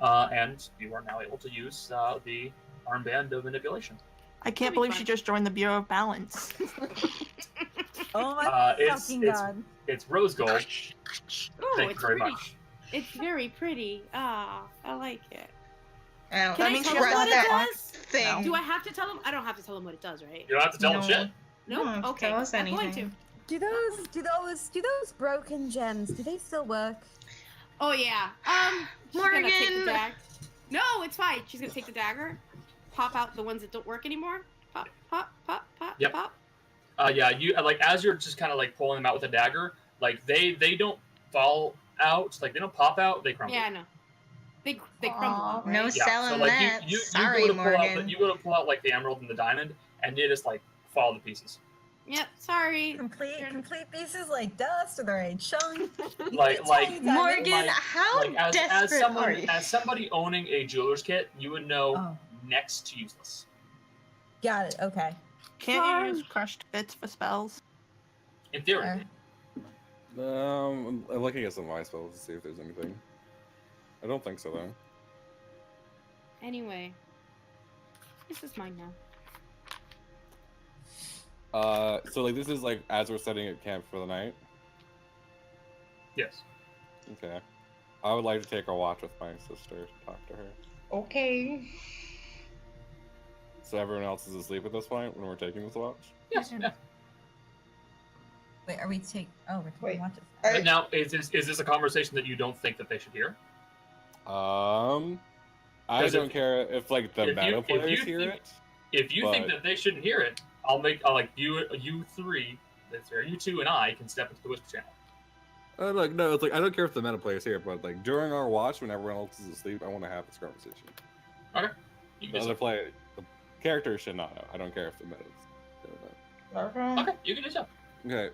And you are now able to use the armband of manipulation. I can't That'd be believe fun. she just joined the Bureau of Balance. Oh my It's fucking god. it's rose gold. Oh, Thank you it's very pretty. much. It's very pretty. Ah, I like it. I don't Can I mean, tell she them has what it that does? thing. Do I have to tell them? I don't have to tell them what it does, right? You don't have to tell No. them shit. No. don't have to Okay. tell us I'm going anything. to. Do those broken gems, do they still work? Oh yeah. She's gonna take the Morgan! dagger. No, it's fine. She's gonna take the dagger, pop out the ones that don't work anymore. Pop, pop, pop, pop, Yep. pop. Yeah, you like as you're just kind of like pulling them out with a dagger, like they don't fall out, like they don't pop out, they crumble. Yeah, I know. They crumble. Right? No Yeah, selling so like that. you Sorry, go to Morgan. you go to pull out like the emerald and the diamond, and they just like fall to pieces. Yep. Sorry. Complete pieces like dust or they're a chunk. Like Morgan, like- how like as desperate are you? somebody owning a jeweler's kit, you would know Oh, next to useless. got it. Okay. Can't you use crushed bits for spells? In theory. Fair. I'm looking at some of my spells to see if there's anything. I don't think so though. Anyway, this is mine now. So like this is like as we're setting at camp for the night. Yes. Okay. I would like to take a watch with my sister to talk to her. Okay. So everyone else is asleep at this point when we're taking this watch? Yes. Yeah. Wait, are we take? Oh, we're taking Wait. watches. Are- But now, is this a conversation that you don't think that they should hear? I Does it- don't care if like the if you- meta if you players hear think- it. If you think But- that they shouldn't hear it, I'll like you three, or you two and I can step into the whisper channel. Like no, it's like I don't care if the meta players hear it, but like during our watch when everyone else is asleep, I want to have this conversation. Okay. You The can other do player, the characters should not know. I don't care if the meta's doing that. so. Okay, you can do so. Okay.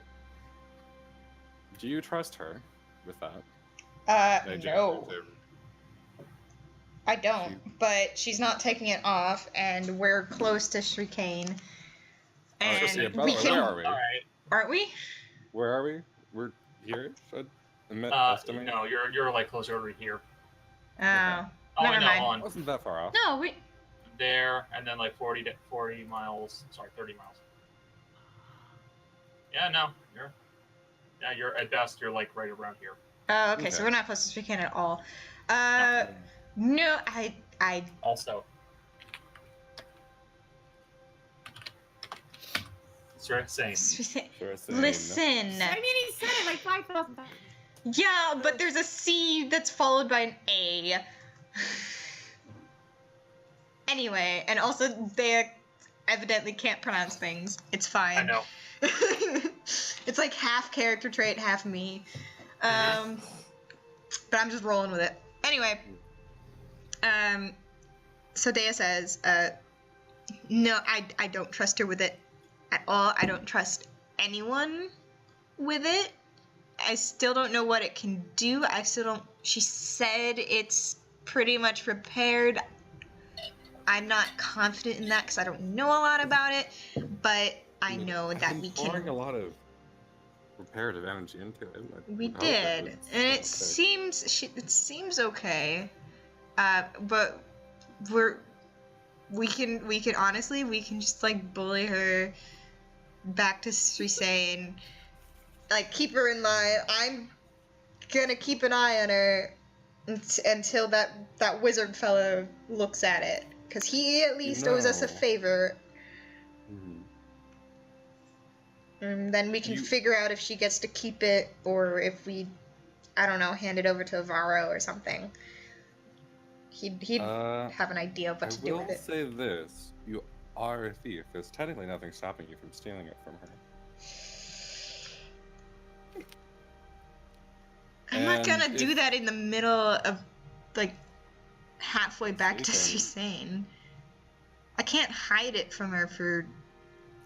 Do you trust her with that? No. I don't, but she's not taking it off, and we're close to Shrikane. I was gonna say, And by the we way, can, where are we? All right. aren't we? Where are we? We're here. Estimate. No, you're like closer over here. Oh, Oh, Never no, mind. on Wasn't that far off? no, we. there, and then like 40 miles. Sorry, 30 miles. Yeah, no, you're at best. You're like right around here. Oh, okay, so Okay. we're not close to Shrikane at all. No, I. Also, sure, same. Sure, same. Listen. I mean, he said it like 5,000 times. Yeah, but there's a C that's followed by an A. Anyway, and also they evidently can't pronounce things. It's fine. I know. It's like half character trait, half me. But I'm just rolling with it. Anyway, So Deah says, no, I don't trust her with it at all. I don't trust anyone with it. I still don't know what it can do. I still don't. She said it's pretty much repaired. I'm not confident in that because I don't know a lot about it, but I know I've that been we pouring can. a lot of reparative energy into it. We would hope did, it's and it okay. seems okay. But we can honestly, we can just like bully her back to Srisane, like keep her in line. I'm gonna keep an eye on her until that wizard fellow looks at it, because he at least owes us a know. favor. Mhm. And then we can You- figure out if she gets to keep it or if we, I don't know, hand it over to Avaro or something. He'd have an idea of what to do with I will it. say this: you are a thief. There's technically nothing stopping you from stealing it from her. I'm not And gonna do if- that in the middle of, like, halfway back to Sleeping. Srisane. I can't hide it from her for,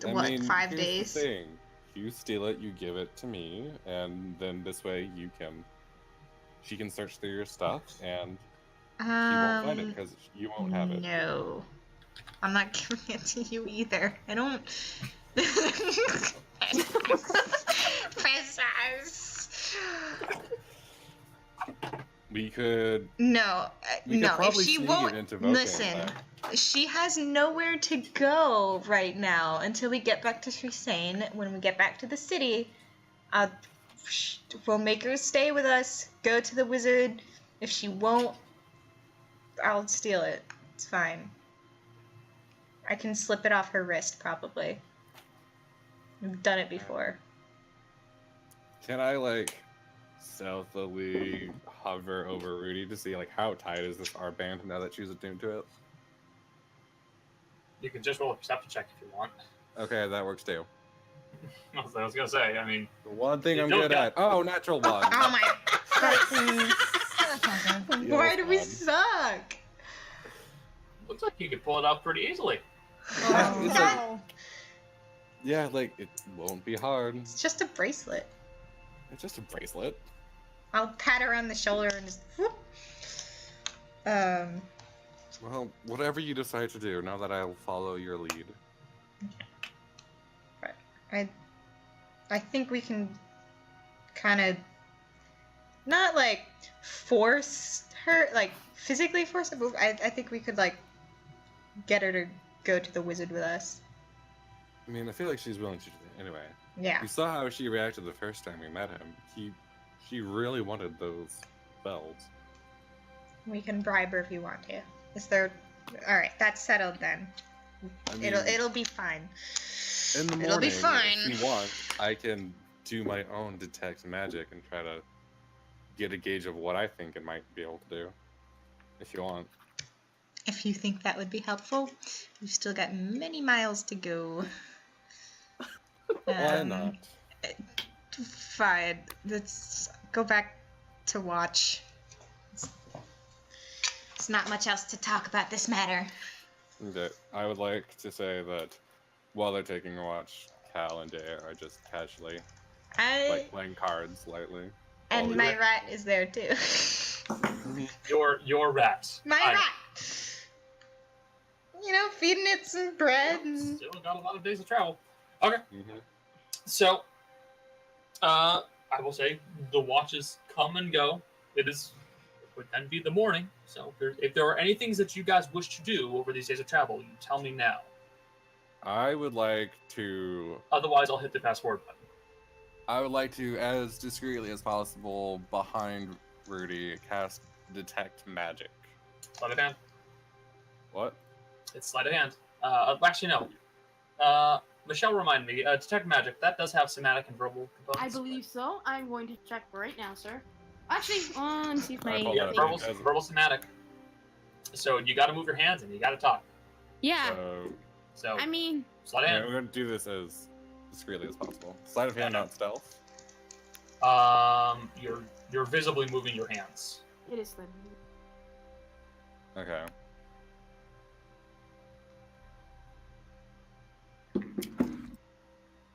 I what, mean, 5 here's days? The thing. You steal it, you give it to me, and then this way she can search through your stuff, and she won't find it because you won't have it. No. I'm not giving it to you either. I don't... Princess! We could. No, We no. could probably If she sneak won't it into voting listen, that. she has nowhere to go right now until we get back to Srisane. When we get back to the city, we'll make her stay with us. Go to the wizard. If she won't, I'll steal it. It's fine. I can slip it off her wrist, probably. I've done it before. Can I like stealthily hover over Rudy to see like how tight is this R-band now that she's attuned to it? You can just roll a perception check if you want. Okay, that works too. I was gonna say. I mean, The one thing You I'm don't good got- at. Oh, natural one. Oh my... Yeah, Why do we fun. suck? looks like you could pull it off pretty easily. Oh, It's no. Yeah, like it won't be hard. It's just a bracelet. It's just a bracelet. I'll pat her on the shoulder and just whoop. Well, whatever you decide to do, now that I'll follow your lead. I think we can kind of not like force her, like physically force her, but I think we could like get her to go to the wizard with us. I mean, I feel like she's willing to do that anyway. Yeah. You saw how she reacted the first time we met him. She really wanted those bells. We can bribe her if you want to. Is there? All right, that's settled then. I mean, It'll be fine. in the morning, It'll be fine. if you want, I can do my own detect magic and try to get a gauge of what I think it might be able to do. If you want. If you think that would be helpful, we've still got many miles to go. Why not? Fine. Let's go back to watch. There's not much else to talk about this matter. Okay. I would like to say that while they're taking a watch, Cal and Deah are just casually like playing cards lightly. And while my we- rat is there too. Your rat. My I rat! You know, feeding it some bread and... Still got a lot of days of travel. Okay. Mhm. So, I will say the watches come and go. It would then be the morning. So, if there are any things that you guys wish to do over these days of travel, you tell me now. I would like to. Otherwise, I'll hit the fast forward button. I would like to, as discreetly as possible, behind Rudy, cast detect magic. Sleight of hand. What? It's sleight of hand. Actually, no. Michelle reminded me. Detect magic. That does have somatic and verbal components. I believe so. I'm going to check right now, sir. Actually, let me see if my... Hold Yeah, on. verbal somatic. So you got to move your hands and you got to talk. Yeah, So, I mean... Sleight of yeah, hand. we're gonna do this as discreetly as possible. Sleight of hand, not stealth. You're visibly moving your hands. It is the... Okay.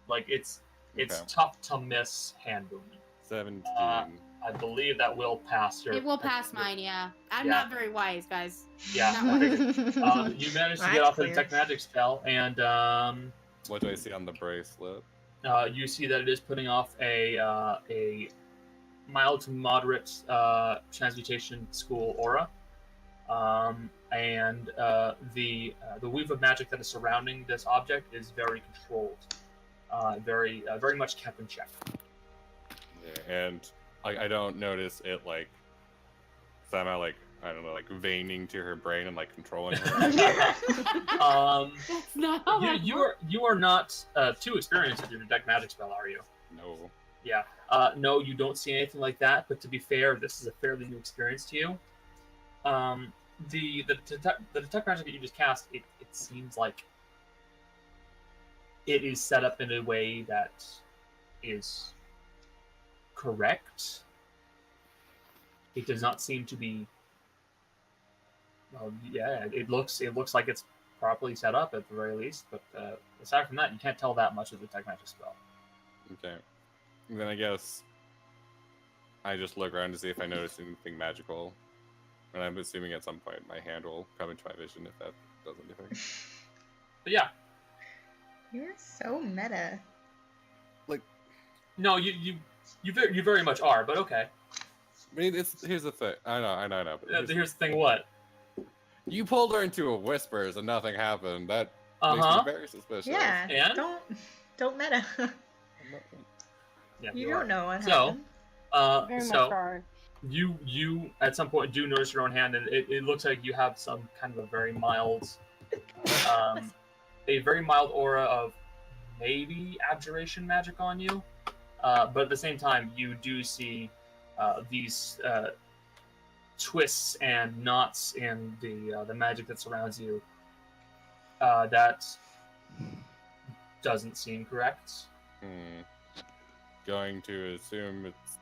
Like it's Okay. tough to miss hand booming. 17. I believe that will pass your. It will pass mine, yeah. I'm Yeah. not very wise, guys. Yeah, Not wise. You managed to get That's off the clear. detect magic spell, and What do I see on the bracelet? you see that it is putting off a mild to moderate transmutation school aura, and the weave of magic that is surrounding this object is very controlled, very much kept in check. Yeah, and I don't notice it like somehow like I don't know like veining to her brain and like controlling her. That's not how that works. You are not too experienced with your detect magic spell, are you? No. Yeah. No, you don't see anything like that. But to be fair, this is a fairly new experience to you. The detect magic that you just cast, it seems like it is set up in a way that is correct. It does not seem to be. Yeah, it looks like it's properly set up at the very least. But aside from that, you can't tell that much of the detect magic spell. Okay. Then I guess I just look around to see if I notice anything magical. And I'm assuming at some point my hand will come into my vision if that does anything. But yeah, You're so meta. no, you very much are. But okay. I mean, here's the thing. I know. But Here's the thing. What? you pulled her into a whispers and nothing happened. That makes Uh-huh. me very suspicious. Yeah. And? Don't meta. Yeah, You are. don't know what So, happened. Very much so are. you at some point do notice your own hand, and it looks like you have some kind of a very mild aura of maybe abjuration magic on you, but at the same time you do see these twists and knots in the magic that surrounds you that doesn't seem correct. Going to assume it's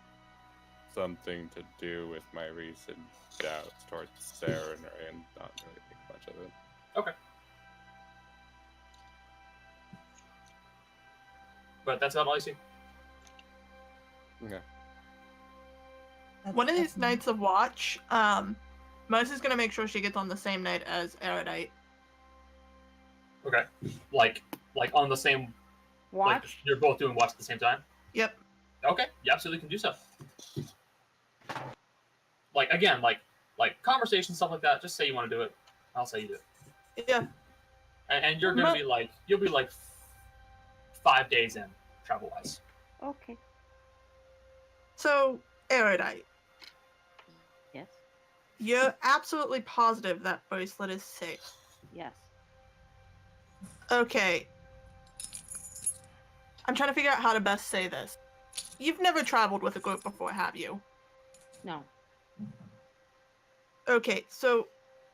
something to do with my recent doubts towards Sarah and not really think much of it. Okay. But that's not all I see. Okay. One of these nights of watch, Mercy's gonna make sure she gets on the same night as Erudite. Okay. Like on the same. Like, Watch. you're both doing watch at the same time. Yep. Okay. You absolutely can do so. Like again, like conversation stuff like that. Just say you want to do it. I'll say you do it. Yeah. And you're gonna be like you'll be like 5 days in travel wise. Okay. So, Erudite, Yes. you're absolutely positive that bracelet is safe. Yes. Okay. I'm trying to figure out how to best say this. You've never traveled with a group before, have you? No. Okay, so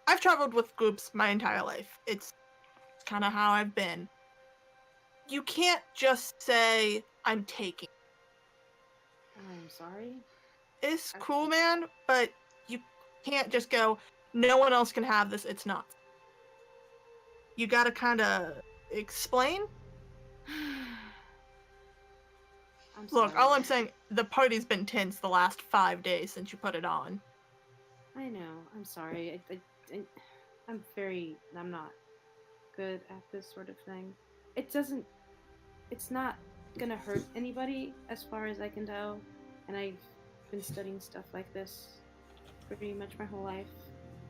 I've traveled with groups my entire life. It's kind of how I've been. You can't just say, I'm taking. I'm sorry. It's cool, man, but you can't just go, no one else can have this, it's not. You gotta kind of explain. I'm Look, sorry. all I'm saying, the party's been tense the last 5 days since you put it on. I know. I'm sorry. I'm not good at this sort of thing. It's not gonna hurt anybody as far as I can tell. And I've been studying stuff like this pretty much my whole life.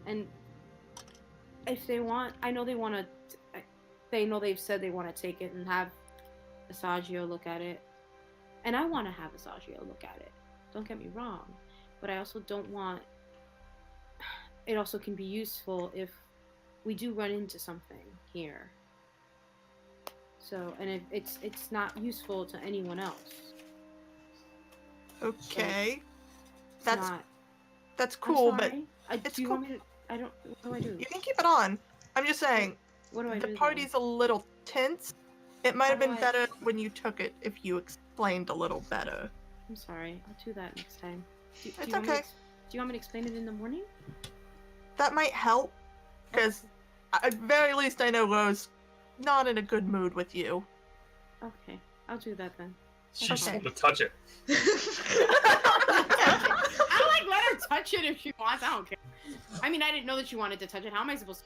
And if they want, I know they want to, they know they've said they want to take it and have Asagio look at it. And I want to have Asagio look at it. Don't get me wrong. But I also don't want, it also can be useful if we do run into something here. So, and if it's not useful to anyone else. Okay. It's That's not, that's I'm cool, but sorry. it's do you cool. want me to, I don't, what do I do? You can keep it on. I'm just saying, What do I do the then? party's a little tense. It might have How do been I- better when you took it if you explained a little better. I'm sorry. I'll do that next time. Do It's you want me to okay. do you want me to explain it in the morning? that might help, because at very least I know Rose not in a good mood with you. Okay, I'll do that then. She just Okay. want to touch it. I'll like let her touch it if she wants. I don't care. I mean, I didn't know that she wanted to touch it. How am I supposed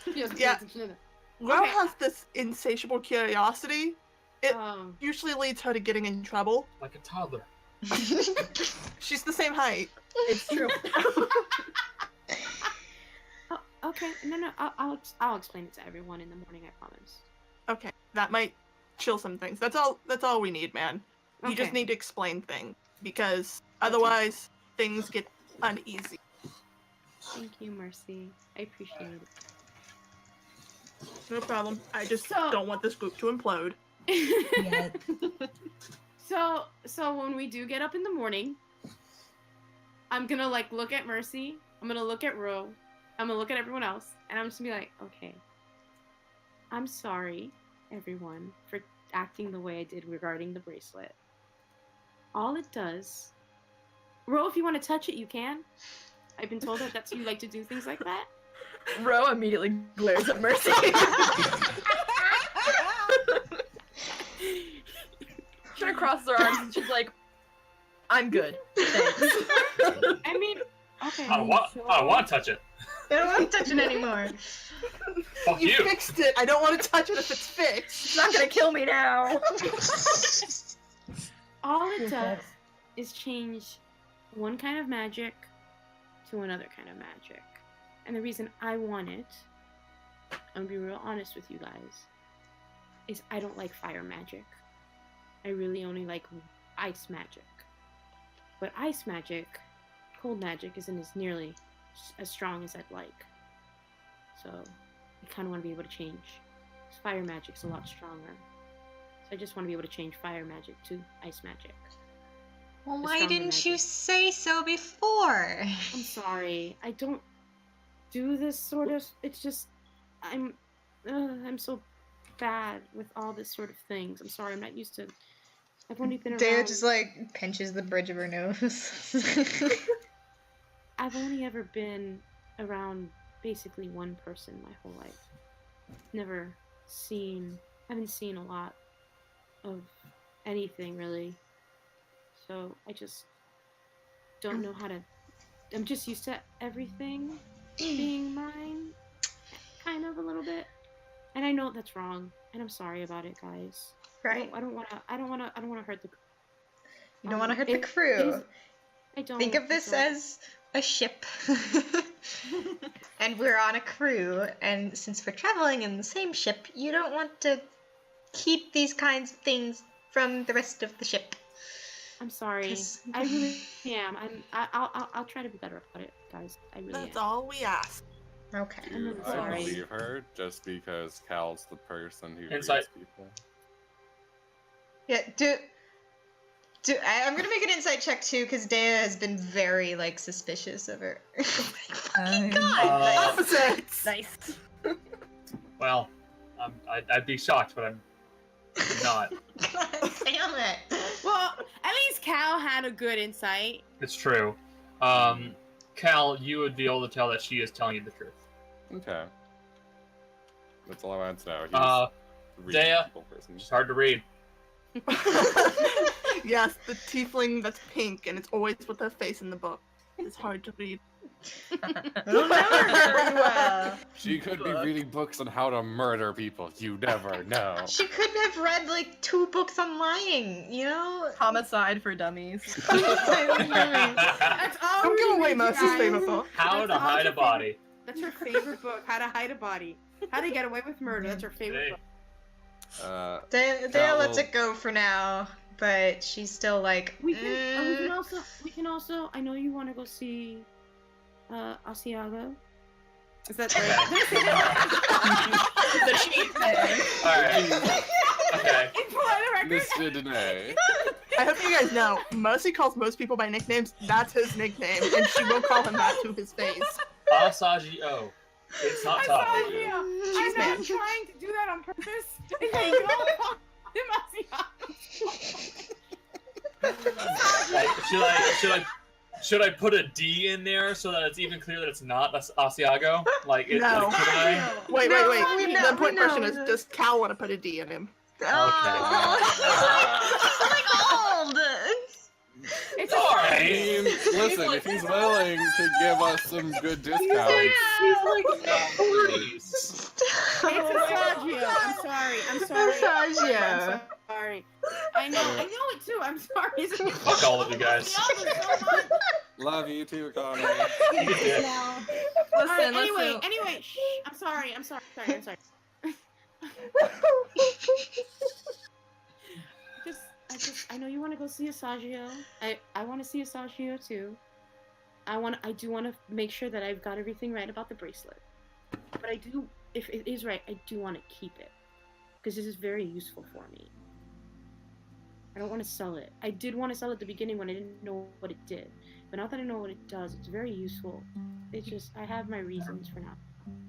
to? She doesn't pay Yeah. attention to that. Rose Okay. has this insatiable curiosity. It Um, usually leads her to getting in trouble. Like a toddler. She's the same height. It's true. okay, no, I'll explain it to everyone in the morning. I promise. Okay, that might chill some things. That's all we need, man. You just Okay. need to explain things, because otherwise things get uneasy. Thank you, Mercy. I appreciate it. No problem. I just So- don't want this group to implode. Yeah. So when we do get up in the morning, I'm gonna like look at Mercy. I'm gonna look at Ro. I'm gonna look at everyone else, and I'm just gonna be like, okay. I'm sorry, everyone, for acting the way I did regarding the bracelet. All it does, Ro, if you want to touch it, you can. I've been told that that's you like to do things like that. Ro immediately glares at Mercy. She kind of crosses her arms and she's like, I'm good. Thanks. I mean, okay. I don't want to touch it. I don't want to touch it anymore. Fuck You you. fixed it. I don't want to touch it if it's fixed. It's not gonna kill me now. All it does is change one kind of magic to another kind of magic. And the reason I want it, I'm gonna be real honest with you guys, is I don't like fire magic. I really only like ice magic. But ice magic, cold magic, isn't as nearly as strong as I'd like. So I kind of want to be able to change. 'Cause fire magic's a lot stronger. So I just want to be able to change fire magic to ice magic. Well, The why stronger didn't you magic. say so before? I'm sorry. I don't do this sort of. It's just I'm so bad with all this sort of things. I'm sorry. I'm not used to. I've only been Deah around. just like pinches the bridge of her nose. I've only ever been around basically one person my whole life. Haven't seen a lot of anything really. So I just don't know how to. I'm just used to everything being mine, kind of a little bit. And I know that's wrong, and I'm sorry about it, guys. Right. I don't want to hurt the. You don't want to hurt the it crew. is- I don't. Think of I this don't. as a ship. And we're on a crew, and since we're traveling in the same ship, you don't want to keep these kinds of things from the rest of the ship. I'm sorry. 'Cause- I really am. I'll try to be better about it, guys. I really That's am. all we ask. Okay. I'm really I sorry. believe her just because Cal's the person who Insight. reads people. Yeah, I'm gonna make an insight check too, because Deah has been very like suspicious of her. Opposites. Nice. Well, I'd be shocked, but I'm not. God damn it! Well, at least Cal had a good insight. It's true. Cal, you would be able to tell that she is telling you the truth. Okay. That's all I wanted to know. He's Uh, a reading Deah? people person. It's hard to read. Yes, the tiefling that's pink and it's always with her face in the book. It's hard to read. It'll never very well. She could be reading books on how to murder people. You never know. She couldn't have read like 2 books on lying, you know? Homicide for dummies. That's all. Don't give away you Mercy's guys. favorite book. How to hide a body. That's her favorite book. How to hide a body. How to get away with murder. That's her favorite Hey. book. Deah lets it go for now, but she's still like. We can also. I know you want to go see, Asiago. Is that The sheep thing. Alright. Okay. Mr. Danae. I hope you guys know, Mercy calls most people by nicknames. That's his nickname, and she will call him that to his face. Asagi-O. It's not I'm tough. sorry, yeah. I'm not mad. trying to do that on purpose. You can all call him Asiago. She Should I put a D in there so that it's even clear that it's not Asiago? Like, it, No. like, should I? Wait. we know- The we important question know is, this. does Cal want to put a D in him? Oh, he's like old. It's Alright. I mean, listen, if he's willing to give us some good discounts, He's like 40s. It's Asagio. I'm sorry. Asagio. I'm sorry. I know it too. I'm sorry. Fuck all of you guys. love you too, Connor. Now. Listen, Anyway, shh. I'm sorry. I know you want to go see Asagio. I want to see Asagio too. I do want to make sure that I've got everything right about the bracelet. But I do, if it is right, I do want to keep it. Because this is very useful for me. I don't want to sell it. I did want to sell it at the beginning when I didn't know what it did. But now that I know what it does, it's very useful. It's just, I have my reasons for now.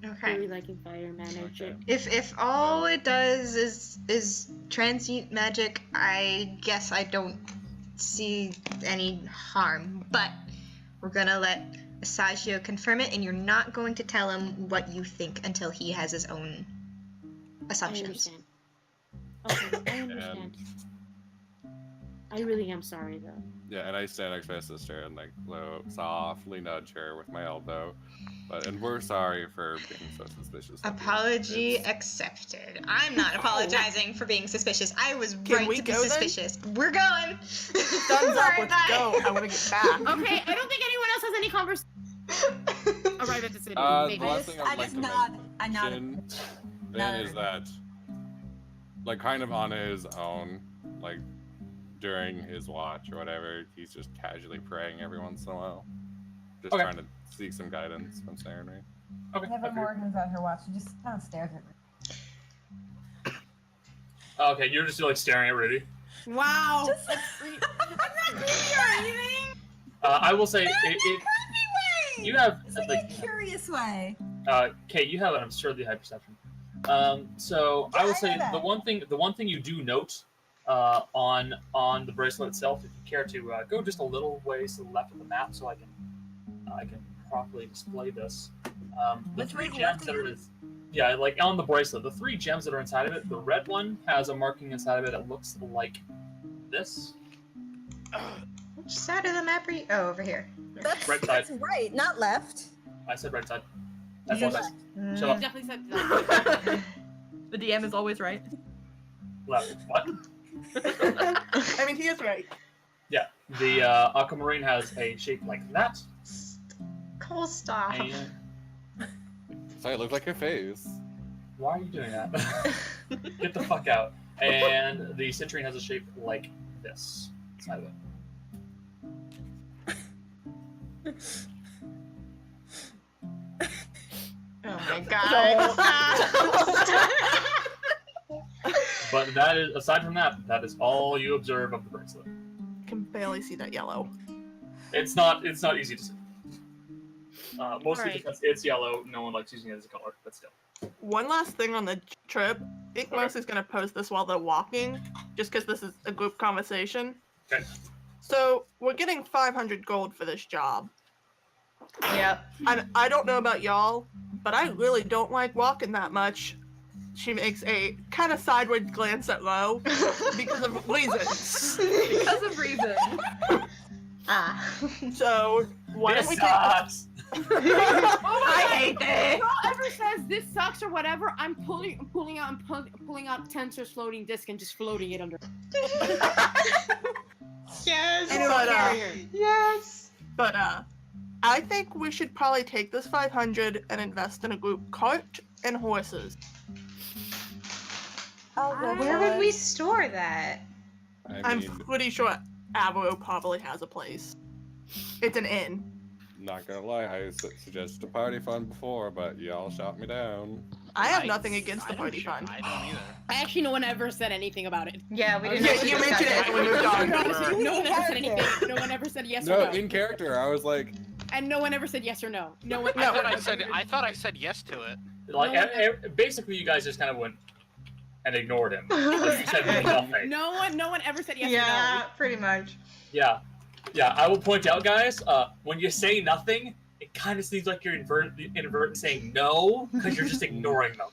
Okay. Really liking fire magic. If all it does is transmute magic, I guess I don't see any harm. But we're gonna let Asagio confirm it, and you're not going to tell him what you think until he has his own I assumptions. understand. Okay, I understand. I really am sorry though. Yeah, and I stand next to my sister and like softly nudge her with my elbow. And we're sorry for being so suspicious. of you. Apology accepted. I'm not apologizing for being suspicious. I was Can right we to be go then? suspicious. We're going. Thumbs up, Alright, let's bye. go. I want to get back. Okay, I don't think anyone else has any conversation. Arrive at the city. The Maybe. last thing I'd like just to nod. I nod. mention then is that, like, kind of on his own, like, during his watch or whatever, he's just casually praying every once in a while. Just Okay. trying to seek some guidance from staring at me. Okay. Whenever agreed. Morgan's at her watch, she just kind of stares at me. Okay, you're just like staring at Rudy. Wow. Just like, I'm not creepy or anything. I will say, you have it's like like, a curious way. Kate, you have an absurdly high perception. So I will I know say that. the one thing you do note on the bracelet itself, if you care to go just a little ways to the left of the map, so I can properly display this. The Which three way, gems left that are again? yeah, like on the bracelet, the three gems that are inside of it. The red one has a marking inside of it that looks like this. Which side of the map are you? Oh, over here. That's, Right side. that's right, not left. I said right side. That's You what I said said. Mm. Shut up. Definitely said that. The DM is always right. Left. What? I mean, he is right. Yeah. The aquamarine has a shape like that. Cole, stop. And So I look like your face. why are you doing that? Get the fuck out. And the citrine has a shape like this. Inside of it. Oh my god. Stop. But that is, aside from that, that is all you observe of the bracelet. Can barely see that yellow. It's not easy to see. Mostly Alright. because it's yellow. No one likes using it as a color, but still. One last thing on the trip. I think Okay. Mosley's gonna post this while they're walking, just because this is a group conversation. Okay. So we're getting 500 gold for this job. Yep. And I don't know about y'all, but I really don't like walking that much. She makes a kind of sideways glance at Lo because of reasons. Because of reason. Ah. So why don't This we take? sucks! I hate this. If ever says this sucks or whatever, I'm pulling out Tensor's floating disc and just floating it under. Yes. And it'll But, carry her. Yes. But I think we should probably take this 500 and invest in a group cart and horses. Oh, go Where for would it. we store that? I'm mean, pretty sure Avro probably has a place. It's an inn. not gonna lie, I suggested a party fund before, but y'all shot me down. I have nothing against the I don't party sure- fund. I don't either. Actually, no one ever said anything about it. Yeah, we Yeah, didn't. you discuss mentioned it and we moved on. Honestly, no one ever said Character. anything. No one ever said yes or No, no. in character, I was like, And no one ever said yes or no. No one. I thought I said yes to it. Like, No. basically, you guys just kind of went and ignored him. Like, you said nothing. No one ever said yes Yeah, or pretty much. Yeah. Yeah, I will point out, guys, when you say nothing, it kind of seems like you're inadvertent saying no, because you're just ignoring them.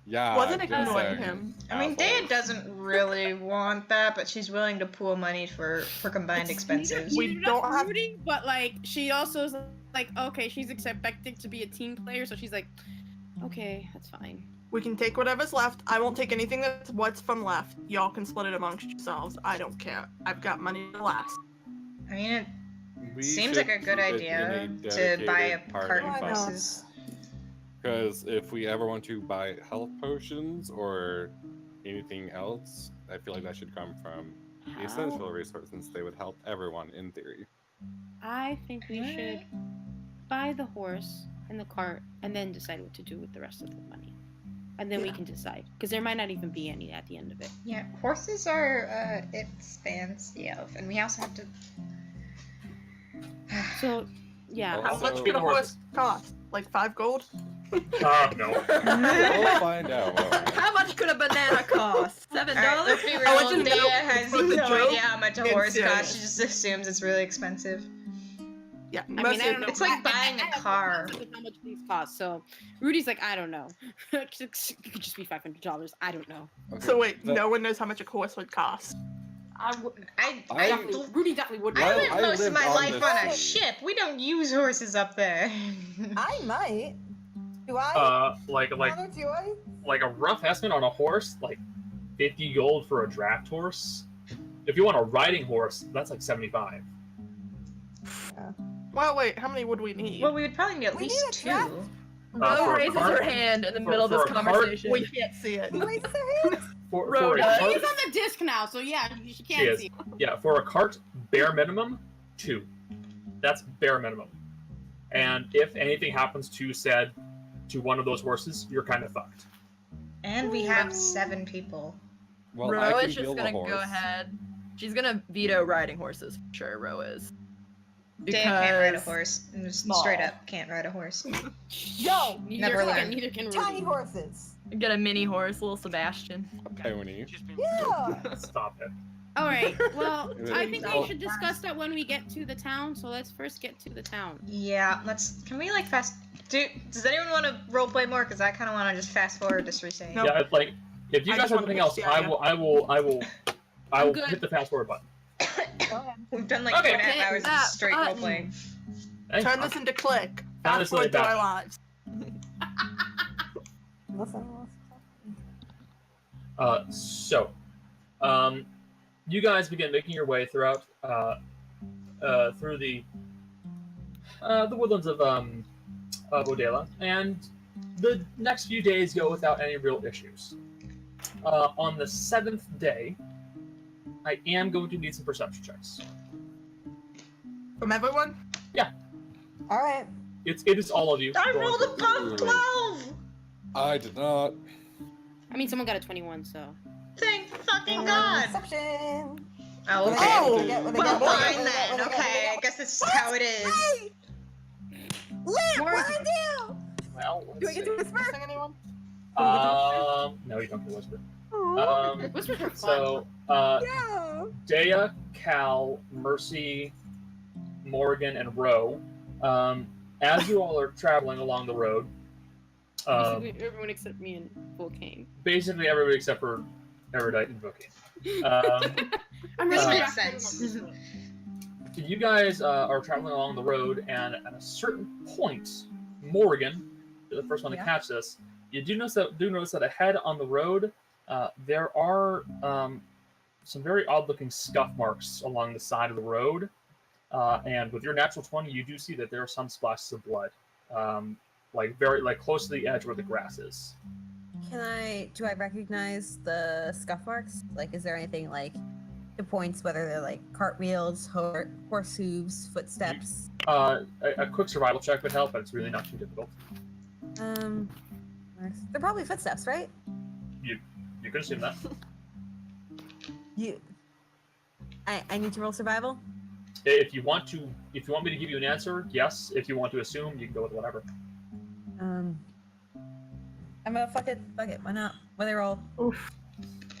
Yeah. Wasn't just ignoring saying, him. I mean, assholes. Deah doesn't really want that, but she's willing to pool money for combined expenses. We Neither don't does have- Rudy, but like she also is like, okay, she's expected to be a team player, so she's like, okay, that's fine. We can take whatever's left. I won't take anything that's what's from left. Y'all can split it amongst yourselves. I don't care. I've got money to last. I mean, it We seems should like a good keep it in idea a to buy a dedicated party carton Why of not? horses. Because if we ever want to buy health potions or anything else, I feel like that should come from the essential resource, since they would help everyone in theory. I think we should buy the horse and the cart, and then decide what to do with the rest of the money, and then we Yeah. can decide, because there might not even be any at the end of it. Yeah, horses are expensive, and we also have to. So, yeah. How Also- much could a horse cost? Like 5 gold? No. We'll find out. How much could a banana cost? $7? Alright, let's be I real. want you to know, Deah has for the no joke, idea how much a it's horse serious. costs. She just assumes it's really expensive. Yeah, I mean, most I don't know. It's like buying a have no car. concept of how much these cost. So, Rudy's like, I don't know. It could just be $500. I don't know. So wait, The- no one knows how much a horse would cost. I Rudy definitely would. Well, I live I most of lived my on life this- on a ship. We don't use horses up there. I might. Do I? Like Connor, do I? like a rough estimate on a horse, like 50 gold for a draft horse. If you want a riding horse, that's like 75. Well, wait, how many would we need? Well, we would probably need at We least need a 2. draft. Ro for a raises cart- her hand in the for- middle of for this a cart, conversation. we can't see it. Who raises their hand? For a Rhoda. cart, He's on the disc now, so yeah, she She can't is. see. yeah, for a cart, bare minimum 2. That's bare minimum. And if anything happens to one of those horses, you're kind of fucked. And we have 7 people. Well, Ro I can is just build a gonna horse. go ahead. She's gonna veto riding horses. Sure, Ro is. Deah can't ride a Because- horse. Just Small. straight up can't ride a horse. Yo, Never learned. Neither can Rudy. tiny horses. Get a mini horse, little Sebastian. Pony. She's been- Yeah. Stop it. All right. Well, Is I it- think we should discuss that when we get to the town. So let's first get to the town. Yeah, can we like fast does anyone want to roleplay more? Because I kind of want to just fast forward this re-saying. No. Yeah, it's like if you I guys just have wanna anything else, pitch I the will I'm good. hit the fast forward button. We've done like Okay. 2.5 hours of That straight button. roleplaying. Hey, Turn this into click. Turn Fast this forward into through our back. lives. So, you guys begin making your way throughout through the woodlands of Bodela, and the next few days go without any real issues. On the 7th day, I am going to need some perception checks. From everyone? All right. It is all of you. I going rolled a through. pump 12! I did not. I mean, someone got a 21, so. Thank fucking god! Perception. Oh, okay. Oh, Well, fine then. Okay, I guess this is how it is. Hey! Lit, what More- do I do? Well, Do I get to whisper? Missing anyone? no, you don't have to whisper. Whispers are fun. So, Yeah. Deah, Cal, Mercy, Morgan, and Ro, as you all are traveling along the road, Basically, everyone except me and Volcane. basically everybody except for Erudite and Bookie. I'm This really makes back- sense. You guys are traveling along the road, and at a certain point, Morgan, you're the first one to Yeah. catch this. You do notice that ahead on the road, there are some very odd-looking scuff marks along the side of the road. And with your natural 20, you do see that there are some splashes of blood, very close to the edge where the grass is. Do I recognize the scuff marks? Like, is there anything like the points, whether they're like cartwheels, horse hooves, footsteps? A quick survival check would help, but it's really not too difficult. They're probably footsteps, right? You can assume that. I need to roll survival. If you want me to give you an answer, yes. If you want to assume, you can go with whatever. I'm gonna fuck it. Why not? What do I roll? Oof.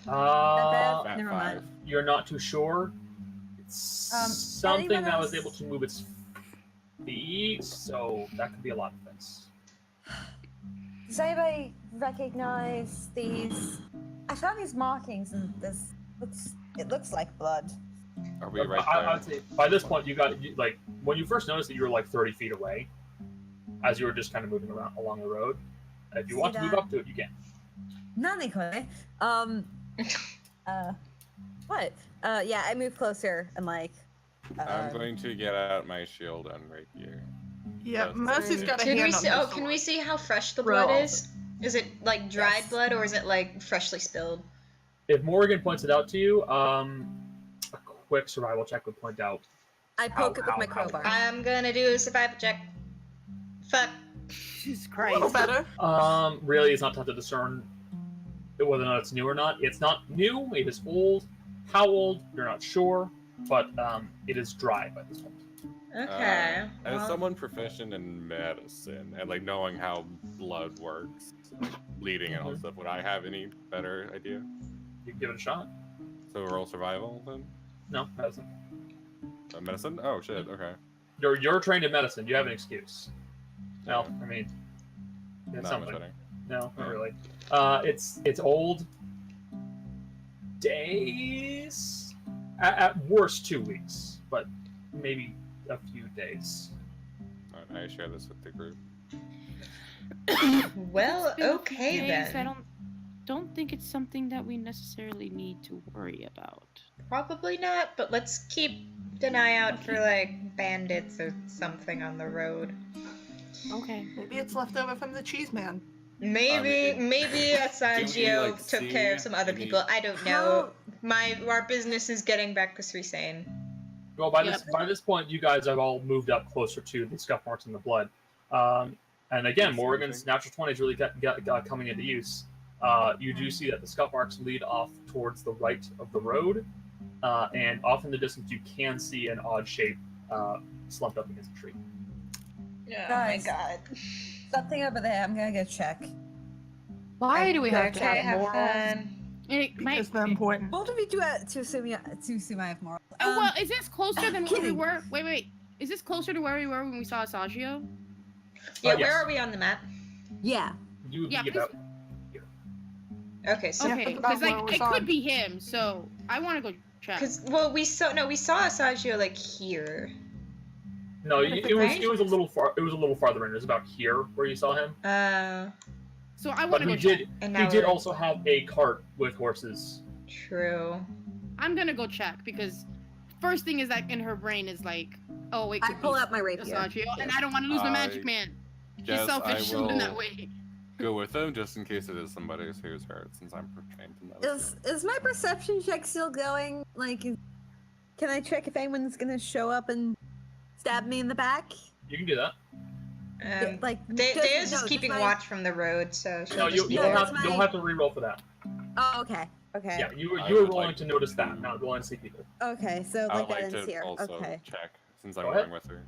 That bad? Fat Never five. mind. You're not too sure. something anyone that was else? able to move its feet, so that could be a lot of things. Does anybody recognize these? I found these markings, and this looks like blood. Are we right I there? would say by this point, like when you first noticed that you were like 30 feet away, as you were just kind of moving around along the road. If you want to move up to it, you can. Nani-kone. What? Yeah, I move closer and like. I'm going to get out my shield and rapier. Yeah, That's Mercy's it. got a Can hand we on see? her Oh, can we sword. see how fresh the Roll. blood is? Is it like dried Yes. blood or is it like freshly spilled? If Morgan points it out to you, a quick survival check would point out. I poke it with How- my how- crowbar. I'm gonna do a survival check. Fuck. Jesus A little Christ. better. Really, it's not tough to discern whether or not it's new or not. It's not new. It is old. How old? You're not sure, but it is dry by this point. Okay. As well, someone proficient in medicine and like knowing how blood works, like bleeding and all that stuff, would I have any better idea? You can give it a shot. So roll survival then? No, medicine. Medicine? Oh shit. Okay. You're trained in medicine. You have an excuse. Well, I mean, No, it's I'm something. just kidding. No, not really. It's old. Days. At worst, 2 weeks, but maybe a few days. Alright, I share this with the group. well, It's been a few okay days, then. I don't think it's something that we necessarily need to worry about. Probably not, but let's keep an eye out for like bandits or something on the road. Okay. Maybe it's left over from the cheese man. Maybe Asangio like, took care of see some other any- people. I don't know. Our business is getting back to Suisane. Well, by Yep. this point, you guys have all moved up closer to the scuff marks in the blood. And again, Yes, Morgan's anything? natural 20 is really got coming into use. You do see that the scuff marks lead off towards the right of the road, and off in the distance, you can see an odd shape slumped up against a tree. Oh Guys. my god. Something over there. I'm gonna go check. Why do we have to Okay, have have morals? fun. It might. Because they're important. Both of you do to assume I have morals. Oh, well, is this closer than where we kidding. were? Wait. Is this closer to where we were when we saw Asagio? Yeah, yes. where are we on the map? Yeah. You would Yeah, be because- about Okay, so Yeah, Okay, think about because like where we it saw could him. be him, so I want to go check. because we saw Asagio like here. no, What if it was range? it was a little far. It was a little farther in. It was about here where you saw him. So I want But to go he check. did. And He now did we're- also have a cart with horses. True. I'm gonna go check because first thing is that in her brain is like, oh wait, I could pull be out my rapier. Asagio, and I don't want to lose my magic I man. She's Guess selfish I in that will way. go with them just in case it is somebody who's hurt, since I'm trained in medicine. Is my perception check still going? Like, can I check if anyone's gonna show up and stab me in the back? You can do that. Like, Deah's just no, keeping my- watch from the road, so she'll No, just be you'll there. have my- you'll have to re-roll for that. Oh, okay. Okay. Yeah, you I were would rolling like- to notice that, not rolling to see people. Okay. So I like would that like ends to here. also Okay. check since I'm Go ahead. going with her.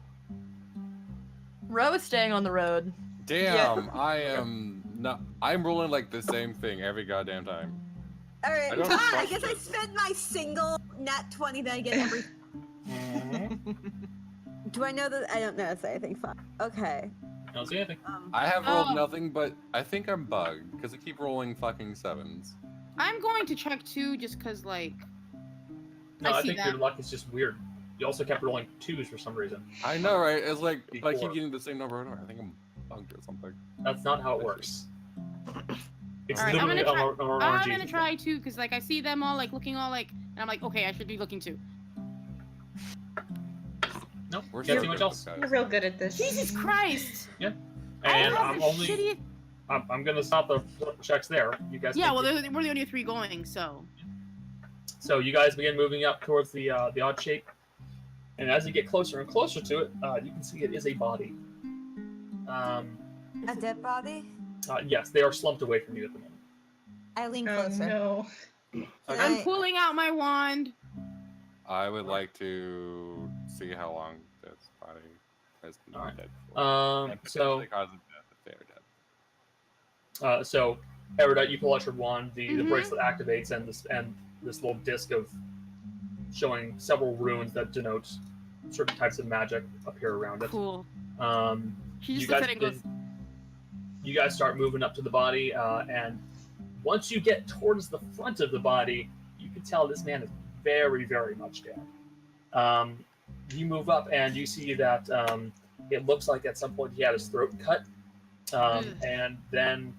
Ro is staying on the road. Damn, I'm rolling like the same thing every goddamn time. All right. I don't I trust guess I this. spent my single nat 20 that I get every. Do I know that? I don't know. Say anything. Fine. Okay. Don't see anything. I have rolled Oh. nothing, but I think I'm bugged because I keep rolling fucking sevens. I'm going to check too, just cause like No, I I see think that. your luck is just weird. You also kept rolling twos for some reason. I know, right? It's like if I keep Before. getting the same number over. I think I'm bugged or something. That's not how it works. It's All right, I'm literally gonna an RNG I'm gonna thing. try too, cause like I see them all like looking all like, and I'm like, okay, I should be looking too. No, We're can't so see much good else. with We're guys. real good at this. Jesus Christ! And I have I'm the only shittiest. I'm gonna stop the checks there. You guys. Yeah, can well, keep- we're the only three going, so. So you guys begin moving up towards the odd shape, and as you get closer and closer to it, you can see it is a body. A dead body. Yes, they are slumped away from you at the moment. I lean Oh closer. no. Okay. I'm pulling out my wand. I would like to see how long this body has been Alright. dead for. And So potentially cause of death if they are dead. so Erudite, you pull out your wand, the Mhm. bracelet activates, and this little disc of showing several runes that denote certain types of magic appear around it. Cool. She You just looks at guys, it and goes, you guys start moving up to the body, and once you get towards the front of the body, you can tell this man is very, very much dead. You move up, and you see that it looks like at some point he had his throat cut, and then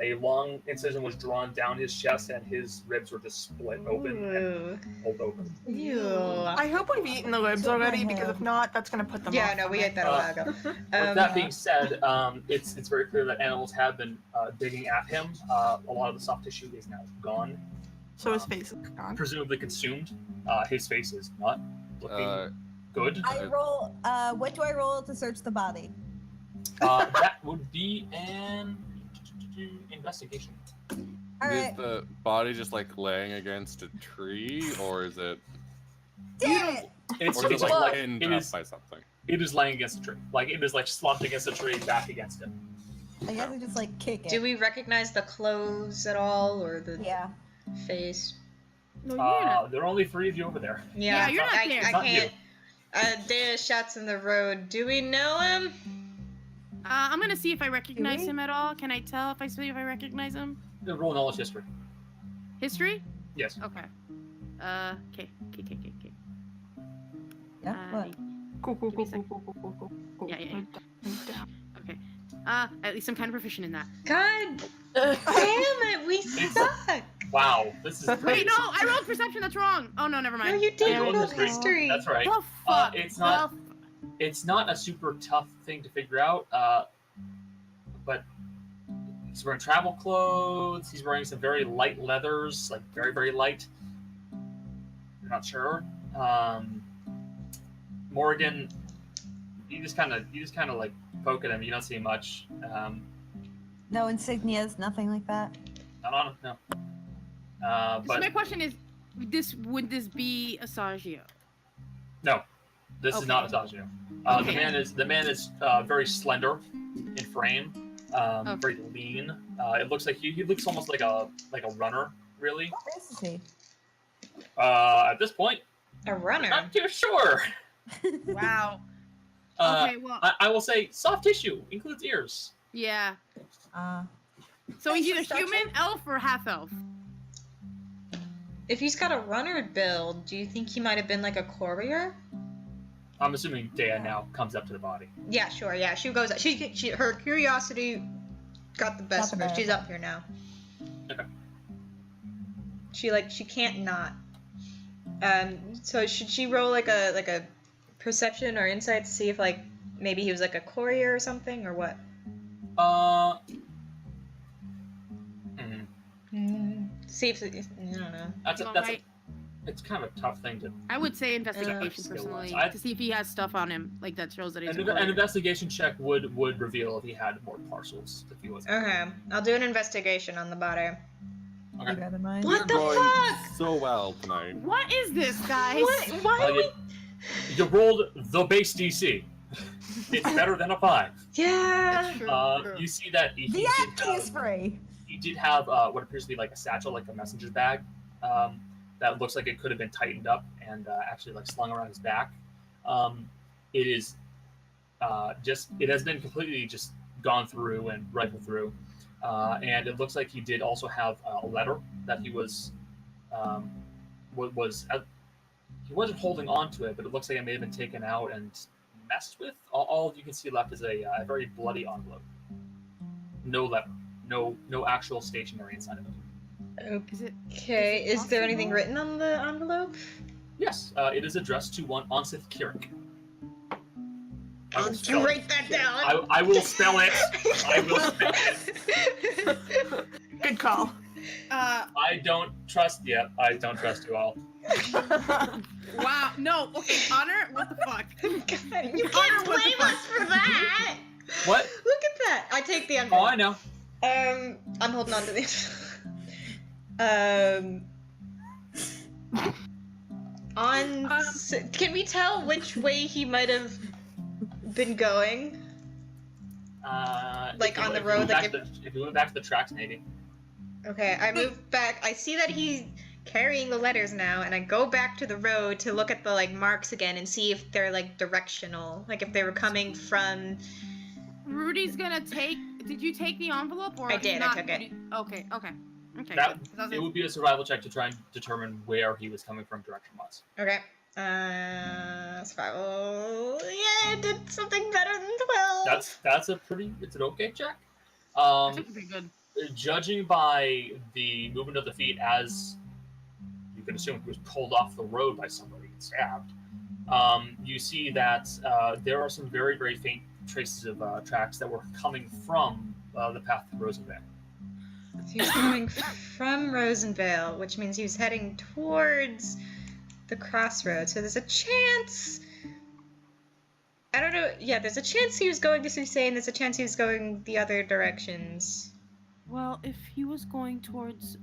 a long incision was drawn down his chest, and his ribs were just split open and pulled open. Ew. I hope we've eaten the libs already, because if not, that's gonna put them Yeah, off. no, for we me. ate that a while ago. With that being said, it's very clear that animals have been digging at him. A lot of the soft tissue is now gone, So his face is gone. presumably consumed. His face is not looking good. I roll. What do I roll to search the body? That would be an investigation. All Is right. the body just like laying against a tree, or is it, Damn it! It's, or is it's it like like pinned it up is. by something? It is laying against a tree. Like it is like slumped against a tree, back against it. I guess I just like kick it. Do we recognize the clothes at all, or the Yeah. face? no, you're not. There are only 3 of you over there. Yeah, you're not there. I Not you. can't. Deah shouts in the road. Do we know him? I'm gonna see if I recognize we? him at all. Can I tell if I recognize him? Roll knowledge history. History? Yes. Okay. Okay. Yeah. What? Cool. Give me a sec. Yeah. Okay. At least I'm kind of proficient in that. God damn it, we suck. Wow, this is Wait, great. no, I rolled perception. That's wrong. Oh no, never No, mind. you You did rolled roll history. history. That's right. The fuck. It's not a super tough thing to figure out. But he's wearing travel clothes. He's wearing some very light leathers, like very, very light. You're not sure. Morgan, you just kind of like poke at him. You don't see much. No insignias, nothing like that. Not on him, no. So But my question is, would this be Asagio? no, this is not Okay. Asagio. Okay. The man is very slender in frame, very lean. It looks like he looks almost like a runner, really. What race is he? At this point, A runner. not too sure. Wow. Uh, Okay, well, I will say soft tissue includes ears. yeah. Uh, So he's Thanks for either human, elf, or half elf. If he's got a runner build, do you think he might have been like a courier? I'm assuming Deah now comes up to the body. Yeah, sure. Yeah, she goes. She her curiosity got the best Got of the her. better. She's up here now. Okay. She can't not. So should she roll like a perception or insight to see if like maybe he was like a courier or something or what? See if I don't know. Alright. It's kind of a tough thing to. I would say investigation skill-wise. personally I'd- to see if he has stuff on him like that shows that he's a An courier. investigation check would reveal if he had more parcels. If he was. Okay, I'll do an investigation on the body. keep Okay. that in mind. What the Going fuck? so well tonight. What is this, guys? What? Why do we? You rolled the base DC. It's better than a 5. Yeah. You see that he The did acting is have, free. he did have what appears to be like a satchel, like a messenger's bag, that looks like it could have been tightened up and actually like slung around his back. It is it has been completely just gone through and rifled through, and it looks like he did also have a letter that he was he wasn't holding on to it, but it looks like it may have been taken out and messed with. All you can see left is a very bloody envelope. No letter, no actual stationery inside of it. Is it? Okay. Is there anything possible? written on the envelope? Yes, it is addressed to one Onsith Kirik. I will spell it. Write that down. I will spell it. I will spell it. Good call. I don't trust you all. Wow. No. Okay. Honor. What the fuck? God, you Honor, can't what the blame fuck? us for that. What? Look at that. I take the Oh, envelope. I know. I'm holding on to this. Can we tell which way he might have been going? Like If you- on the if you road, went like back if you went back to the tracks, maybe. Okay, I move back. I see that he carrying the letters now, and I go back to the road to look at the like marks again and see if they're like directional, like if they were coming from. Rudy's gonna take. Did you take the envelope or? I did. I took it. Okay. That good. it would be a survival check to try and determine where he was coming from direction-wise. Okay. Survival. Yeah, I did something better than 12. That's it's an okay check. I think it'd be good. Judging by the movement of the feet, as you can assume he was pulled off the road by somebody and stabbed, you see that there are some very, very faint traces of tracks that were coming from the path to Rosenvale. He was coming from Rosenvale, which means he was heading towards the crossroads. So there's a chance. I don't know. Yeah, there's a chance he was going to Susane. There's a chance he was going the other directions. Well, if he was going towards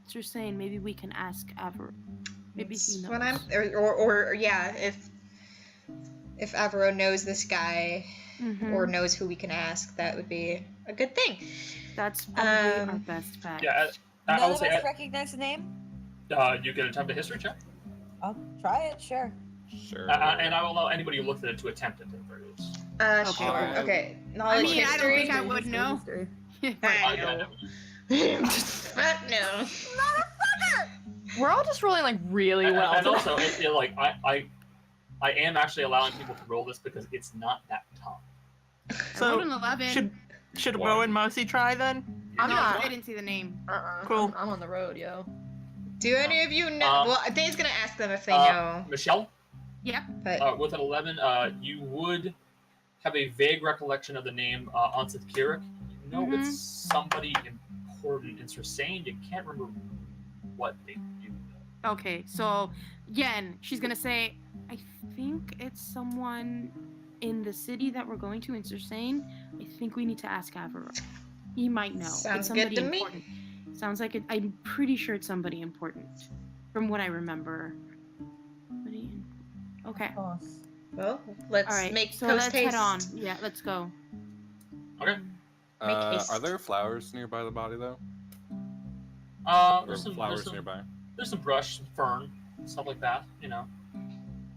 Susane, maybe we can ask Avro. Maybe he knows. When I'm or yeah, if Avro knows this guy or knows who we can ask, that would be a good thing. That's probably our best bet. Yeah, I None will of say us recognize the name? you can attempt a history check, I'll try it, sure. Sure. and I will allow anybody who looks at it to attempt it. At the very least. Sure. Alright. Okay. I Knowledge mean, I don't think I history. would know. I know. No. We're all just rolling like really well. And today. also, like I am actually allowing people to roll this because it's not that tough. I rolled an So 11. should Ro and Mosi try then? I'm no, not. I didn't see the name. Cool. I'm on the road, yo. Do any of you know? Well, Dave's gonna ask them if they know. Michelle, Yep. But with an 11, you would have a vague recollection of the name Anseth Kirik. You know it's somebody important in Sursane. You can't remember what they do. Okay, so again, she's gonna say, I think it's someone in the city that we're going to in Sursane. I think we need to ask Avro. He might know. Sounds It's good somebody to me. important. Sounds like I'm pretty sure it's somebody important, from what I remember. Okay. well, let's All right. make So post let's haste. head on. Yeah, let's go. Okay. Make haste. Are there flowers nearby the body though? There's Or some flowers there's some, nearby? there's some brush, some fern, stuff like that. You know.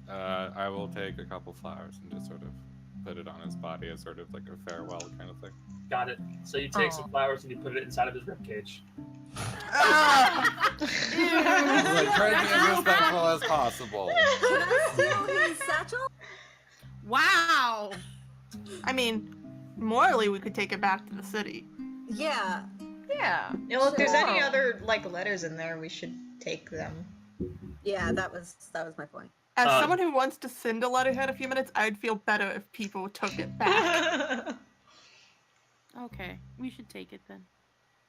I will take a couple flowers and just sort of put it on his body as sort of like a farewell kind of thing. Got it. So you take some flowers and you put it inside of his ribcage. Like, try to be as respectful as possible. Can I steal his satchel? Wow. I mean, morally, we could take it back to the city. Yeah. Yeah. Well, if there's any Sure. other like letters in there, we should take them. Yeah, that was my point. As Um, someone who wants to send a letterhead a few minutes, I'd feel better if people took it back. Okay, we should take it then.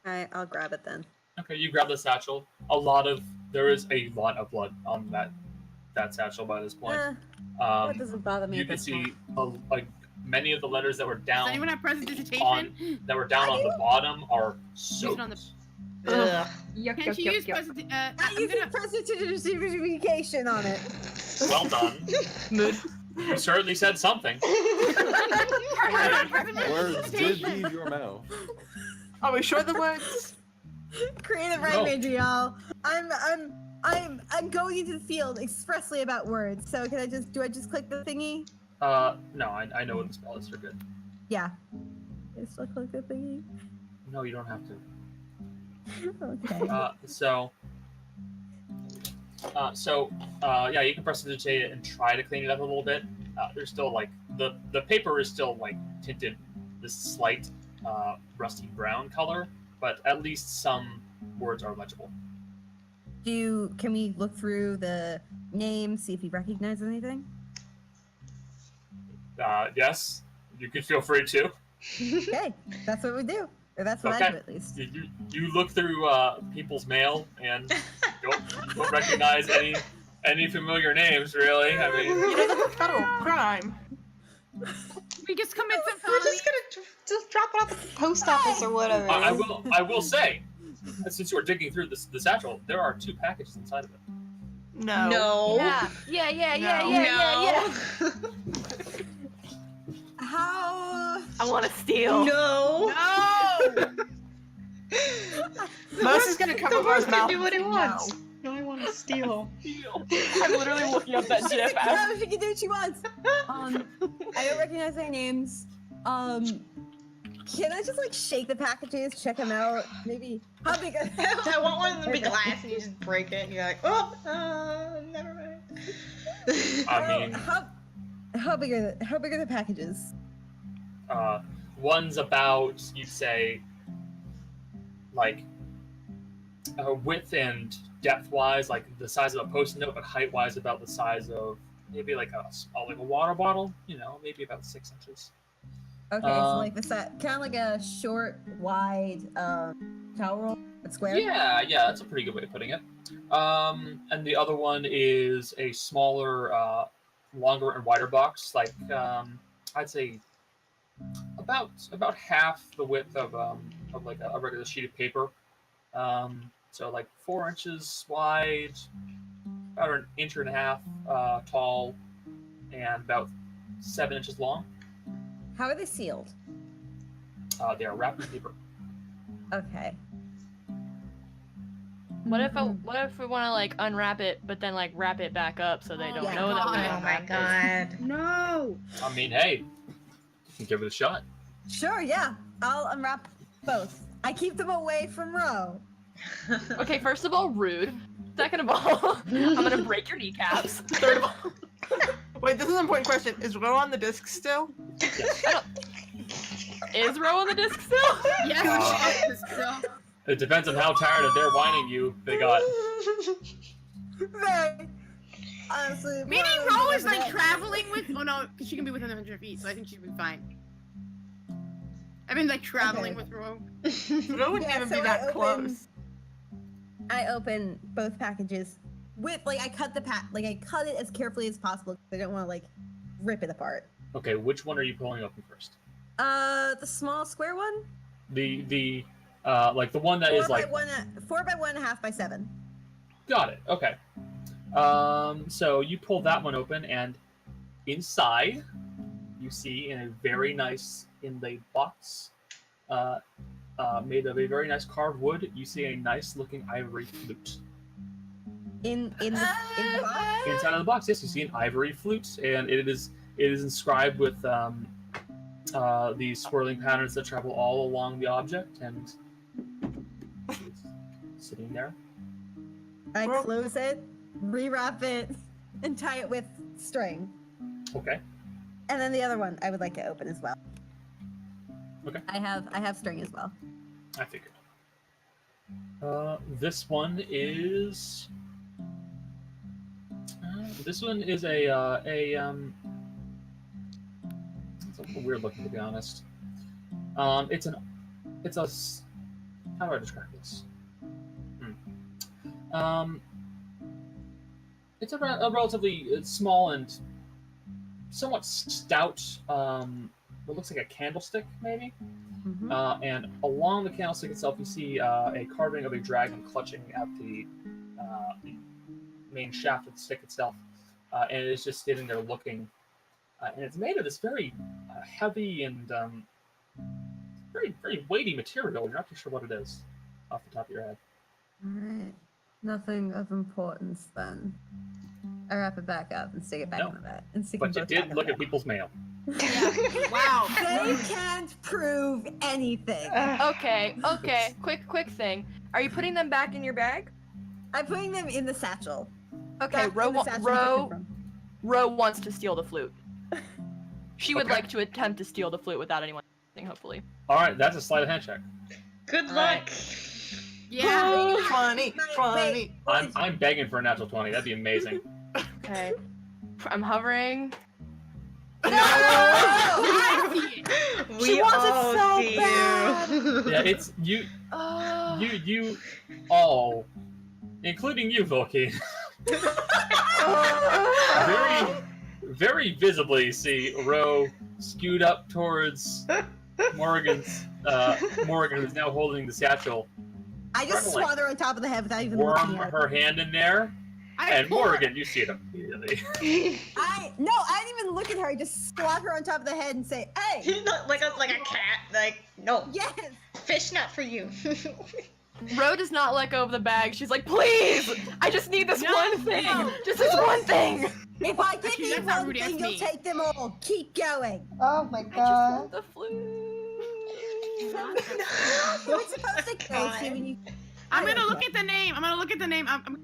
Alright, I'll grab it then. Okay, you grab the satchel. There is a lot of blood on that satchel by this point. That doesn't bother me You at can this see point. like many of the letters that were Does down anyone have prestidigitation? on the bottom are soaked. on the- Ugh. Can she use prestidigitation? I I'm use gonna. prestidigitation on it. Well done. You certainly said something. Words did leave your mouth. Are we sure the words? Creative No. language, y'all. I'm going into the field expressly about words. So do I just click the thingy? No, I know what the spell is. You're good. Yeah. I still click the thingy. No, you don't have to. Okay. Yeah, you can prestidigitate it and try to clean it up a little bit. There's still like the paper is still like tinted this slight rusty brown color, but at least some words are legible. Can we look through the name, see if he recognizes anything? Yes, you can feel free to. Okay, that's what we do. Or that's what I Okay. do at least. You look through people's mail and don't recognize any familiar names really. I mean, You know, that's a federal crime. We just commit some We're felony. just gonna just drop it off at the post office or whatever. I will say, since you were digging through the satchel, there are 2 packages inside of it. No. No. Yeah. How? I want to steal. No. Most is gonna cover The horse Ro's can mouth. do what he No. wants. No, I Steal. I'm literally looking up that GIF. No, she can do what she wants. I don't recognize their names. Can I just like shake the packages, check them out? Maybe how big? I want one of them to be glass, and you just break it, and you're like, oh, never mind. I mean, how big are the packages? one's about, you'd say, like width and depth-wise, like the size of a Post-it note, but height-wise about the size of maybe like a water bottle. You know, maybe about 6 inches. Okay, so like the set, kind of like a short, wide towel roll, but square. Yeah, that's a pretty good way of putting it. And the other one is a smaller, longer and wider box, like I'd say about half the width of like a regular sheet of paper. So like 4 inches wide, about an inch and a half tall, and about 7 inches long. How are they sealed? They are wrapped in paper. Okay. What if we want to like unwrap it, but then like wrap it back up so they don't yeah. know that we Oh my unwrapped it? god. No. I mean, hey, you can give it a shot. Sure, yeah. I'll unwrap both. I keep them away from Ro. Okay, first of all, rude. Second of all, I'm gonna break your kneecaps. Third of all, Wait, this is an important question. Is Ro on the disc still? is Ro on the disc still? Yes. It depends on how tired of their whining you they got. Very. Honestly. Meaning Ro Ro is like never- traveling with. Oh no, she can be within 100 feet, so I think she'd be fine. I've been like traveling Okay. with Ro. Ro wouldn't Yeah, even so be I that open- close. I open both packages with I cut I cut it as carefully as possible because I don't want to like rip it apart. Okay, which one are you pulling open first? The small square one. The like the one that is like 4 by 1.5 by 7. got it. Okay. So you pull that one open, and inside you see in a very nice inlaid box, made of a very nice carved wood, you see a nice looking ivory flute. In the box. Inside of the box, yes, you see an ivory flute, and it is inscribed with these swirling patterns that travel all along the object, and it's sitting there. I close it, rewrap it, and tie it with string. Okay. And then the other one I would like to open as well. Okay. I have string as well. I figured. This one is. This one is a it's a little weird looking, to be honest. How do I describe this? It's a relatively small and somewhat stout. What looks like a candlestick, maybe. Mm-hmm. And along the candlestick itself, you see a carving of a dragon clutching at the main shaft of the stick itself, and it is just sitting there looking. And it's made of this very heavy and very, very weighty material. You're not too sure what it is off the top of your head. Alright. Nothing of importance then. I wrap it back up and stick it back No. in the bag. And stick But them you both did back look in at the people's mail. Wow. bag. They can't prove anything. Okay. Quick thing. Are you putting them back in your bag? I'm putting them in the satchel. Okay, Back in the satchel I took them from. Ro wants to steal the flute. She would Okay. like to attempt to steal the flute without anyone seeing, hopefully. All right, that's a sleight of hand check. Good All luck. Yeah. 20, 20. I'm begging for a natural 20. That'd be amazing. Okay. I'm hovering. We She wants it all so see bad. you. Yeah, it's you. Oh. You all, including you, Volky, very, very visibly see Ro scoot up towards Morgan's. Morgan, who's now holding the satchel, I just Like, swat her on top of the head without even worm looking at her her. hand in there, and Morgan, you see it immediately. I didn't even look at her. I just swat her on top of the head and say, "Hey, Not like a cat. Like no, yes." fish not for you. Ro does not let go of the bag. She's like, please! I just need this one thing! Just this one thing! If I give Actually, you that's not one rude, thing, that's you'll me. take them all. Keep going. Oh my I just god. want the flute. You're supposed to go God. see when you. I'm gonna look at the name. I'm gonna look at the name. I'm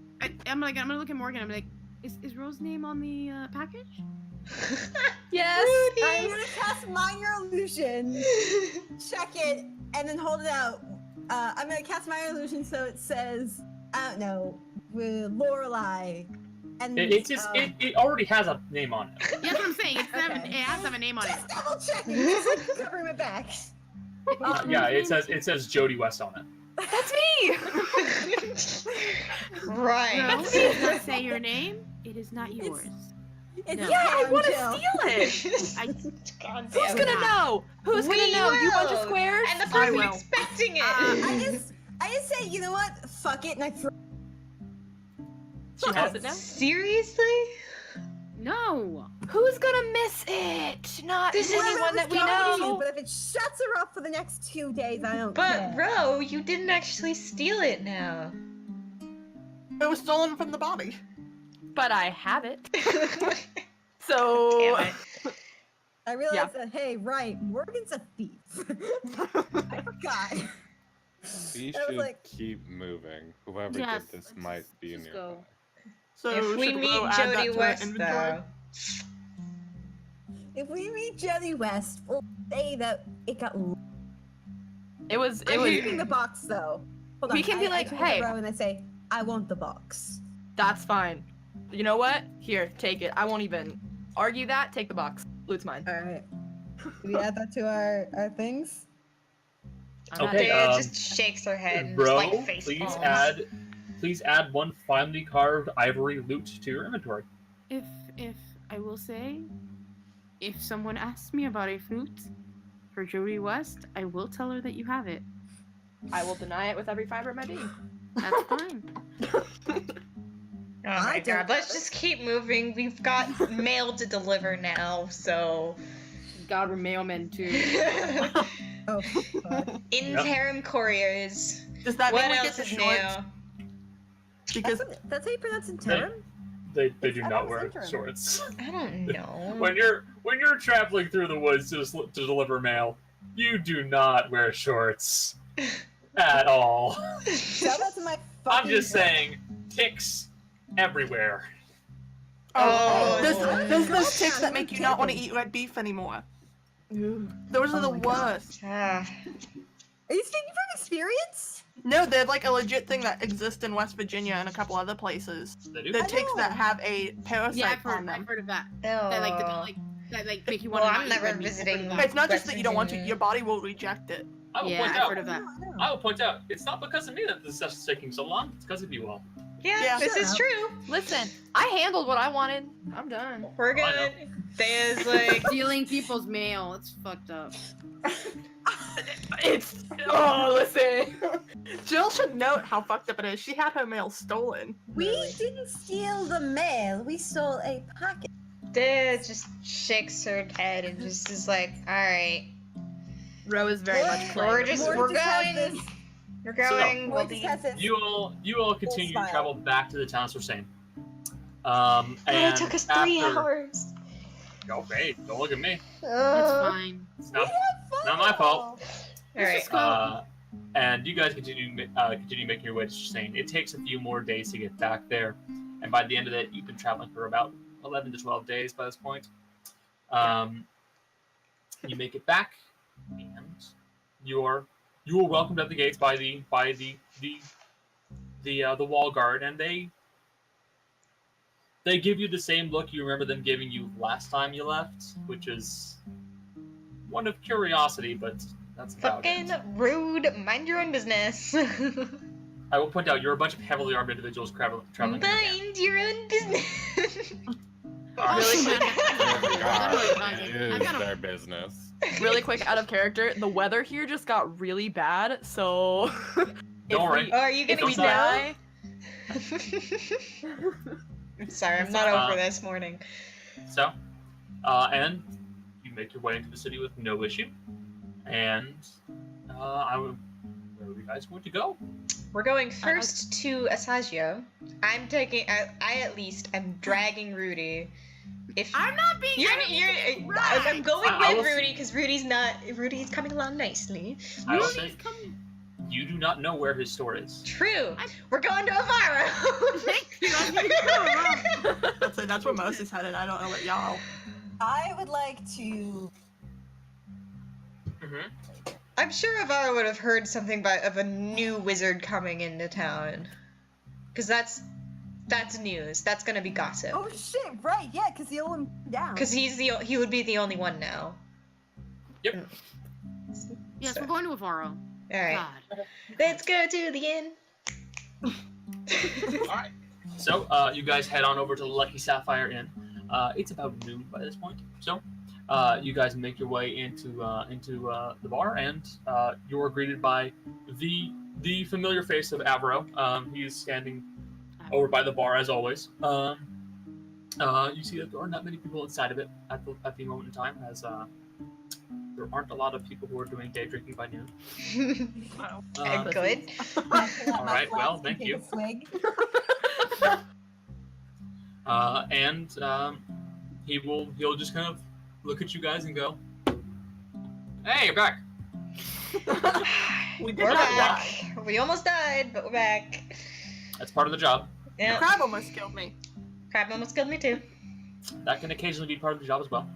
gonna look at Morgan. I'm like, is Rose's name on the package? Yes! I'm gonna cast Minor Illusion, check it, and then hold it out. I'm gonna cast Minor Illusion so it says, I don't know, with Lorelei. And It already has a name on it. Yeah, that's what I'm saying. It has to have a name on it. Just double checking. Just like covering my back. Yeah, it says Jody West on it. That's me! Right. Rose does not say your name. It is not yours. It's No. Yeah, I Karen want to Jill. steal it! God Who's damn gonna it. know? Who's gonna We know? You bunch of will. squares? And the I person will. expecting it. I just say, you know what? Fuck it, and I throw. She has it now. Seriously? No. Who's gonna miss it? Not This is anyone that we Whoever know. But if it shuts her up for the next 2 days, I don't But care. Ro, you didn't actually steal it now. It was stolen from the body. But I have it. So Damn it. I realized that, hey, right, Morgan's a thief. I forgot. We I was should like- keep moving. Whoever Yes, did this might be just nearby. go. So If we should meet Ro add that Jody to our West, inventory? though. If we meet Jody West, we'll say that it got. it was I'm was keeping the box though. Hold We on, can be I like, turn to hey. Ro and I say, I want the box. that's fine. You know what? Here, take it. I won't even argue that. Take the box. Loot's mine. All right. Do we add that to our things? I'm Okay, Deah um, just shakes her head and Bro, just like face please palms. add one finely carved ivory loot to your inventory. If I will say, if someone asks me about a fruit for Jody West, I will tell her that you have it. I will deny it with every fiber of my being. That's fine. Oh my I don't god, let's have it. just keep moving. We've got mail to deliver now, so. God, we're mailmen too. Oh, fuck. Interim couriers. Does that What mean we else get is the new? shorts? Because That's how you pronounce interim? They do I not thought it wear was interim. shorts. I don't know. When you're traveling through the woods to deliver mail, you do not wear shorts at all. Tell that to my fucking. I'm just saying, ticks everywhere. Oh. there's those ticks that Yeah, make you not want to camping. eat red beef anymore. Those are Oh the my God. worst. Ah. Are you speaking from experience? No, they're like a legit thing that exists in West Virginia and a couple other places. They do. The I ticks know. that have a parasite Yeah, on I've them. heard of that. Ew. That make you want Well, to. I'm never visiting. It's not just West that you don't want to, Virginia. your body will reject it. I will Yeah, point I've out. heard of that. I will point out. It's not because of me that this is taking so long. It's because of you all. Yeah, Yeah. this is Shut true. Listen, I handled what I wanted. I'm done. We're I know. good. Deah's like, Stealing people's mail. It's fucked up. It's listen. Jill should note how fucked up it is. She had her mail stolen. We didn't steal the mail. We stole a packet. Deah just shakes her head and just is like, alright. Ro is very much We're playing. just, Morgan we're just has going. this- We're going. We'll Morgan be. just has this. You all continue to smile. travel back to the town for same. It And took us 3 after- hours. Okay, don't look at me. That's fine. It's not my fault. Alright. just go. And you guys continue making your way to Shane. It takes a few more days to get back there, and by the end of it, you've been traveling for about 11 to 12 days by this point. You make it back, and you are welcomed at the gates by the wall guard, and they give you the same look you remember them giving you last time you left, which is one of curiosity, but that's about Fucking it. rude. Mind your own business. I will point out you're a bunch of heavily armed individuals traveling. Mind your own business. Really quick, It is their business. really quick, out of character. The weather here just got really bad, so Don't worry. Oh, are you If gonna we sorry. die, I'm sorry, I'm not over this morning. So, and you make your way into the city with no issue. And where are you guys going to go? We're going first to Asagio. I'm taking. I at least am dragging Rudy. If I'm not being. I'm going I with will- Rudy because Rudy's coming along nicely. I will Rudy's say, coming. you do not know where his store is. True. We're going to Avaro. Thank you. That's what you're doing. That's where most is headed. I don't know what y'all. I would like to. Mm-hmm. I'm sure Avaro would have heard something of a new wizard coming into town. Because that's news. That's gonna be gossip. Oh shit! Right? Yeah, because the old one down. Because he would be the only one now. Yep. Yes, So- we're going to Avaro. All right. God. Let's go to the inn. Alright. So, you guys head on over to the Lucky Sapphire Inn. It's about noon by this point. So, you guys make your way into the bar, and you're greeted by the familiar face of Avro. He's standing over by the bar as always. You see that there are not many people inside of it at the moment in time, as there aren't a lot of people who are doing day drinking by noon. Good. All right. Well, thank you. And he'll just kind of look at you guys and go, "Hey, you're back." We're back. We almost died, but we're back. That's part of the job. Yeah. Crab almost killed me. Crab almost killed me too. That can occasionally be part of the job as well.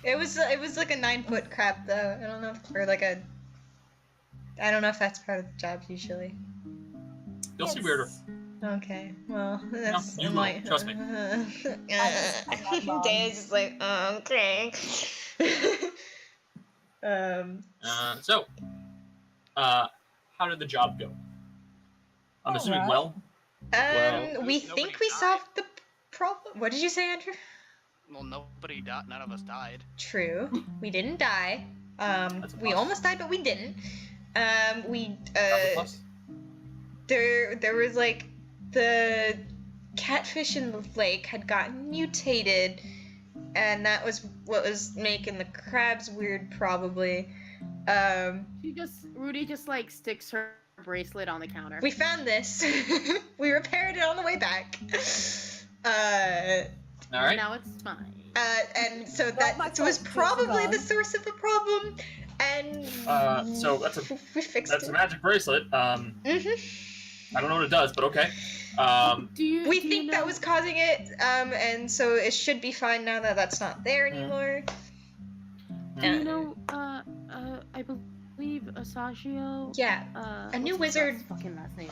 It was like a 9-foot crab though. I don't know if that's part of the job usually. You'll see weirder. Okay, well, that's you will, trust me. Deah's just like, oh, okay. So, how did the job go? I'm assuming well. We Nobody think we died. solved the problem. What did you say, Andrew? Well, nobody died. None of us died. True. We didn't die. That's a We plus. almost died, but we didn't. That's a plus. There was like the catfish in the lake had gotten mutated, and that was what was making the crabs weird, probably. Rudy just like sticks her bracelet on the counter. We found this. We repaired it on the way back. All right. Now it's fine. And so my that fault, was probably gone. the source of the problem. And So we fixed that's it. a magic bracelet. I don't know what it does, but okay. We think that was causing it, and so it should be fine now that that's not there anymore. Do you know, I believe Asagio. Yeah, A new wizard. Fucking last name.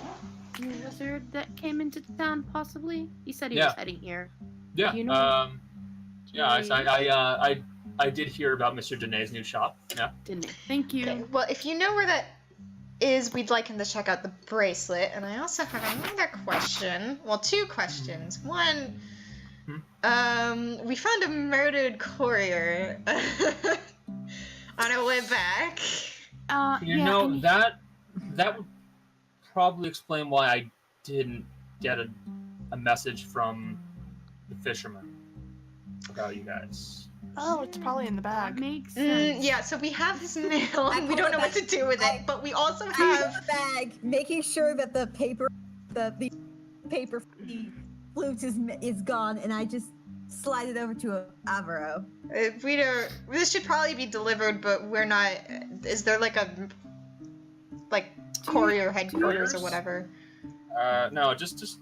New wizard that came into town, possibly. He said he Yeah. was heading here. Yeah. You know- Yeah. I did hear about Mr. Danae's new shop. Yeah. Didn't he? Thank you. Okay, well, if you know where that is, we'd like him to check out the bracelet. And I also have another question. Well, 2 questions. One, we found a murdered courier on our way back. You yeah, know and he- that would probably explain why I didn't get a message from the fisherman about you guys. Oh, it's probably in the That bag. makes sense. Yeah, so we have his mail, and we pull don't it know what to back. do with it. I- But we also Out have. of the bag, making sure that the paper flute is gone, and I just slide it over to Avaro. We don't. This should probably be delivered, but we're not. Is there like a courier headquarters or whatever? No, just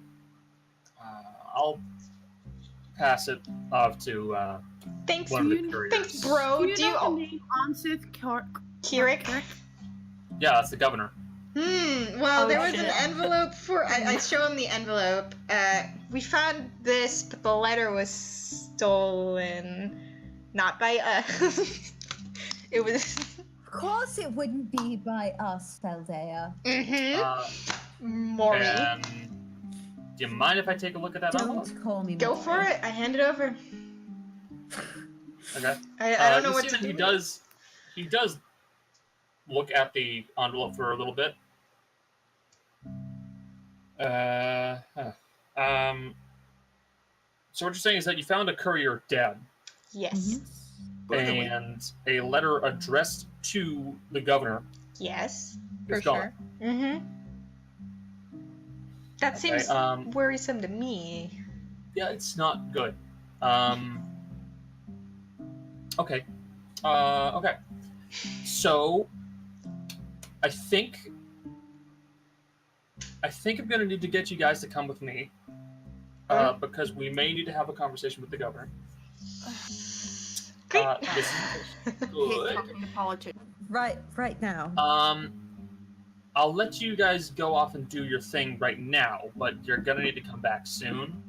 I'll pass it off to Thanks, one of the you- couriers. thanks, bro. Do you know the name Ansith Kirik? Yeah, that's the governor. Well, Oh, there was an shit. envelope for. I show him the envelope. We found this, but the letter was stolen. Not by us. It was. Of course, it wouldn't be by us, Deah. Maury. Do you mind if I take a look at that envelope? Don't call me. Go Maury. for it. I hand it over. Okay. I don't know you what see to that do. He does look at the envelope for a little bit. So what you're saying is that you found a courier dead, Yes. and a letter addressed to the governor Yes. is For gone. sure. That Okay, seems worrisome to me. Yeah, it's not good. Okay. Okay. So, I think I'm gonna need to get you guys to come with me, because we may need to have a conversation with the governor. Great. This is Hate good. talking to politics. Right now. I'll let you guys go off and do your thing right now, but you're gonna need to come back soon,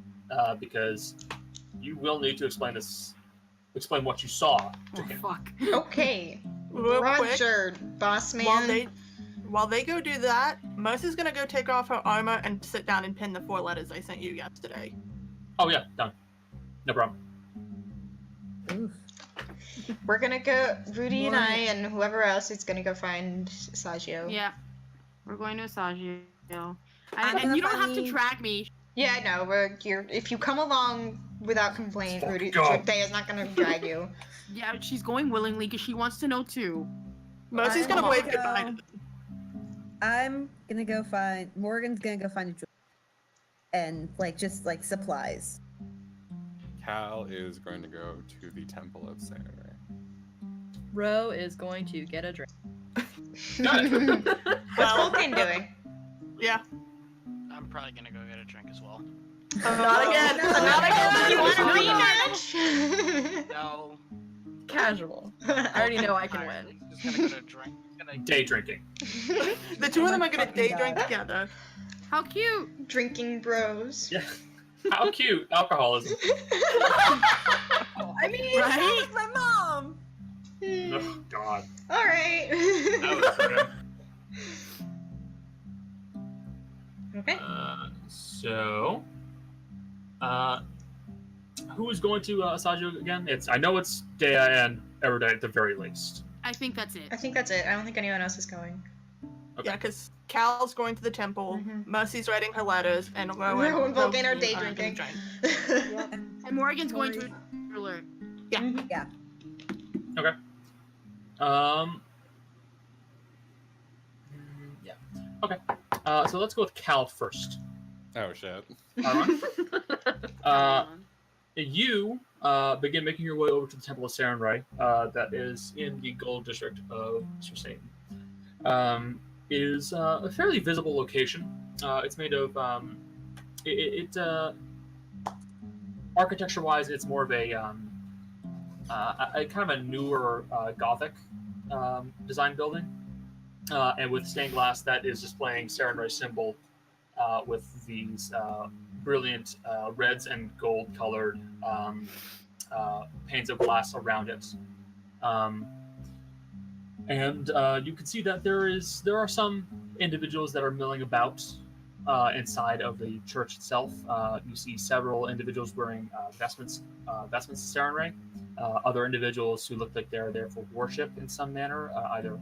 because you will need to explain what you saw to Oh, him. fuck. Okay. Real quick, Roger, boss man. while they go do that, Mercy's gonna go take off her armor and sit down and pin the 4 letters I sent you yesterday. Oh yeah, done. No problem. Oof. We're gonna go, Rudy and More- I and whoever else is gonna go find Sagio. Yeah. We're going to Asagio. I'm And gonna you don't have to find- drag me. Yeah, I know. If you come along without complaint, Fuck Rudy, go. Deah's not gonna drag you. Yeah, she's going willingly because she wants to know too. Mercy's I'm gonna wave gonna goodbye to go- them. I'm gonna go find Morgan's gonna go find a jewel and just supplies. Cal is going to go to the Temple of Saturday. Ro is going to get a drink. Got it. What's Vulcan doing? Yeah. I'm probably gonna go get a drink as well. Not again. No. Not again. You want a rematch? No. Casual. I already know I can Alright, win. He's just gonna go to drink. He's gonna Day drinking. The two of them are gonna Fucking day God. drink together. How cute. Drinking bros. Yeah. How cute alcoholism. I mean, Right? that was my mom. Oh God. All right. That was good. Okay. So, who is going to Asagio again? I know it's Deah and Erudite at the very least. I think that's it. I think that's it. I don't think anyone else is going. Okay. Yeah, because Cal's going to the temple, Mhm. Mercy's writing her letters, and Ro Ro and Vulcan are Rogi day gonna drinking. drink. And Morgan's going to alert. Yeah. Yeah. Okay. So let's go with Cal first. Oh shit. You begin making your way over to the Temple of Sarenrae, that is in the Gold District of Sir Satan. It is a fairly visible location. It's made of architecture-wise, it's more of a kind of a newer Gothic design building, and with stained glass that is displaying Sarenrae's symbol with these brilliant reds and gold-colored panes of glass around it. And you can see that there are some individuals that are milling about inside of the church itself. You see several individuals wearing vestments of Sarenrae. Other individuals who look like they're there for worship in some manner, either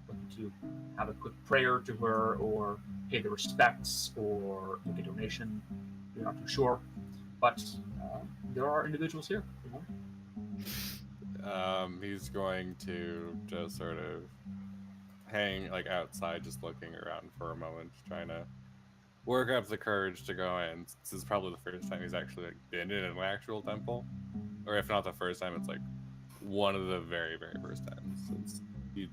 looking to have a quick prayer to her, or pay the respects, or make a donation. You're not too sure, but there are individuals here. He's going to just sort of hang outside, just looking around for a moment, trying to work up the courage to go in. This is probably the first time he's actually been in an actual temple, or if not the first time, it's one of the very, very first times, since he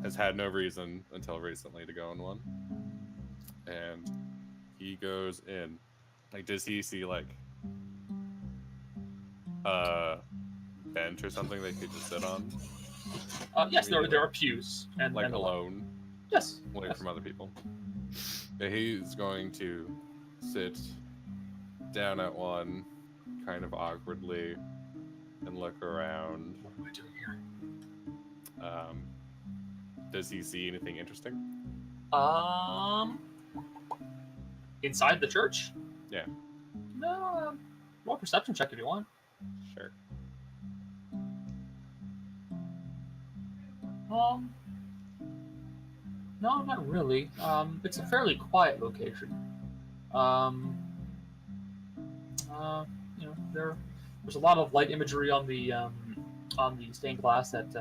has had no reason until recently to go in one. And he goes in. Does he see bench or something they could just sit on? Yes, there are pews and Alone, Yes. away Yes. from other people. Yeah, he's going to sit down at one, kind of awkwardly, and look around. What am I doing here? Does he see anything interesting? Inside the church? Yeah. No. Roll a perception check if you want. Sure. No, not really. It's a fairly quiet location. There's a lot of light imagery on the stained glass that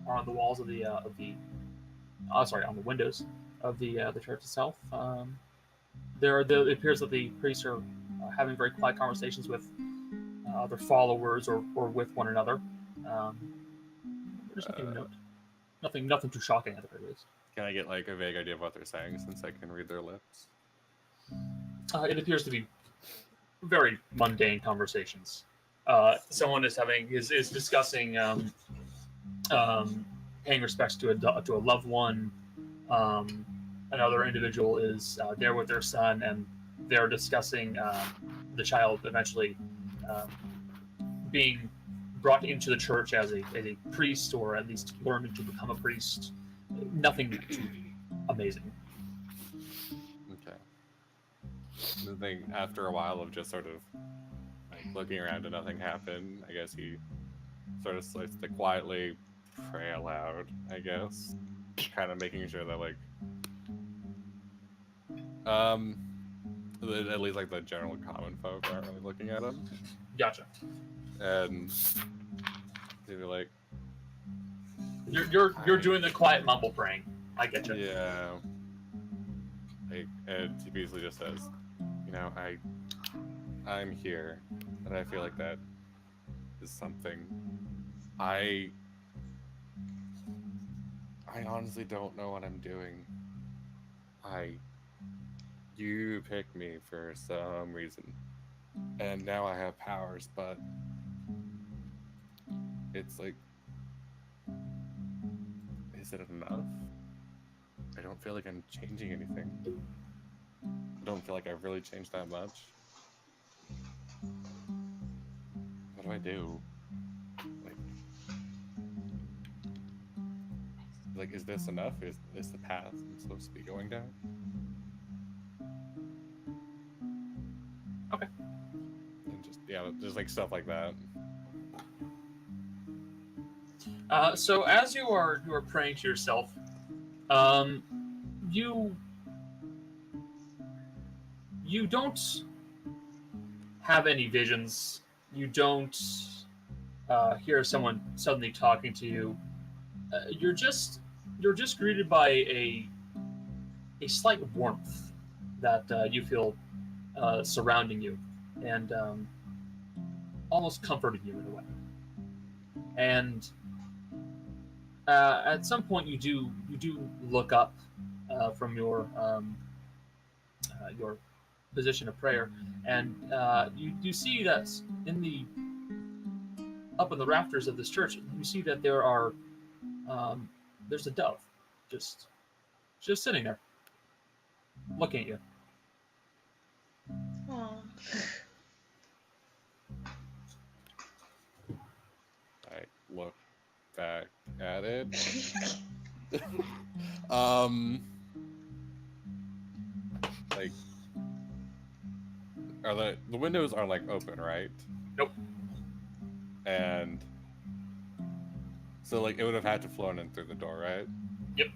are on the walls of on the windows of the church itself. it appears that the priests are having very quiet conversations with other followers or with one another. There's nothing to note. Nothing too shocking at the very least. Can I get like a vague idea of what they're saying since I can read their lips? It appears to be very mundane conversations. Someone is discussing paying respects to a loved one. Another individual is there with their son, and they're discussing the child eventually being brought into the church as a priest, or at least learning to become a priest. Nothing too amazing. Okay. The thing, after a while of just sort of like looking around and nothing happened, I guess he sort of starts to quietly pray aloud, I guess. Kind of making sure that like at least like the general common folk aren't really looking at him. Gotcha. And he'd be like, You're doing the quiet mumble praying. I get you. yeah. Like, and he basically just says, you know, I'm here, and I feel like that is something I honestly don't know what I'm doing. You picked me for some reason, and now I have powers, but it's like, is it enough? I don't feel like I'm changing anything. I don't feel like I've really changed that much. What do I do? Like, is this enough? Is this the path I'm supposed to be going down? Okay. And just like stuff like that. So as you are praying to yourself, you don't have any visions. You don't hear someone suddenly talking to you. You're just greeted by a slight warmth that you feel surrounding you, and almost comforting you in a way. And at some point, you do look up from your position of prayer, and you see that up in the rafters of this church, you see that there's a dove just sitting there looking at you. Aww. I look back at it. Like, are the windows are like open, right? Nope. And so like it would have had to flown in through the door, right? Yep.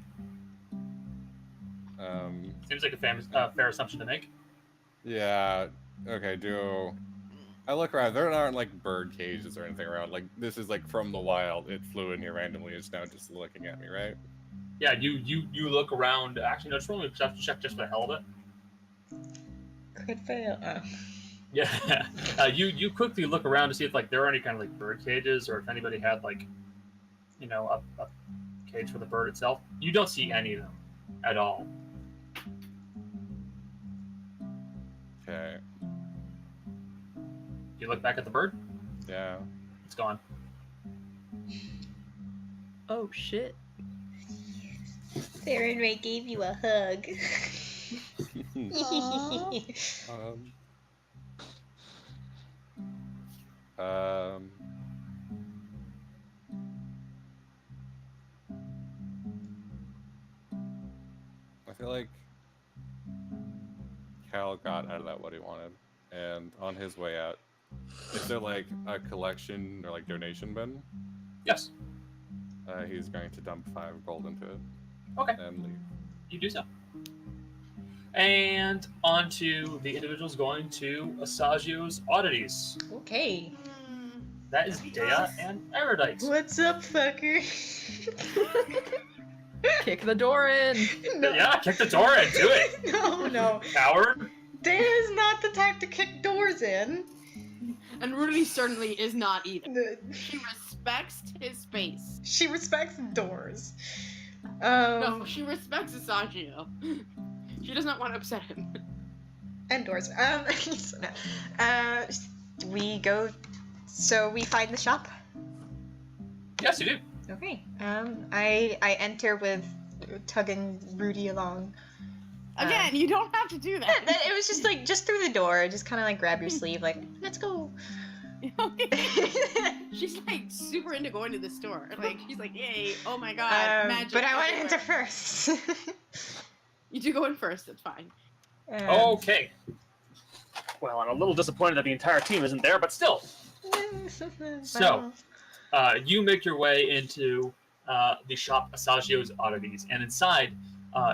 Seems like a fair assumption to make. Yeah. Okay. I look around? There aren't like bird cages or anything around. Like this is like from the wild. It flew in here randomly. It's now just looking at me, right? Yeah. You look around. Actually, no. Just roll me a perception check just for the hell of it. Could fail. Yeah. You quickly look around to see if like there are any kind of like bird cages, or if anybody had like, a cage for the bird itself. You don't see any of them at all. Okay. You look back at the bird. Yeah. It's gone. Oh shit. Theron gave you a hug. I feel like Cal got out of that what he wanted, and on his way out, is there like a collection or like donation bin? Yes. He's going to dump 5 gold into it. Okay. And leave. You do so. And on to the individuals going to Asagio's oddities. Okay. That is Deah and Erudite. What's up, fucker? Kick the door in. No. Yeah, kick the door in. Do it. No. Coward. Deah is not the type to kick doors in. And Rudy certainly is not either. The- She respects his space. She respects doors. No, she respects Asagio. She does not want to upset him. And doors. So no. We go. So we find the shop. Yes, you do. Okay. I enter with tugging Rudy along. Again, you don't have to do that. It was just like just through the door, just kind of like grab your sleeve, like let's go. She's like super into going to the store. Like she's like, yay! Oh my god, magic! But I want to everywhere." enter first. You do go in first. That's fine. Okay. Well, I'm a little disappointed that the entire team isn't there, but still. So, you make your way into the shop Asagio's Oddities, and inside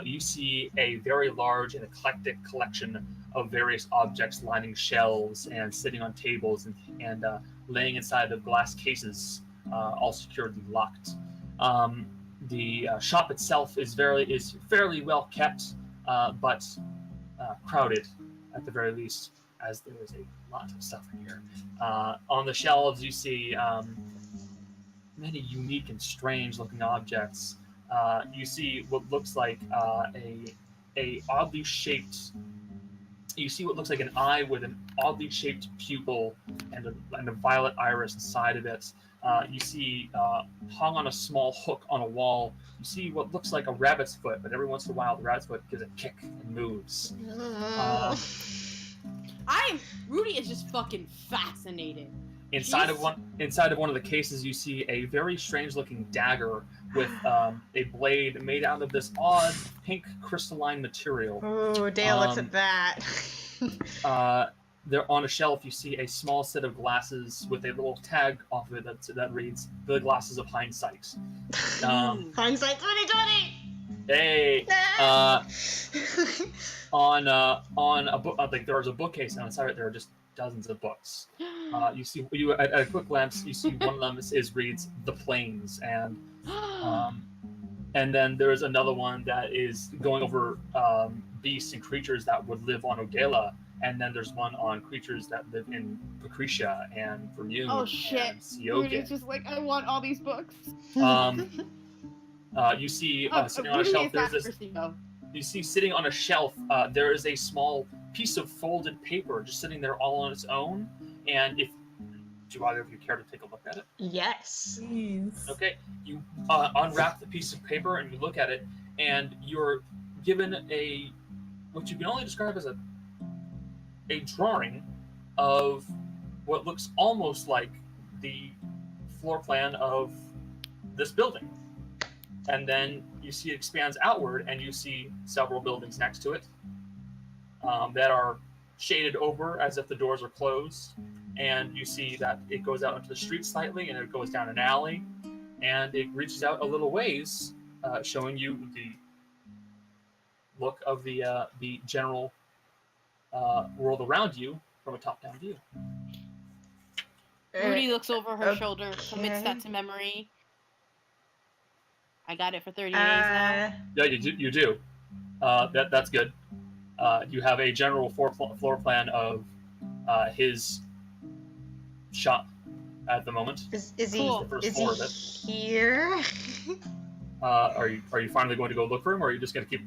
you see a very large and eclectic collection of various objects lining shelves and sitting on tables and laying inside of glass cases, all securely locked. The shop itself is fairly well kept, but crowded at the very least, as there is a lot of stuff in here. On the shelves, you see many unique and strange-looking objects. You see what looks like a oddly shaped. You see what looks like an eye with an oddly shaped pupil and a violet iris inside of it. You see hung on a small hook on a wall. You see what looks like a rabbit's foot, but every once in a while the rabbit's foot gives a kick and moves. Rudy is just fucking fascinated. Inside of one of the cases, you see a very strange-looking dagger with a blade made out of this odd pink crystalline material. Ooh, Deah looks at that. There on a shelf, you see a small set of glasses with a little tag off of it that reads "The Glasses of Hindsight." Hindsight 2020. Hey. On a book, like there's a bookcase, and inside it there are just dozens of books. At a quick glance, you see one of them reads "The Plains," and then there's another one that is going over beasts and creatures that would live on Odela, and then there's one on creatures that live in Patricia and Vermune Oh shit! and Siogen. Rudy's just like, I want all these books. You see sitting on a shelf. You see sitting on a shelf. There is a small piece of folded paper just sitting there all on its own. And do either of you care to take a look at it? Yes. Jeez. Okay. You unwrap the piece of paper and you look at it, and you're given what you can only describe as a drawing of what looks almost like the floor plan of this building. And then you see it expands outward, and you see several buildings next to it that are shaded over as if the doors are closed. And you see that it goes out into the street slightly, and it goes down an alley, and it reaches out a little ways, showing you the look of the general world around you from a top-down view. Rudy looks over her shoulder, commits that to memory. I got it for 30 days now. Yeah, you do. That's good. You have a general floor plan of his shop at the moment. Is Cool. he here? Are you finally going to go look for him, or are you just going to keep?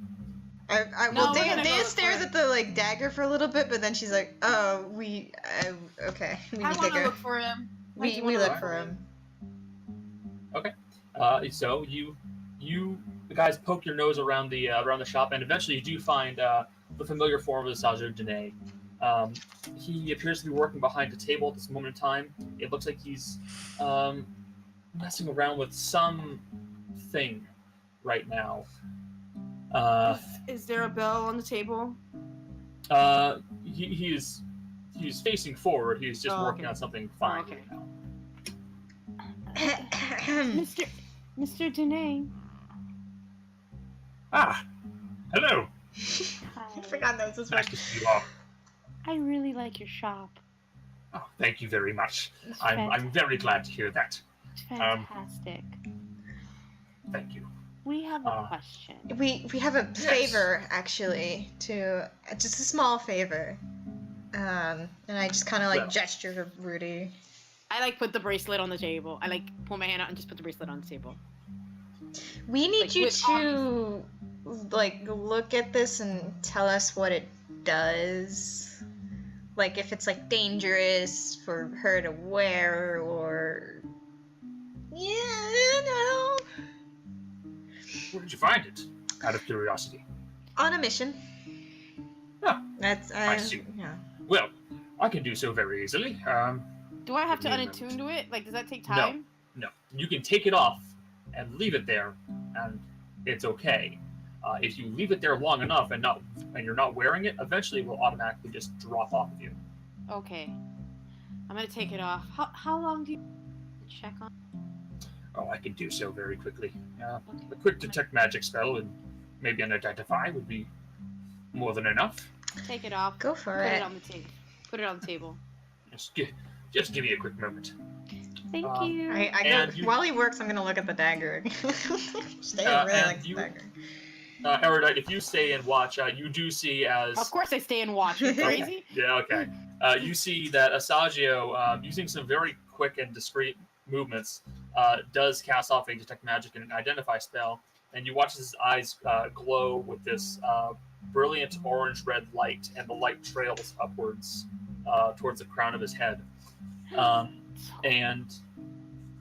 Well, we're gonna Deah go stares for at the dagger for a little bit, but then she's like, "Oh, okay, we I need to want to go. look for him. We look for him." Okay. So you guys poke your nose around the shop, and eventually you do find the familiar form of Asagio Dene. He appears to be working behind a table at this moment in time. It looks like he's messing around with something right now. Is there a bell on the table? He's facing forward. He's just working on something fine okay. right now. Mr. Dene. Ah, hello. I forgot that was his Nice voice. to see you all. I really like your shop. Oh, thank you very much. It's I'm very glad to hear that. It's fantastic. Thank you. We have a question. We have a favor actually to just a small favor. And I just kind of like gesture to Rudy. I like put the bracelet on the table. I like pull my hand out and just put the bracelet on the table. We need Like, you with to like look at this and tell us what it does. Like if it's like dangerous for her to wear or no. Where did you find it? Out of curiosity. On a mission. Oh, That's I see. Yeah. Well, I can do so very easily. Do I have to Give me a unattune moment. to it? Like, does that take time? No. You can take it off and leave it there, and it's okay. If you leave it there long enough and you're not wearing it, eventually it will automatically just drop off of you. Okay. I'm gonna take it off. How long do you check on? Oh, I can do so very quickly. A quick detect magic spell and maybe an identify would be more than enough. Take it off. Go for Put it. it on the table. Put it on the table. Just give me a quick moment. Thank you. I go, while he works, I'm gonna look at the dagger. Stay really like the dagger. Erudite, if you stay and watch, you do see as... Of course I stay and watch. You crazy? Yeah, okay. You see that Asagio, using some very quick and discreet movements, does cast off a Detect Magic and an Identify spell, and you watch his eyes glow with this brilliant orange-red light, and the light trails upwards towards the crown of his head. And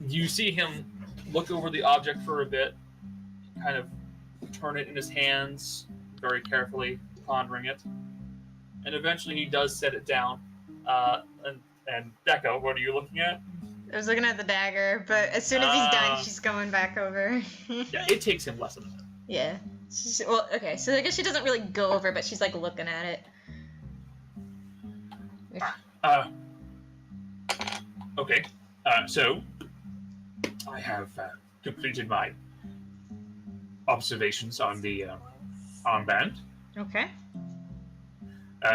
you see him look over the object for a bit, kind of turn it in his hands very carefully, pondering it, and eventually he does set it down. And Deco, what are you looking at? I was looking at the dagger, but as soon as he's done, she's going back over. Yeah, it takes him less than a minute. Yeah. Well, okay, so I guess she doesn't really go over, but she's like looking at it. Okay. So I have completed my observations on the armband. Okay.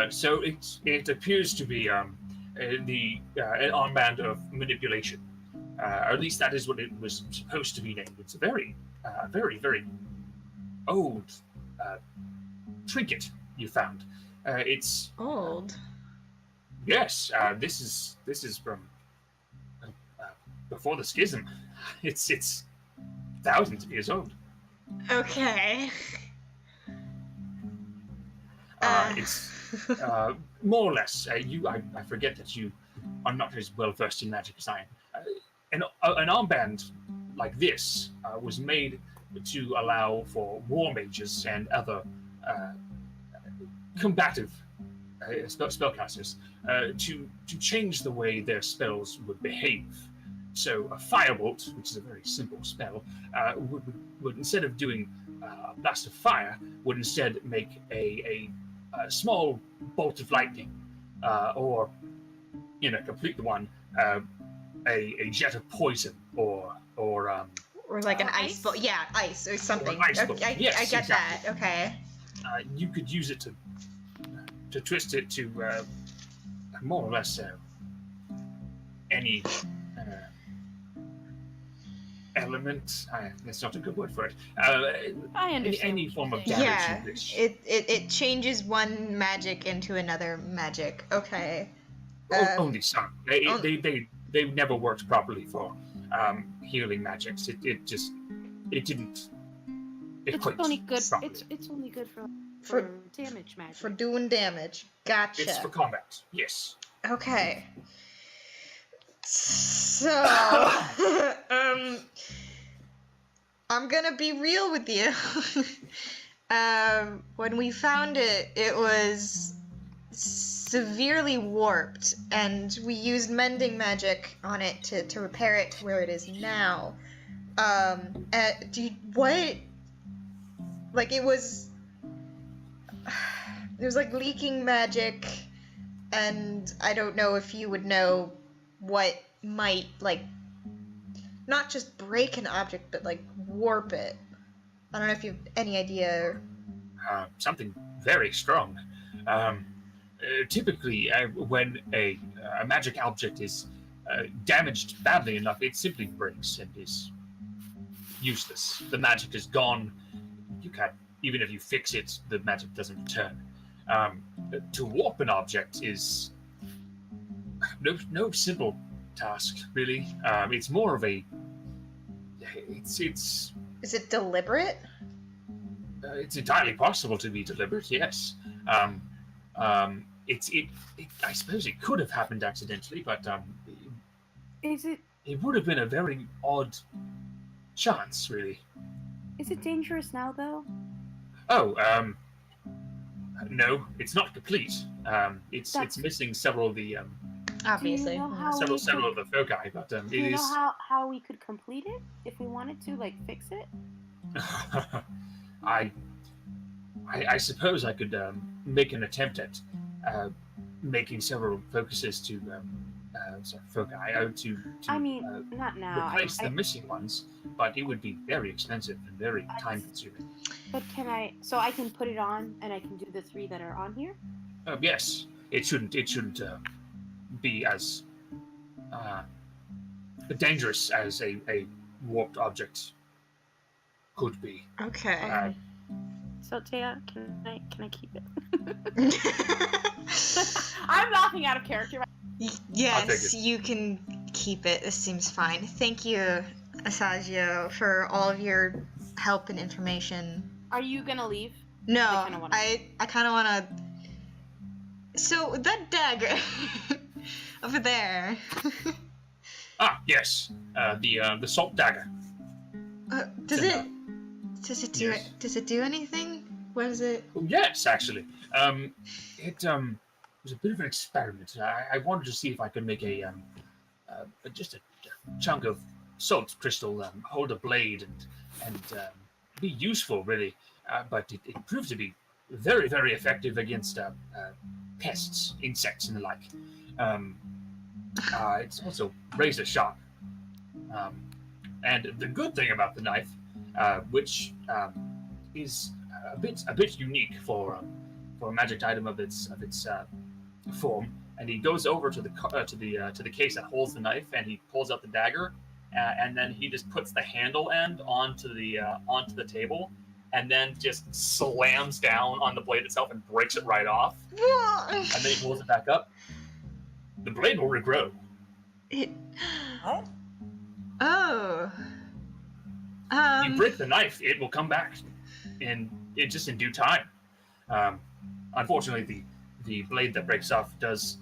So it appears to be an armband of manipulation. Or at least that is what it was supposed to be named. It's a very, very old trinket you found. It's old. Yes. This is from before the schism. It's thousands of years old. Okay. It's more or less. I forget that you are not as well versed in magic as I am. An armband like this was made to allow for war mages and other combative spellcasters to change the way their spells would behave. So a firebolt, which is a very simple spell, would instead of doing a blast of fire, would instead make a small bolt of lightning, or complete the one, a jet of poison, or like an ice bolt. Yeah, ice or something. Or an ice bolt. Okay, Yes, I get exactly. that. Okay. You could use it to twist it to more or less any element. That's not a good word for it. I understand. Any form of damage. Yeah, you wish. it changes one magic into another magic. Okay. Only some. They never worked properly for healing magics. It didn't. It's equate only good. properly. It's only good for damage magic. For doing damage. Gotcha. It's for combat. Yes. Okay. So, I'm gonna be real with you. When we found it, it was severely warped, and we used mending magic on it to repair it to where it is now. Like, it was like leaking magic, and I don't know if you would know what might, like, not just break an object, but, like, warp it. I don't know if you have any idea. Something very strong. Typically, when a magic object is damaged badly enough, it simply breaks and is useless. The magic is gone. You can't, even if you fix it, the magic doesn't return. To warp an object is no simple task, really. It's more of a. It's. Is it deliberate? It's entirely possible to be deliberate. Yes. I suppose it could have happened accidentally, but Is it it would have been a very odd chance, really. is it dangerous now though? Oh, no, it's not complete. It's That's- missing several of the Obviously. Do you know how several we of the foci, but Do it you is. know how we could complete it if we wanted to, like fix it? I suppose I could make an attempt at making several focuses to foci to I mean, not now. replace the missing ones, but it would be very expensive and very time consuming. But can I? So I can put it on, and I can do the 3 that are on here. Yes, it shouldn't be as dangerous as a warped object could be. Okay. So Deah, can I keep it? I'm laughing out of character. Yes, you can keep it. This seems fine. Thank you, Asagio, for all of your help and information. Are you gonna leave? No, I kinda wanna- I kind of want to. So that dagger over there. Yes, the salt dagger. Does it do anything? What is it? Oh, yes, actually. It was a bit of an experiment. I wanted to see if I could make just a chunk of salt crystal hold a blade and be useful, really. But it proved to be very, very effective against pests, insects, and the like. It's also razor sharp. And the good thing about the knife, which is a bit unique for a magic item of its form, and he goes over to the case that holds the knife, and he pulls out the dagger, and then he just puts the handle end onto the table, and then just slams down on the blade itself and breaks it right off. And then he pulls it back up. The blade will regrow. Oh. You break the knife, it will come back, in due time. Unfortunately, the blade that breaks off does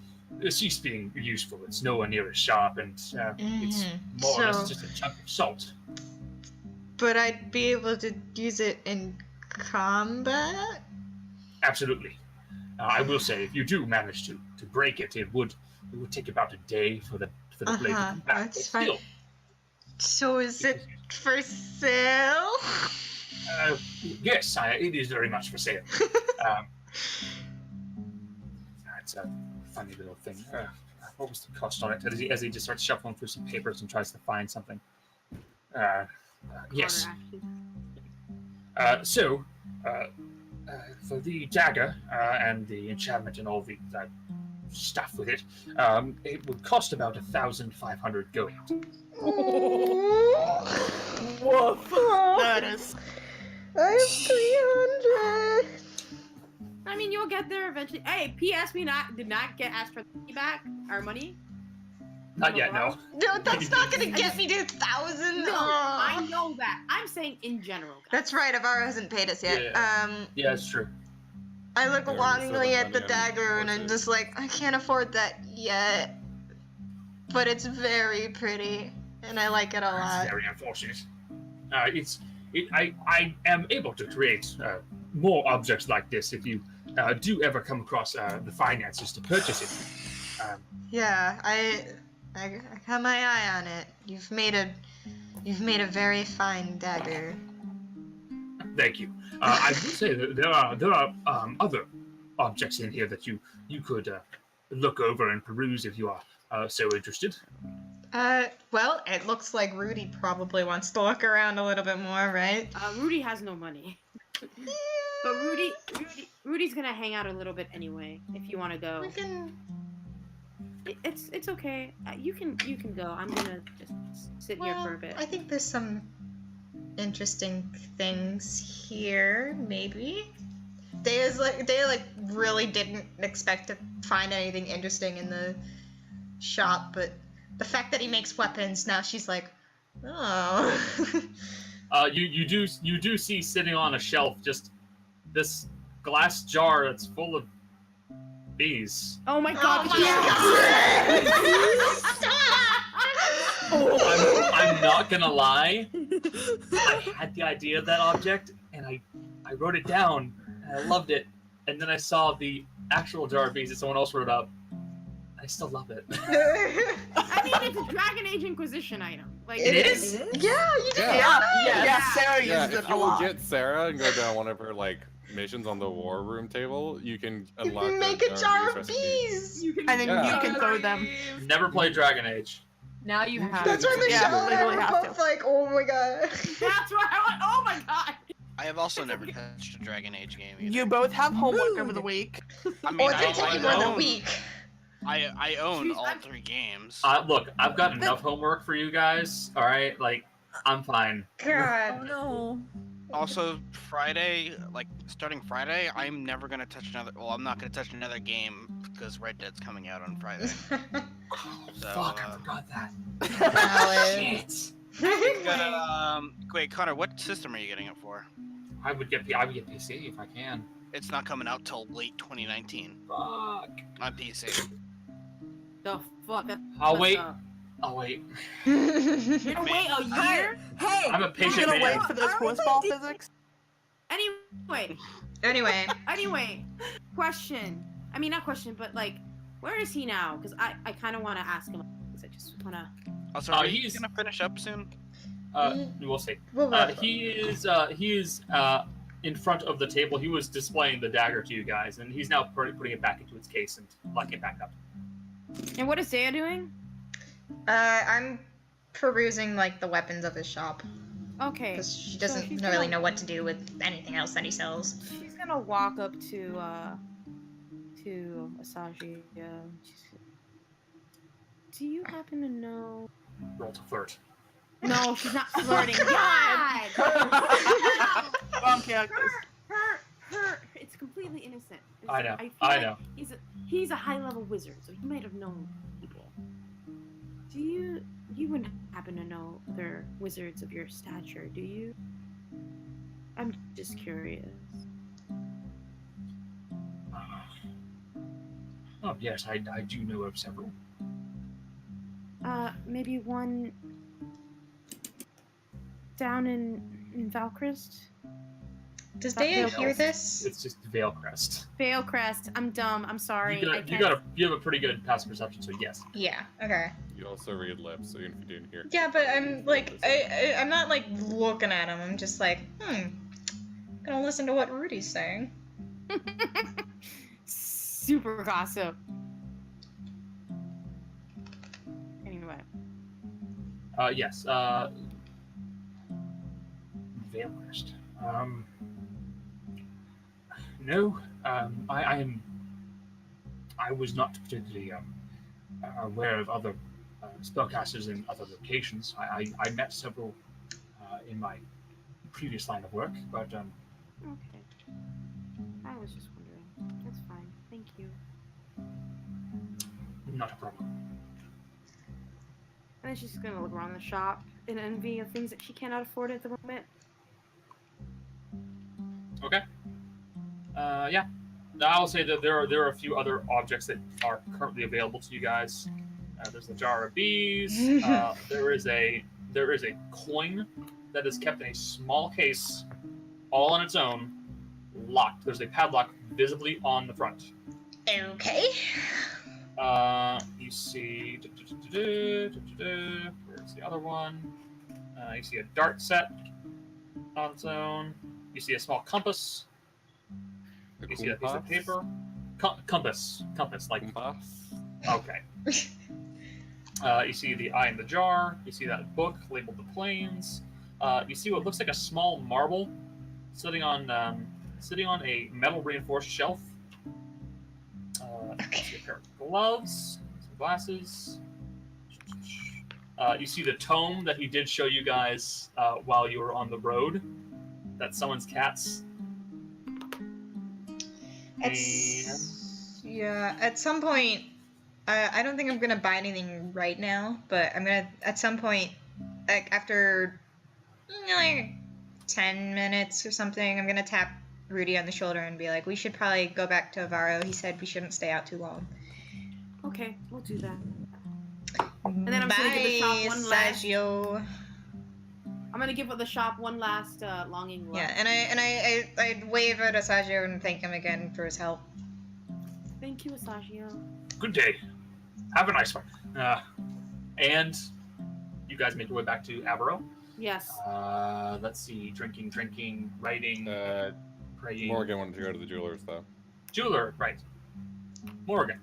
cease being useful. It's nowhere near as sharp, and it's more or less just a chunk of salt. But I'd be able to use it in combat? Absolutely. I will say, if you do manage to break it, it would take about a day for the blade to come back. That's But still, fine. So is it for sale? Yes, it is very much for sale. It's a funny little thing. What was the cost on it? As he just starts shuffling through some papers and tries to find something. Yes. So, for the dagger and the enchantment and all the stuff with it, it would cost about 1,500 gold. Woof. That is. I have 300. I mean, you'll get there eventually. Hey, P.S. did not get asked for the back, our money. Not yet, no. No, that's not gonna get me to 1,000. No, I know that. I'm saying in general. Guys. That's right. Avaro hasn't paid us yet. Yeah, it's true. I look Yeah, we longingly still at have the money on dagger and I'm horses. just like, I can't afford that yet. But it's very pretty, and I like it a lot. It's very unfortunate. I am able to create more objects like this if you do ever come across the finances to purchase it. Yeah, I got my eye on it. You've made a very fine dagger. Thank you. I would say that there are other objects in here that you could look over and peruse if you are so interested. Well, it looks like Rudy probably wants to look around a little bit more, right? Rudy has no money. But Rudy's gonna hang out a little bit anyway. If you want to go, We can. it's okay. You can go. I'm gonna just sit here for a bit. I think there's some interesting things here, maybe. Deah really didn't expect to find anything interesting in the shop, but the fact that he makes weapons, now she's like, oh. You do see sitting on a shelf just this glass jar that's full of bees. Oh my god! I'm not gonna lie. I had the idea of that object, and I wrote it down, and I loved it. And then I saw the actual jar of bees that someone else wrote up. I still love it. I mean, it's a Dragon Age Inquisition item. Like It is? Yeah, you did. Yeah, Sarah Yeah, uses if it you a will lot. get Sarah and go down one of her like missions on the war room table, you can You unlock can make that a jar of recipe. bees. And then Yeah. you can throw them. Never played Dragon Age. Now you have. That's why Yeah, Michelle and I literally were have both to. like, oh my god. That's why I went. Oh my god! I have also never touched a Dragon Age game either. You both have homework over the week. I mean, Or they take you more than a own, week. I own Jeez, all I'm- 3 games. Look, I've got enough homework for you guys. All right, like I'm fine. God. Oh no. Also, Friday, like starting Friday, I'm never gonna touch another. Well, I'm not gonna touch another game because Red Dead's coming out on Friday. Oh, So, fuck, I forgot that. Valid. Shit. Wait, Connor, what system are you getting it for? I would get PC if I can. It's not coming out till late 2019 Fuck. on PC. The fuck? I'll What's wait. up? I'll wait. You're gonna wait a year? Hey. I'm a You're patient gonna man. wait for those Aren't we football playing physics? Anyway, question. I mean, not question, but like, where is he now? Because I kind of want to ask him. Because I just want to. Also, are you he's- gonna finish up soon? We'll see. Well, He is in front of the table. He was displaying the dagger to you guys, and he's now putting it back into its case and locking it back up. And what is Deah doing? I'm perusing like the weapons of his shop Okay. because she So doesn't she's really gonna- know what to do with anything else that he sells. She's gonna walk up to Asaji. Do you happen to know? Roll to flirt. No, she's not flirting. God. Wrong characters. Her. It's completely innocent. I know. feel I like know. He's a high level wizard, so he might have known people. Do you wouldn't happen to know other wizards of your stature, do you? I'm just curious. Oh yes, I do know of several. Maybe one down in Valcrest? Does That Deah feels- hear this? It's just Veilcrest. Veilcrest. I'm dumb. I'm sorry. You I have a pretty good passive perception, so yes. Yeah. Okay. You also read lips, so even if you didn't hear. Yeah, but I'm like, I'm not like looking at him. I'm just like, gonna listen to what Rudy's saying. Super gossip. Anyway. Yes. Veilcrest. No. I was not particularly aware of other spellcasters in other locations. I met several in my previous line of work, but Okay. I was just wondering. That's fine. Thank you. not a problem. And then she's gonna look around the shop in envy of things that she cannot afford at the moment. Okay. Yeah. I'll say that there are a few other objects that are currently available to you guys. There's the jar of bees. There is a coin that is kept in a small case, all on its own, locked. There's a padlock visibly on the front. Okay. You see. Where's the other one? You see a dart set on its own. You see a small compass. You see a piece of paper. Compass, like. Compass. Okay. You see the eye in the jar. You see that book labeled "The Plains." You see what looks like a small marble sitting on a metal reinforced shelf. You see a pair of gloves, some glasses. You see the tome that he did show you guys while you were on the road. That someone's cats. Yeah, at some point, I don't think I'm gonna buy anything right now, but I'm gonna, at some point, like after like 10 minutes or something, I'm gonna tap Rudy on the shoulder and be like, we should probably go back to Avaro. He said we shouldn't stay out too long. Okay, we'll do that. And then I'm just gonna give the shop one last. Sergio. I'm gonna give the shop one last longing look. Yeah, and I wave at Asagio and thank him again for his help. Thank you, Asagio. Good day. Have a nice one. And you guys make your way back to Avaro. Yes. Let's see. Drinking, writing, praying. Morgan wanted to go to the jeweler's though. Jeweler, right. Morgan.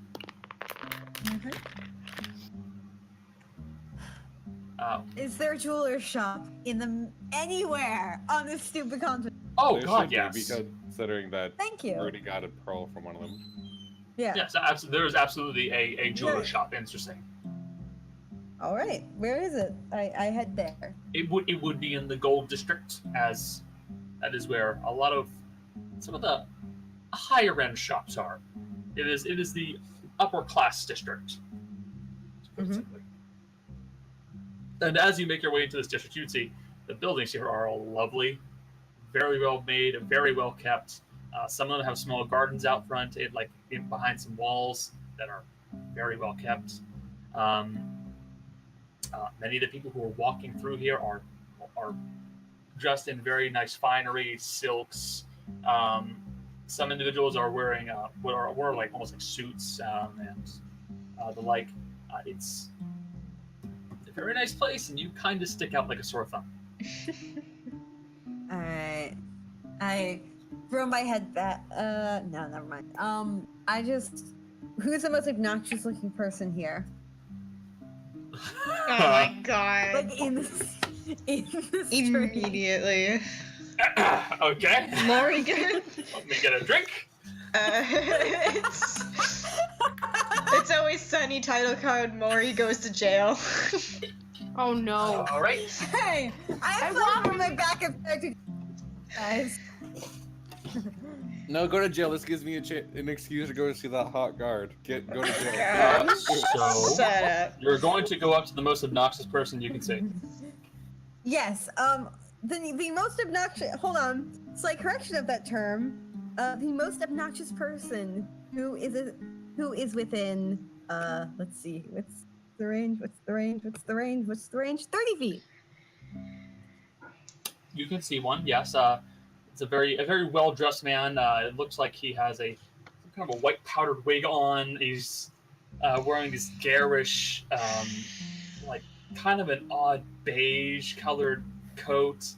Is there a jeweler's shop in the anywhere on this stupid continent? Oh There God, should be, yes. considering that Thank you. already got a pearl from one of them. Yeah. Yes, there is absolutely a jeweler shop. Interesting. All right. Where is it? I head there. It would be in the gold district, as that is where a lot of some of the higher end shops are. It is the upper class district. And as you make your way into this district, you'd see the buildings here are all lovely, very well made, and very well kept. Some of them have small gardens out front, behind some walls that are very well kept. Many of the people who are walking through here are dressed in very nice finery, silks. Some individuals are wearing what are like almost like suits and the like. It's a very nice place, and you kind of stick out like a sore thumb. All right. I throw my head back. No, never mind. Who's the most obnoxious looking person here? Oh my god. Like in the street. Immediately. Okay. Morgan. Let me get a drink. It's always sunny title card. Maury goes to jail. Oh no. All right. Hey, I thought from my backup character. Guys. No, go to jail. This gives me an excuse to go see that hot guard. Go to jail. So Shut up. you're going to go up to the most obnoxious person you can see. Yes. The most obnoxious. Hold on. Slight correction of that term. The most obnoxious person who is within. Let's see. What's the range? 30 feet. You can see one. Yes. It's a very well dressed man. It looks like he has some kind of a white powdered wig on. He's wearing this garish, like kind of an odd beige colored coat.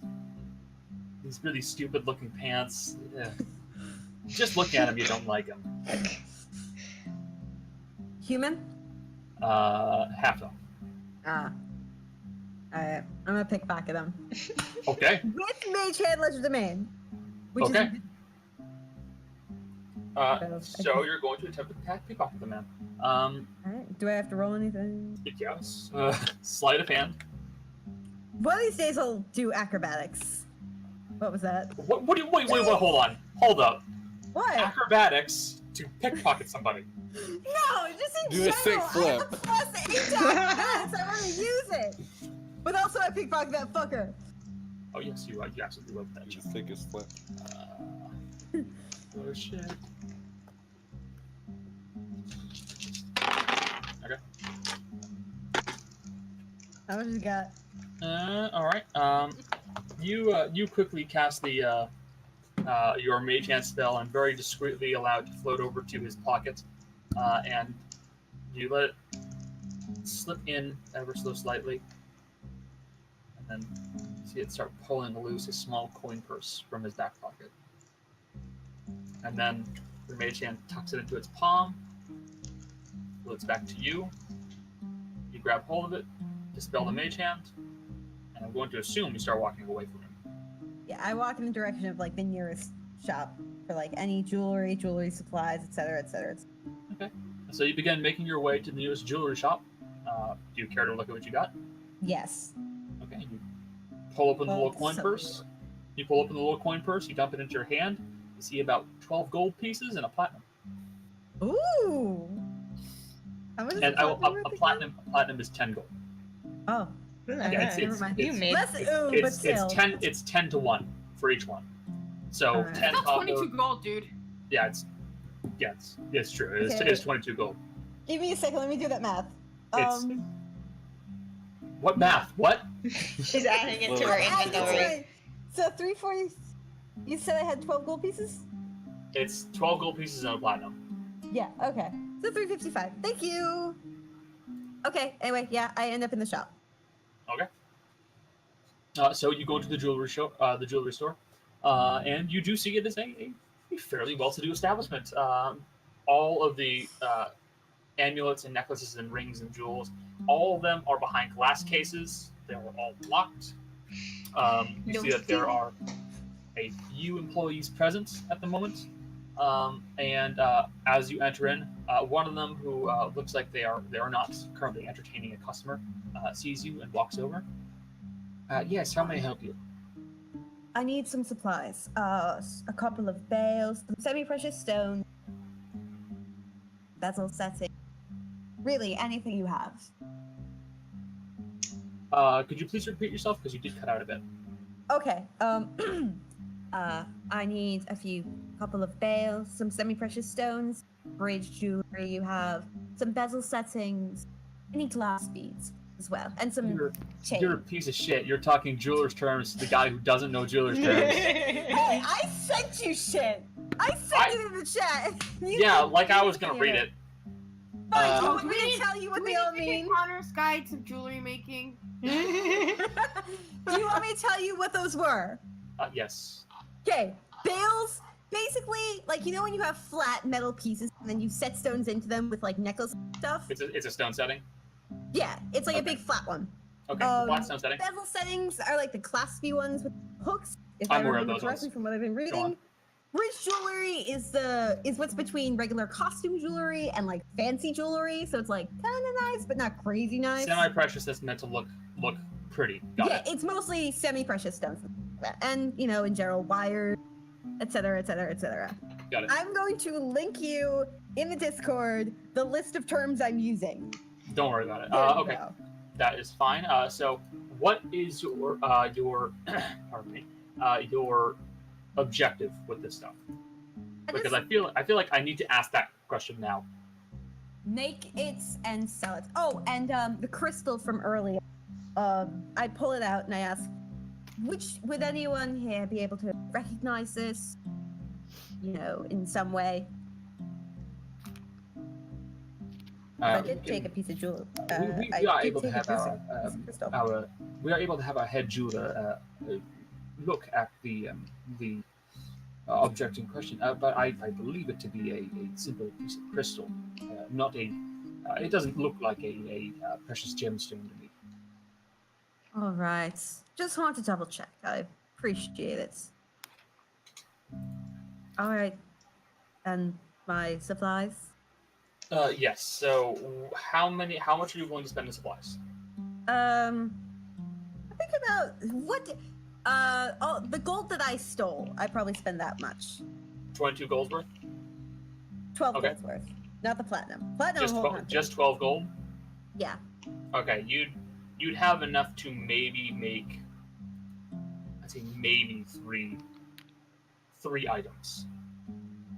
These really stupid looking pants. Yeah. Just look at him, you don't like him. Human? Half elf. Alright. I'm gonna pickpocket him. Okay. With Mage Hand Legerdemain. Okay. Is... So you're going to attempt to pickpocket the man. Alright. Do I have to roll anything? Yes. Sleight of hand. One of these days I'll do acrobatics. What was that? What do you wait, hold on. Hold up. What? Acrobatics to pickpocket somebody. No, just in Do general. a sick flip. I have a +8 to acrobatics. I want to use it. But also I pickpocket that fucker. Oh yes, you absolutely love that. Just take his flip. Oh shit. Okay. How much you got? All right. You quickly cast the your mage hand spell and very discreetly allow it to float over to his pocket, and you let it slip in ever so slightly, and then see it start pulling loose a small coin purse from his back pocket, and then your mage hand tucks it into its palm, floats back to you. You grab hold of it, dispel the mage hand, and I'm going to assume you start walking away from him. Yeah, I walk in the direction of like the nearest shop for like any jewelry supplies, etc., etc. Okay. So you begin making your way to the nearest jewelry shop. Do you care to look at what you got? Yes. Okay. You pull open the little Oh, coin so purse. You pull open the little coin purse. You dump it into your hand. You see about 12 gold pieces and a platinum. Ooh. How much is And a platinum? a platinum is 10 gold. Oh. Yeah, Never mind. You made Less, ooh, but still. It's 10 to 1 for each one. So Alright. 10 That's copper. 22 gold, dude. Yeah, it's true. Okay. It's 22 gold. Give me a second. Let me do that math. It's- What math? What? She's adding it to her That's inventory. right. So 340. You said I had 12 gold pieces? It's 12 gold pieces and a platinum. Yeah. Okay. So 355. Thank you. Okay. Anyway, yeah, I end up in the shop. Okay. So you go to the jewelry store, and you do see it is a fairly well-to-do establishment. All of the amulets and necklaces and rings and jewels, all of them are behind glass cases. They are all locked. You see that there are a few employees present at the moment. And as you enter in, one of them, who looks like they are not currently entertaining a customer, sees you and walks over. Yes, how may I help you? I need some supplies. A couple of bales, some semi-precious stones, bezel setting. Really, anything you have. Could you please repeat yourself, because you did cut out a bit? Okay. I need a couple of bales, some semi-precious stones, bridge jewelry you have, some bezel settings, I need glass beads as well, and some chain. You're a piece of shit. You're talking jeweler's terms to the guy who doesn't know jeweler's terms. Hey, I sent you shit. I sent it in the chat. Yeah, like I was gonna read it. Fine, you want me to tell you what they all mean? Connor's Guide to Jewelry Making. Do you want me to tell you what those were? Yes. Okay, bales. Basically, like, you know when you have flat metal pieces and then you set stones into them with like necklace stuff? It's a stone setting? Yeah, it's like a big flat one. Okay, flat stone setting. Bezel settings are like the claspy ones with hooks. If I'm I aware of remember those correctly ones. from what I've been Go reading. on. Bridge jewelry is what's between regular costume jewelry and like fancy jewelry, so it's like kind of nice but not crazy nice. Semi-precious that's meant to look pretty. Got it. It's mostly semi-precious stones, and you know, in general, wires, etc., etc., etc. Got it. I'm going to link you in the Discord the list of terms I'm using. Don't worry about it. There you Okay, go. that is fine. So, what is your pardon me, your objective with this stuff? Because I feel like I need to ask that question now. Make it and sell it. Oh, and the crystal from earlier. I pull it out and I ask, would anyone here be able to recognize this? You know, in some way. I did take a piece of jewelry. We are able to have our head jeweler look at the object in question, but I believe it to be a simple piece of crystal, not a. It doesn't look like a precious gemstone to me. All right. Just want to double check. I appreciate it. All right. And my supplies? Yes. So, how much are you willing to spend in supplies? I think about the gold that I stole. I probably spend that much. 22 gold worth. 12 Okay. gold's worth. Not the platinum. Platinum. Just 12 gold. Yeah. Okay, you'd have enough to maybe make, I'd say maybe three items.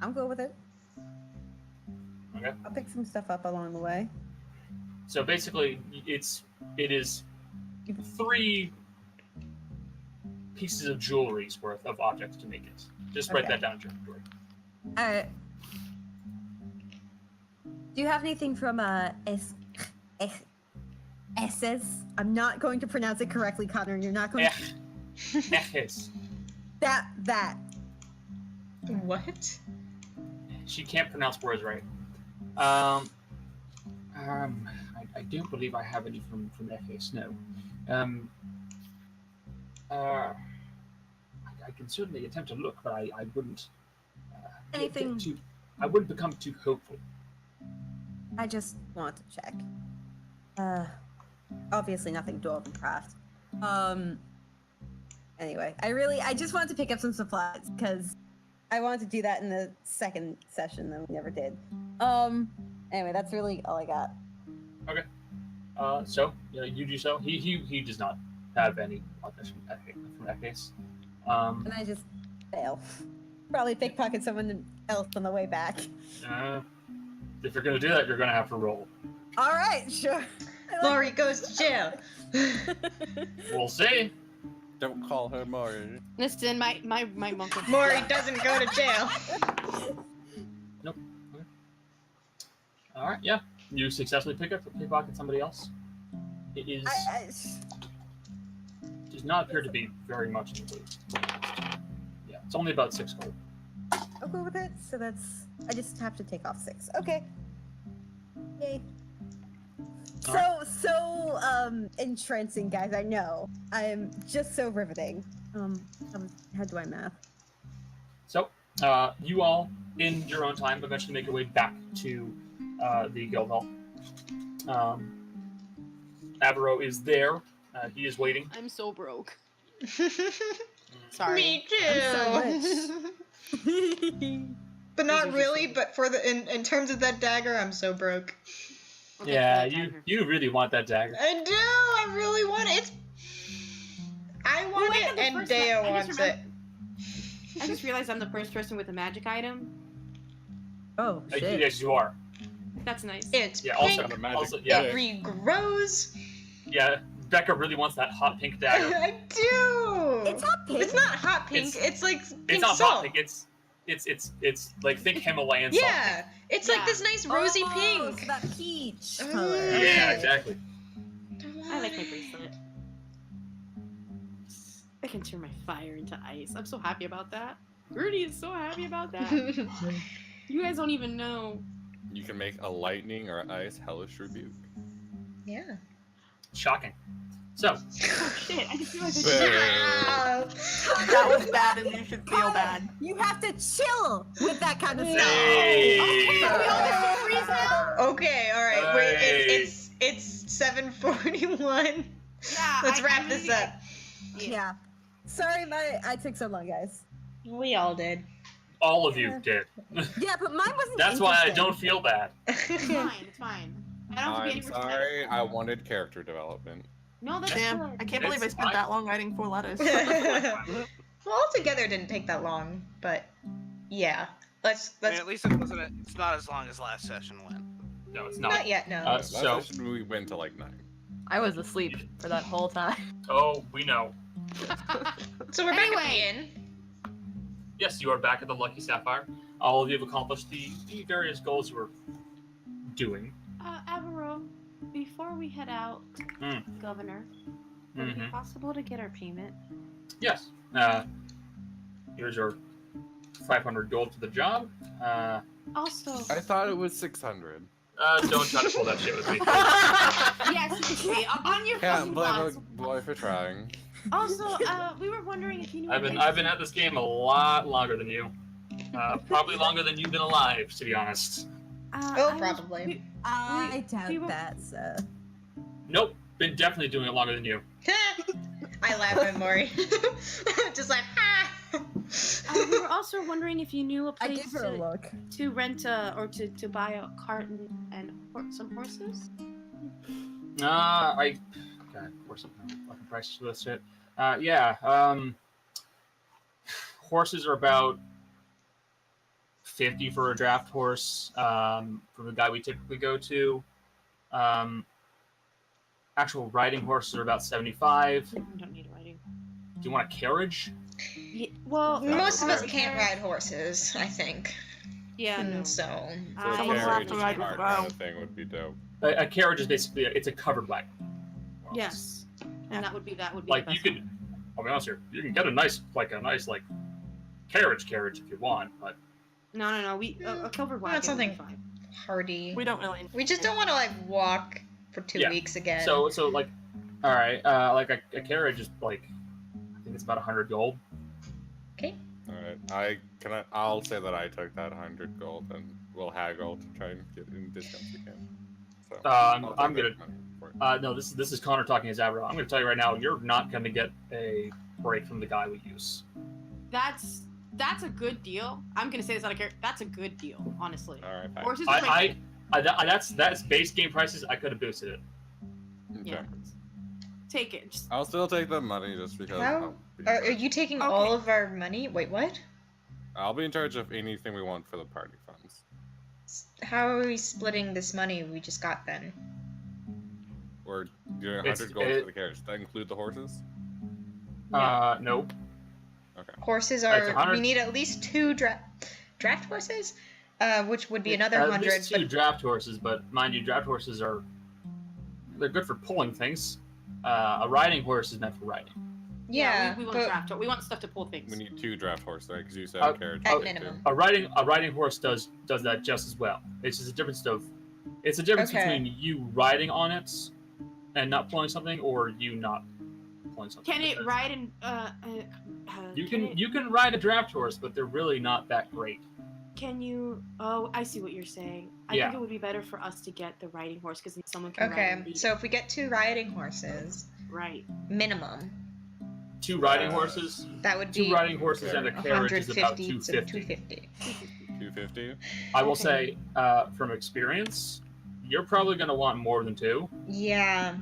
I'm good with it. Okay. I'll pick some stuff up along the way. So basically, it is 3 pieces of jewelry's worth of objects to make it. Just write Okay. that down in your inventory. All right. Do you have anything from Esses? I'm not going to pronounce it correctly, Connor. You're not going to... Yes. That. What? She can't pronounce words right. I don't believe I have any from FS, no. I can certainly attempt to look, but I wouldn't. Anything- I wouldn't become too hopeful. I just want to check. obviously nothing dwarven craft. Anyway, I just wanted to pick up some supplies because I wanted to do that in the second session, then we never did. Anyway, that's really all I got. Okay. So you do so. He does not have any audition from that case. And I just fail. Probably pickpocket someone else on the way back. If you're gonna do that, you're gonna have to roll. All right, sure. Lori goes to jail. We'll see. Don't call her Maury. Listen, my monk. Maury doesn't go to jail. Nope. Okay. All right. Yeah. You successfully pickpocket somebody else. It is. Does not appear to be very much in the loot. Yeah, it's only about 6 gold. I'll go with it. So that's. I just have to take off 6. Okay. Yay. So entrancing, guys. I know. I am just so riveting. How do I math? So, you all, in your own time, eventually make your way back to the guild hall. Avero is there. He is waiting. I'm so broke. Sorry. Me too. I'm so rich. But not really. But for in terms of that dagger, I'm so broke. Okay, Yeah, dagger. you really want that dagger. I do. I really want it. I want it, and Deah wants it. I just realized I'm the first person with a magic item. Oh shit. Yes, you are. That's nice. It's Yeah. pink. Also, yeah. It regrows. Yeah. Becca really wants that hot pink dagger. I do. It's hot pink. It's not hot pink. It's like pink It's not salt. hot pink. It's like think Himalayan salt. Yeah. It's like this nice rosy pink. So that peach Mm. color. Yeah, exactly. I like my bracelet. I can turn my fire into ice. I'm so happy about that. Rudy is so happy about that. You guys don't even know. You can make a lightning or ice hellish rebuke. Yeah. Shocking. So, Oh shit! I just realized That was bad, and you should feel bad. You have to chill with that kind of stuff. hey. Okay. All right. Wait. Hey. It's 7:41. Yeah, Let's wrap this up. Yeah. Sorry, I took so long, guys. We all did. all of you did. Yeah, but mine wasn't. That's why I interesting. don't feel bad. It's fine. It's fine. I don't have to be I'm any sorry, I wanted character development. No, that's Damn, good. I can't believe I It's spent fine. that long writing 4 letters. Well, altogether, it didn't take that long, but yeah. Let's. I mean, at least it wasn't. It's not as long as last session went. No, it's not. Not yet. No. Uh, Last so, session we went to like 9. I was asleep for that whole time. oh, we know. So we're back at the anyway. inn. Yes, you are back at the Lucky Sapphire. All of you have accomplished the various goals you were doing. Avero, before we head out, Governor, would it be possible to get our payment? Yes. Here's your 500 gold for the job. Also, I thought it was 600. Don't try to pull that shit with me. yes, okay, on your Can't fucking blame thoughts. a boy for trying. Also, we were wondering if you knew. I've been at this game a lot longer than you. Probably longer than you've been alive, to be honest. Probably. I doubt that, sir. Nope, been definitely doing it longer than you. I laugh at Maury. Just like, ha! We were also wondering if you knew a I place gave her a look. to rent or to buy a cart and some horses. God, of course, fucking prices for this shit. Yeah. Horses are about 50 for a draft horse. From the guy we typically go to. Actual riding horses are about 75. I don't need a riding. Do you want a carriage? Yeah, well, Most of us our can't carriage- ride horses, I think. Yeah, no. So. So I- a Someone will have carriage to and ride with cart the kind bow. of thing would be dope. A carriage is basically it's a covered wagon. Yes, and that would be Like the you best could, I'll be honest here, you can get a nice carriage if you want, but one. No. We a covered wagon. Not something would be fine. hardy. We don't really. We just don't want to walk for 2 Yeah. weeks again. so like, all right, like a carriage is like, I think it's about 100 gold. Okay. Alright, I'll say that I took that 100 gold and we'll haggle to try and get any discounts we can. So, I'll take I'm that gonna money for No, this is Connor talking as Avro. I'm going to tell you right now, you're not going to get a break from the guy we use. That's a good deal. I'm gonna say this out of character. That's a good deal, honestly. All right, fine. Horses are like, That's base game prices. I could have boosted it. Okay. yeah. Take it. Just, I'll still take the money just because. How? Are you taking all of our money? Wait, what? I'll be in charge of anything we want for the party funds. How are we splitting this money we just got then? We're doing 100 gold for the carriage. Does that include the horses? No. Okay. Horses It's are. 100. We need at least 2 draft horses, which would be another At 100. least 2 draft horses, but mind you, draft horses they're good for pulling things. A riding horse is meant for riding. Yeah, we want draft. We want stuff to pull things. We need 2 draft horses, right? Because you said Oh, carriage. at would take minimum. 2. A riding horse does that just as well. It's just a difference Okay. between you riding on it and not pulling something, or you not pulling something. Can it ride in? You can ride a draft horse, but they're really not that great. Can you? Oh, I see what you're saying. I Yeah. think it would be better for us to get the riding horse because then someone can ride and Okay, lead so it. if we get 2 riding horses, Right. minimum, 2 riding horses. that would 2 be riding horses and a carriage is about 150 to 250. 250. 250. I will say, from experience, you're probably going to want more than 2, Yeah,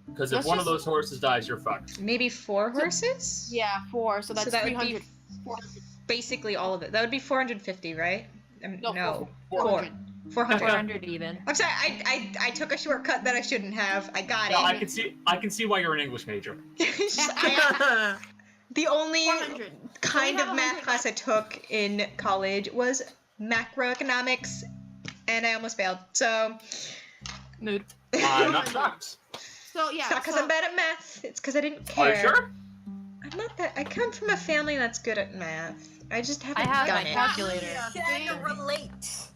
because if Let's one of just- those horses dies, you're fucked. maybe 4 horses. Yeah, 4. So that's that would 300. be basically all of it. That would be 450, right? No, 400. 400. 400 even. I'm sorry, I took a shortcut that I shouldn't have. I got No, it. I can see why you're an English major. The only 400. kind We of have math 100 class I took in college was macroeconomics, and I almost failed. So Mood. I'm not shocked. So yeah. it's not because so, I'm bad at math. It's because I didn't Are care. you sure? I'm not that. I come from a family that's good at math. I just haven't have done my it. calculator. Can relate.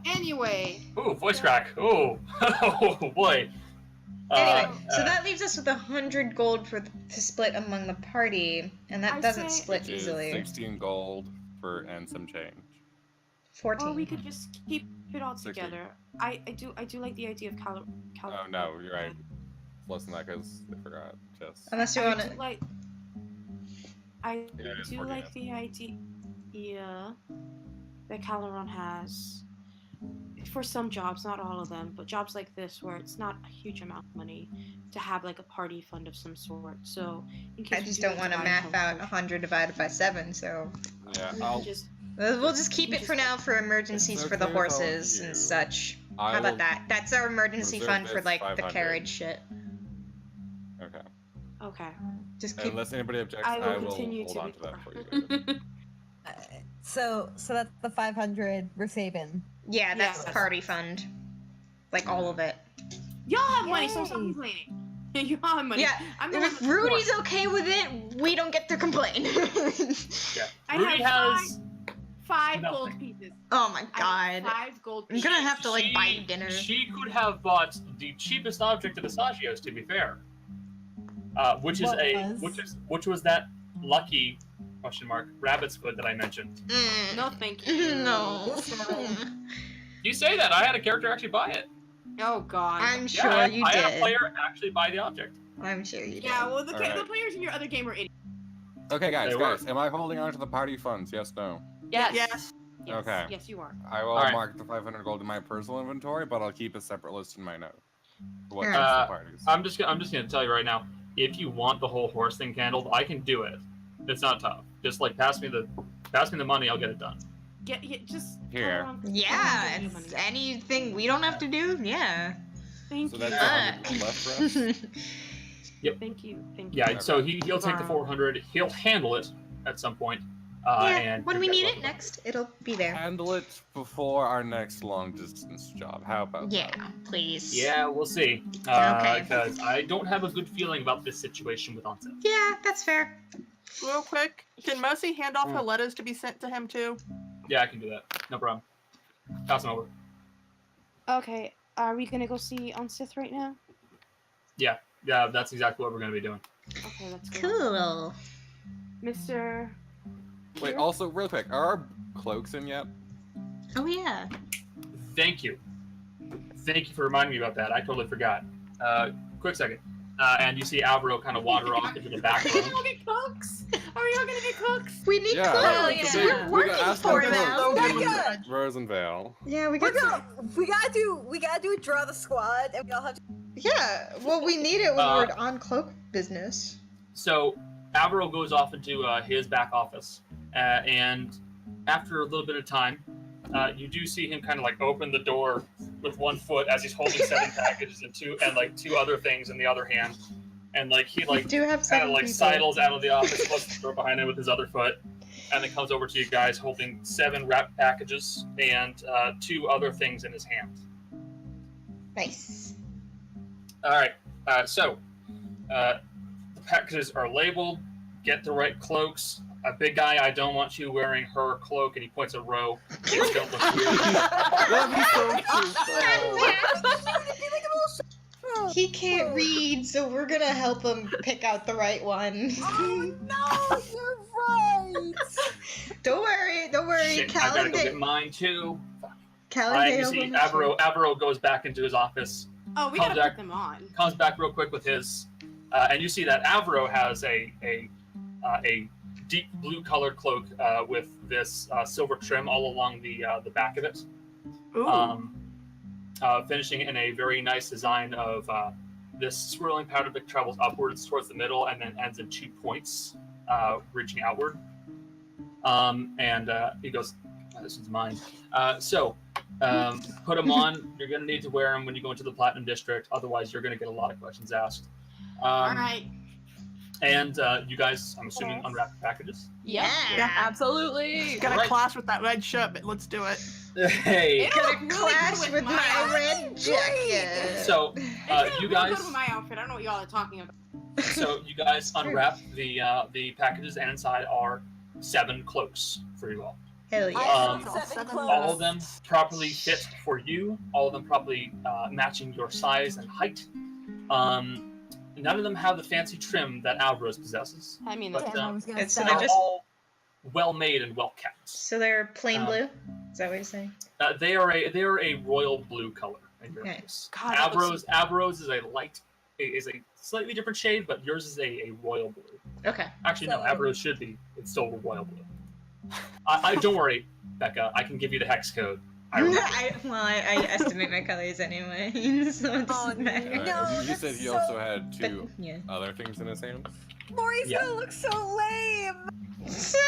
Anyway. Ooh, voice crack. Ooh. Oh, boy. Anyway, so that leaves us with 100 gold to split among the party, and that I doesn't say- split Which is easily. 16 gold and some change. 14. Or we could just keep it all 60. together. I do like the idea of Oh no, you're right. Less than that because I forgot. Just. Unless you I want do to. like. I Yeah, it is do more like gas. the idea that Caloron has for some jobs, not all of them, but jobs like this where it's not a huge amount of money to have like a party fund of some sort. So in case I we just do don't want to divide math out home, 100 divided by 7, so. Yeah, we I'll. can just We'll just keep it for now for emergencies It's for the okay with all of horses you. and such. I How about will that? That's our emergency reserve fund for this like the 500. carriage shit. Okay. okay. Just keep. Unless anybody objects, I will I will continue hold to on to that for you. ignore. later. So that's the 500 we're saving. Yeah, that's Yeah. party fund. Like all of it. Y'all have money, so Yay. stop complaining. Y'all have money. Yeah, I'm the one if with Rudy's four. okay with it, we don't get to complain. Yeah. I Rudy have has. 5 nothing. gold pieces. Oh my I have god. 5 gold I'm pieces. gonna have to like buy you dinner. She could have bought the cheapest object at Asagios, to be fair. Which was that lucky rabbit's foot that I mentioned. Mm. No, thank you. No. You say that I had a character actually buy it. Oh god. I'm sure Yeah, you I did. had a player actually buy the object. I'm sure you did. Yeah, well, the Alright. players in your other game are idiots. Okay, guys, They were. am I holding on to the party funds? Yes, no. Yes. Yes. Yes, Okay. Yes, you are. I will Alright. mark the 500 gold in my personal inventory, but I'll keep a separate list in my note. For what Alright. comes to parties. I'm just gonna tell you right now. If you want the whole horse thing handled, I can do it. It's not tough. Just like pass me the money, I'll get it done. Just Here. Caloron, Yeah, Caloron, give you it's money. anything we don't have to do. Yeah. Thank So you. that's 100 gold left for us. Thank you. Thank you. Yeah. So he'll take the Wow. 400. He'll handle it at some point. Yeah, And when you'll we get need both it of them. next, it'll be there. Handle it before our next long distance job. How about Yeah, that? please. Yeah, we'll see. Okay. Because I don't have a good feeling about this situation with Onset. Yeah, that's fair. Real quick, can Mercy hand off her letters to be sent to him too? Yeah, I can do that. No problem. Pass them over. Okay, are we gonna go see Onsith right now? Yeah, that's exactly what we're gonna be doing. Okay, let's go. Cool. Mr. Wait, Here? also, real quick, are our cloaks in yet? Oh yeah. Thank you. Thank you for reminding me about that. I totally forgot. Quick second. And you see Alvaro kind of wander off into the back Are we room. gonna get cooks? Are we all gonna get cooks? We need Yeah. clothes. Hell We're yeah. We got working asked for them them. Yeah. Rose and Vale. Yeah, we We got. gotta do draw the squad, and we all have to. Yeah, well, we need it when we're on cloak business. So Alvaro goes off into his back office, and after a little bit of time, you do see him kind of like open the door with one foot as he's holding 7 packages and two other things in the other hand, and like he We do have kind seven of like people. sidles out of the office, closes the door behind him with his other foot, and then comes over to you guys holding 7 wrapped packages and 2 other things in his hand. Nice. All right, so the packages are labeled. Get the right cloaks. A big guy, I don't want you wearing her cloak, and he points at Ro. It's gonna look weird. That'd be so cute. He can't read, so we're gonna help him pick out the right one. Oh no, you're right. Don't worry. Shit, I gotta go get mine too. Calendale You see, Avro goes back into his office, Oh, we Come gotta back. put them on. comes back real quick with his, and you see that Avro has a deep blue colored cloak with this silver trim all along the back of it. Ooh. Finishing in a very nice design of this swirling pattern that travels upwards towards the middle and then ends in 2 points, reaching outward. And he goes, oh, "This is mine." Put them on. You're going to need to wear them when you go into the Platinum District. Otherwise, you're going to get a lot of questions asked. All right. And you guys, I'm assuming, unwrap the packages. Yeah. Yeah. Absolutely. Gonna Alright. clash with that red shirt, but let's do it. Hey. It'll look Gonna really clash good with my outfit. red jacket. So It's you gonna look guys, good with my outfit. I don't know what y'all are talking about. unwrap the packages, and inside are 7 cloaks for you all. Hell yeah. Um, Seven clothes. All of them properly fit for you. All of them properly matching your size and height. None of them have the fancy trim that Alvarez possesses. I mean, But, that's Damn, I was gonna it's say. so they're They're just- all well made and well kept. So they're plain Um, blue? Is that what you're saying? They are a royal blue color in your Okay. case. God, that looks- Abrose is a slightly different shade, but yours is a royal blue. Okay. Actually, no, So- Abrose should be. It's still royal blue. I don't worry, Becca. I can give you the hex code. I remember. I estimate my colors anyway, so it doesn't matter. No, You that's said he so- also had 2 Yeah. other things in his hand. Maury's Yeah. gonna look so lame.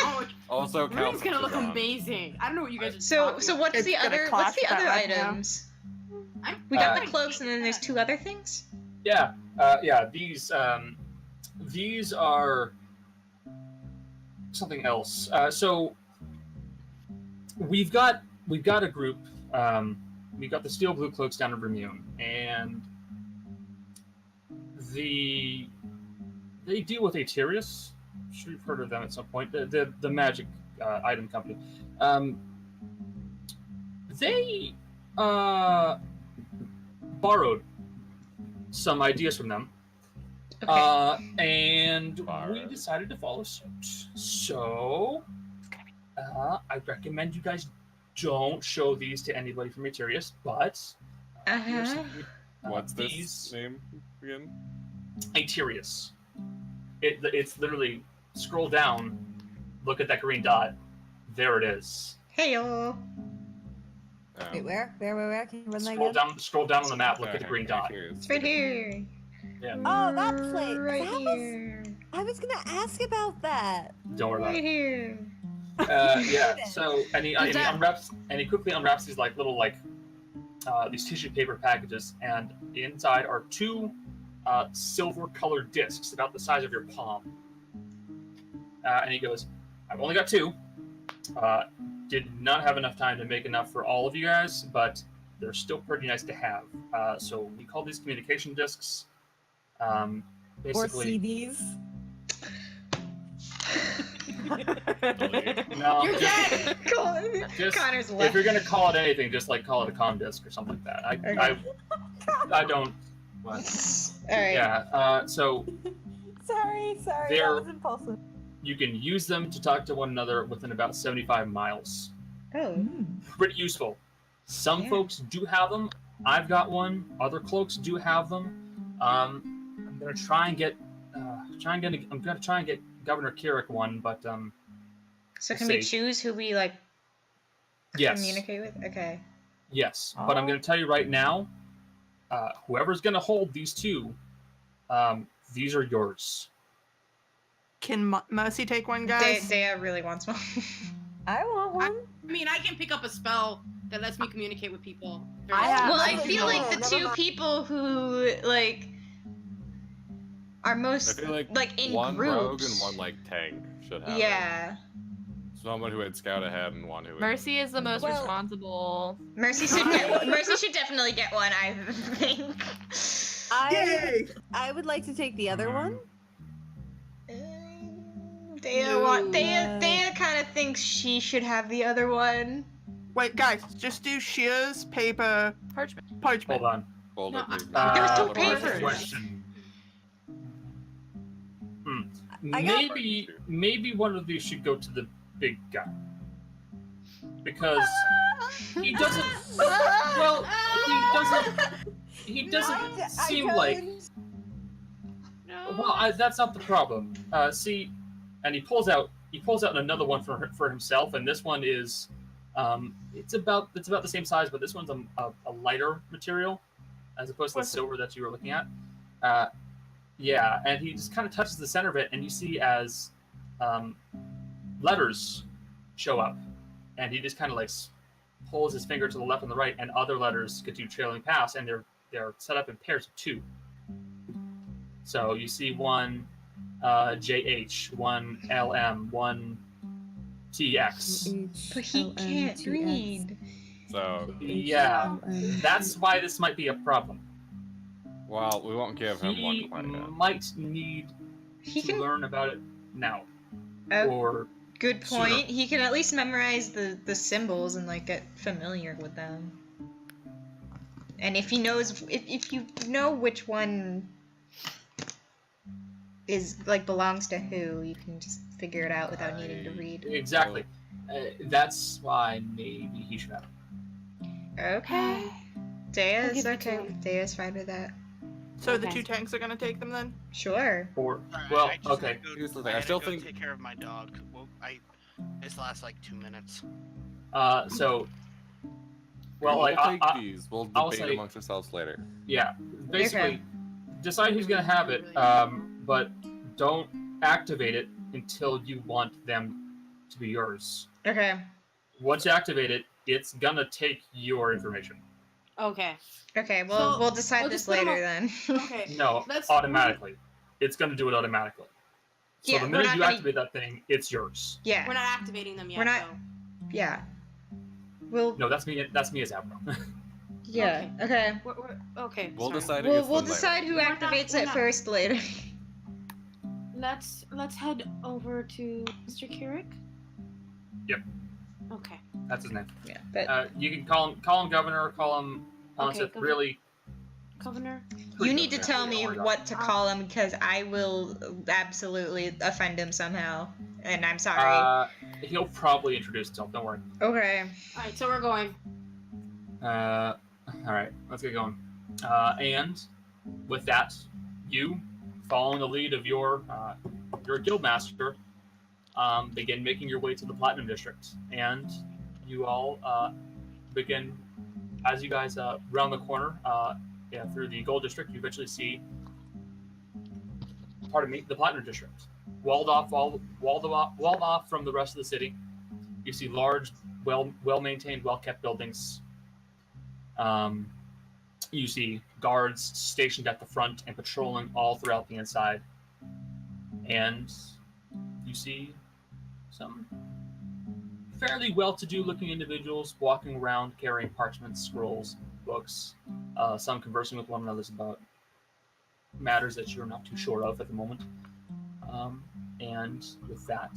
Oh, Also, Rudy's gonna look Cal's amazing. I don't know what you guys are So talking what's It's the gonna other clash with that right now. items? I'm We got Uh, the cloaks and then there's 2 other things? Yeah. These are something else. So we've got a group. We've got the Steel Blue Cloaks down in Bermuda, and they deal with Aterius. I'm sure you've heard of them at some point. The magic item company. They borrowed some ideas from them. Okay. And we Borrowed. decided to follow suit. So, I recommend you guys don't show these to anybody from Aterius, but here's Uh-huh. some- What's this these name again? Aterius. It's literally scroll down, look at that green dot. There it is. Hey y'all. Wait, where? Can you run that Scroll again? down. Scroll down on the map. Look at the Okay, green dot. here's- It's right here. Yeah. Oh, that place. Right That was- here. I was gonna ask about that. Don't worry about Right it. here. Yeah. So and he that- unwraps and he quickly unwraps these like little these tissue paper packages, and inside are 2 silver-colored discs about the size of your palm. And he goes, "I've only got 2. Did not have enough time to make enough for all of you guys, but they're still pretty nice to have. So we call these communication discs. Or Basically, CDs. no. You're dead. Just- Connor's If left. you're gonna call it anything, just like call it a comm disc or something like that. I don't. What? Alright. Yeah. So Sorry, They're- that was impulsive. you can use them to talk to one another within about 75 miles. Oh. Pretty useful. Some Yeah. folks do have them I've got one. Other cloaks do have them. I'm gonna try and get Governor Kirik one, but So we'll can we see. choose who we like Yes. communicate with? Okay. Yes, but I'm going to tell you right now, whoever's going to hold these two, these are yours. Can Mercy take one, guys? Deah really wants one. I want one. I mean, I can pick up a spell that lets me communicate with people. I Well, I have- feel like the Never two mind. people who like are I most feel like in one groups. rogue and one like tank should have. Yeah. Someone who had scout ahead and one who. Had... Mercy is the most Well- responsible. Mercy should definitely get one, I think. I would like to take the other one. Deah kind of thinks she should have the other one. Wait, guys, just do shears, paper, Parchment. parchment. Hold on. Hold No, up, please. There's no Hold up, papers. Question. I got- Maybe one of these should go to the big guy. Because he doesn't. Well, he doesn't seem like. Well, that's not the problem. See, and he pulls out another one for himself, and this one is, it's about the same size, but this one's a lighter material, as opposed to the silver that you were looking at. Yeah, and he just kind of touches the center of it, and you see as letters show up, and he just kind of like pulls his finger to the left and the right, and other letters continue trailing past, and they're set up in pairs of two. So you see one JH, one LM, one TX. But he can't read. So, Yeah, that's why this might be a problem. well, we won't give him one He quite yet. might need He to can. learn about it now, Oh, or good point. sooner. He can at least memorize the symbols and like get familiar with them. And if he knows, if you know which one is like belongs to who, you can just figure it out without needing to read. exactly. That's why maybe he should have it. Okay. Deah I'll is give it to okay. him. Deah's fine with that. So the Okay. two tanks are gonna take them then? Sure. Or Alright, well, I just okay. gotta go- Here's the thing, I gotta still go think- take care of my dog. Well, this lasts like 2 minutes. So, well, we'll like take I, these. We'll I'll debate say- amongst ourselves later. yeah, basically, Okay. decide who's gonna have it, but don't activate it until you want them to be yours. Okay. Once you activate it, it's gonna take your information. Okay. Okay. Well, So, we'll decide I'll this just put 'em later then. Okay. No, Let's- automatically. It's gonna do it automatically. So Yeah, the we're minute not you gonna- activate that thing, it's yours. Yeah. We're not activating them yet. We're not- though. Yeah. We'll. No, that's me. That's me as Abra. Yeah. Okay. Okay. We'll sorry. decide. We'll against we'll them later. decide who We're not- activates we're it not. first later. Let's head over to Mr. Kirik. Yep. Okay. That's his name. Yeah. But You can call him governor, call him Okay, Pontiff. governor. Really, Governor. you need to Yeah, tell don't me worry about what to call him because I will absolutely offend him somehow, and I'm sorry. He'll probably introduce himself. Don't worry. Okay. All right. So we're going. All right, let's get going. And with that, you, following the lead of your guildmaster, begin making your way to the Platinum District, and you all begin as you guys round the corner. Through the Gold District, you eventually see, the Platinum District, walled off from the rest of the city. You see large, well-maintained, well-kept buildings. You see guards stationed at the front and patrolling all throughout the inside. And you see some fairly well-to-do looking individuals walking around carrying parchments, scrolls, books, some conversing with one another about matters that you're not too sure of at the moment. And with that,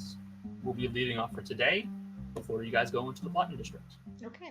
we'll be leading off for today before you guys go into the Platinum District. Okay.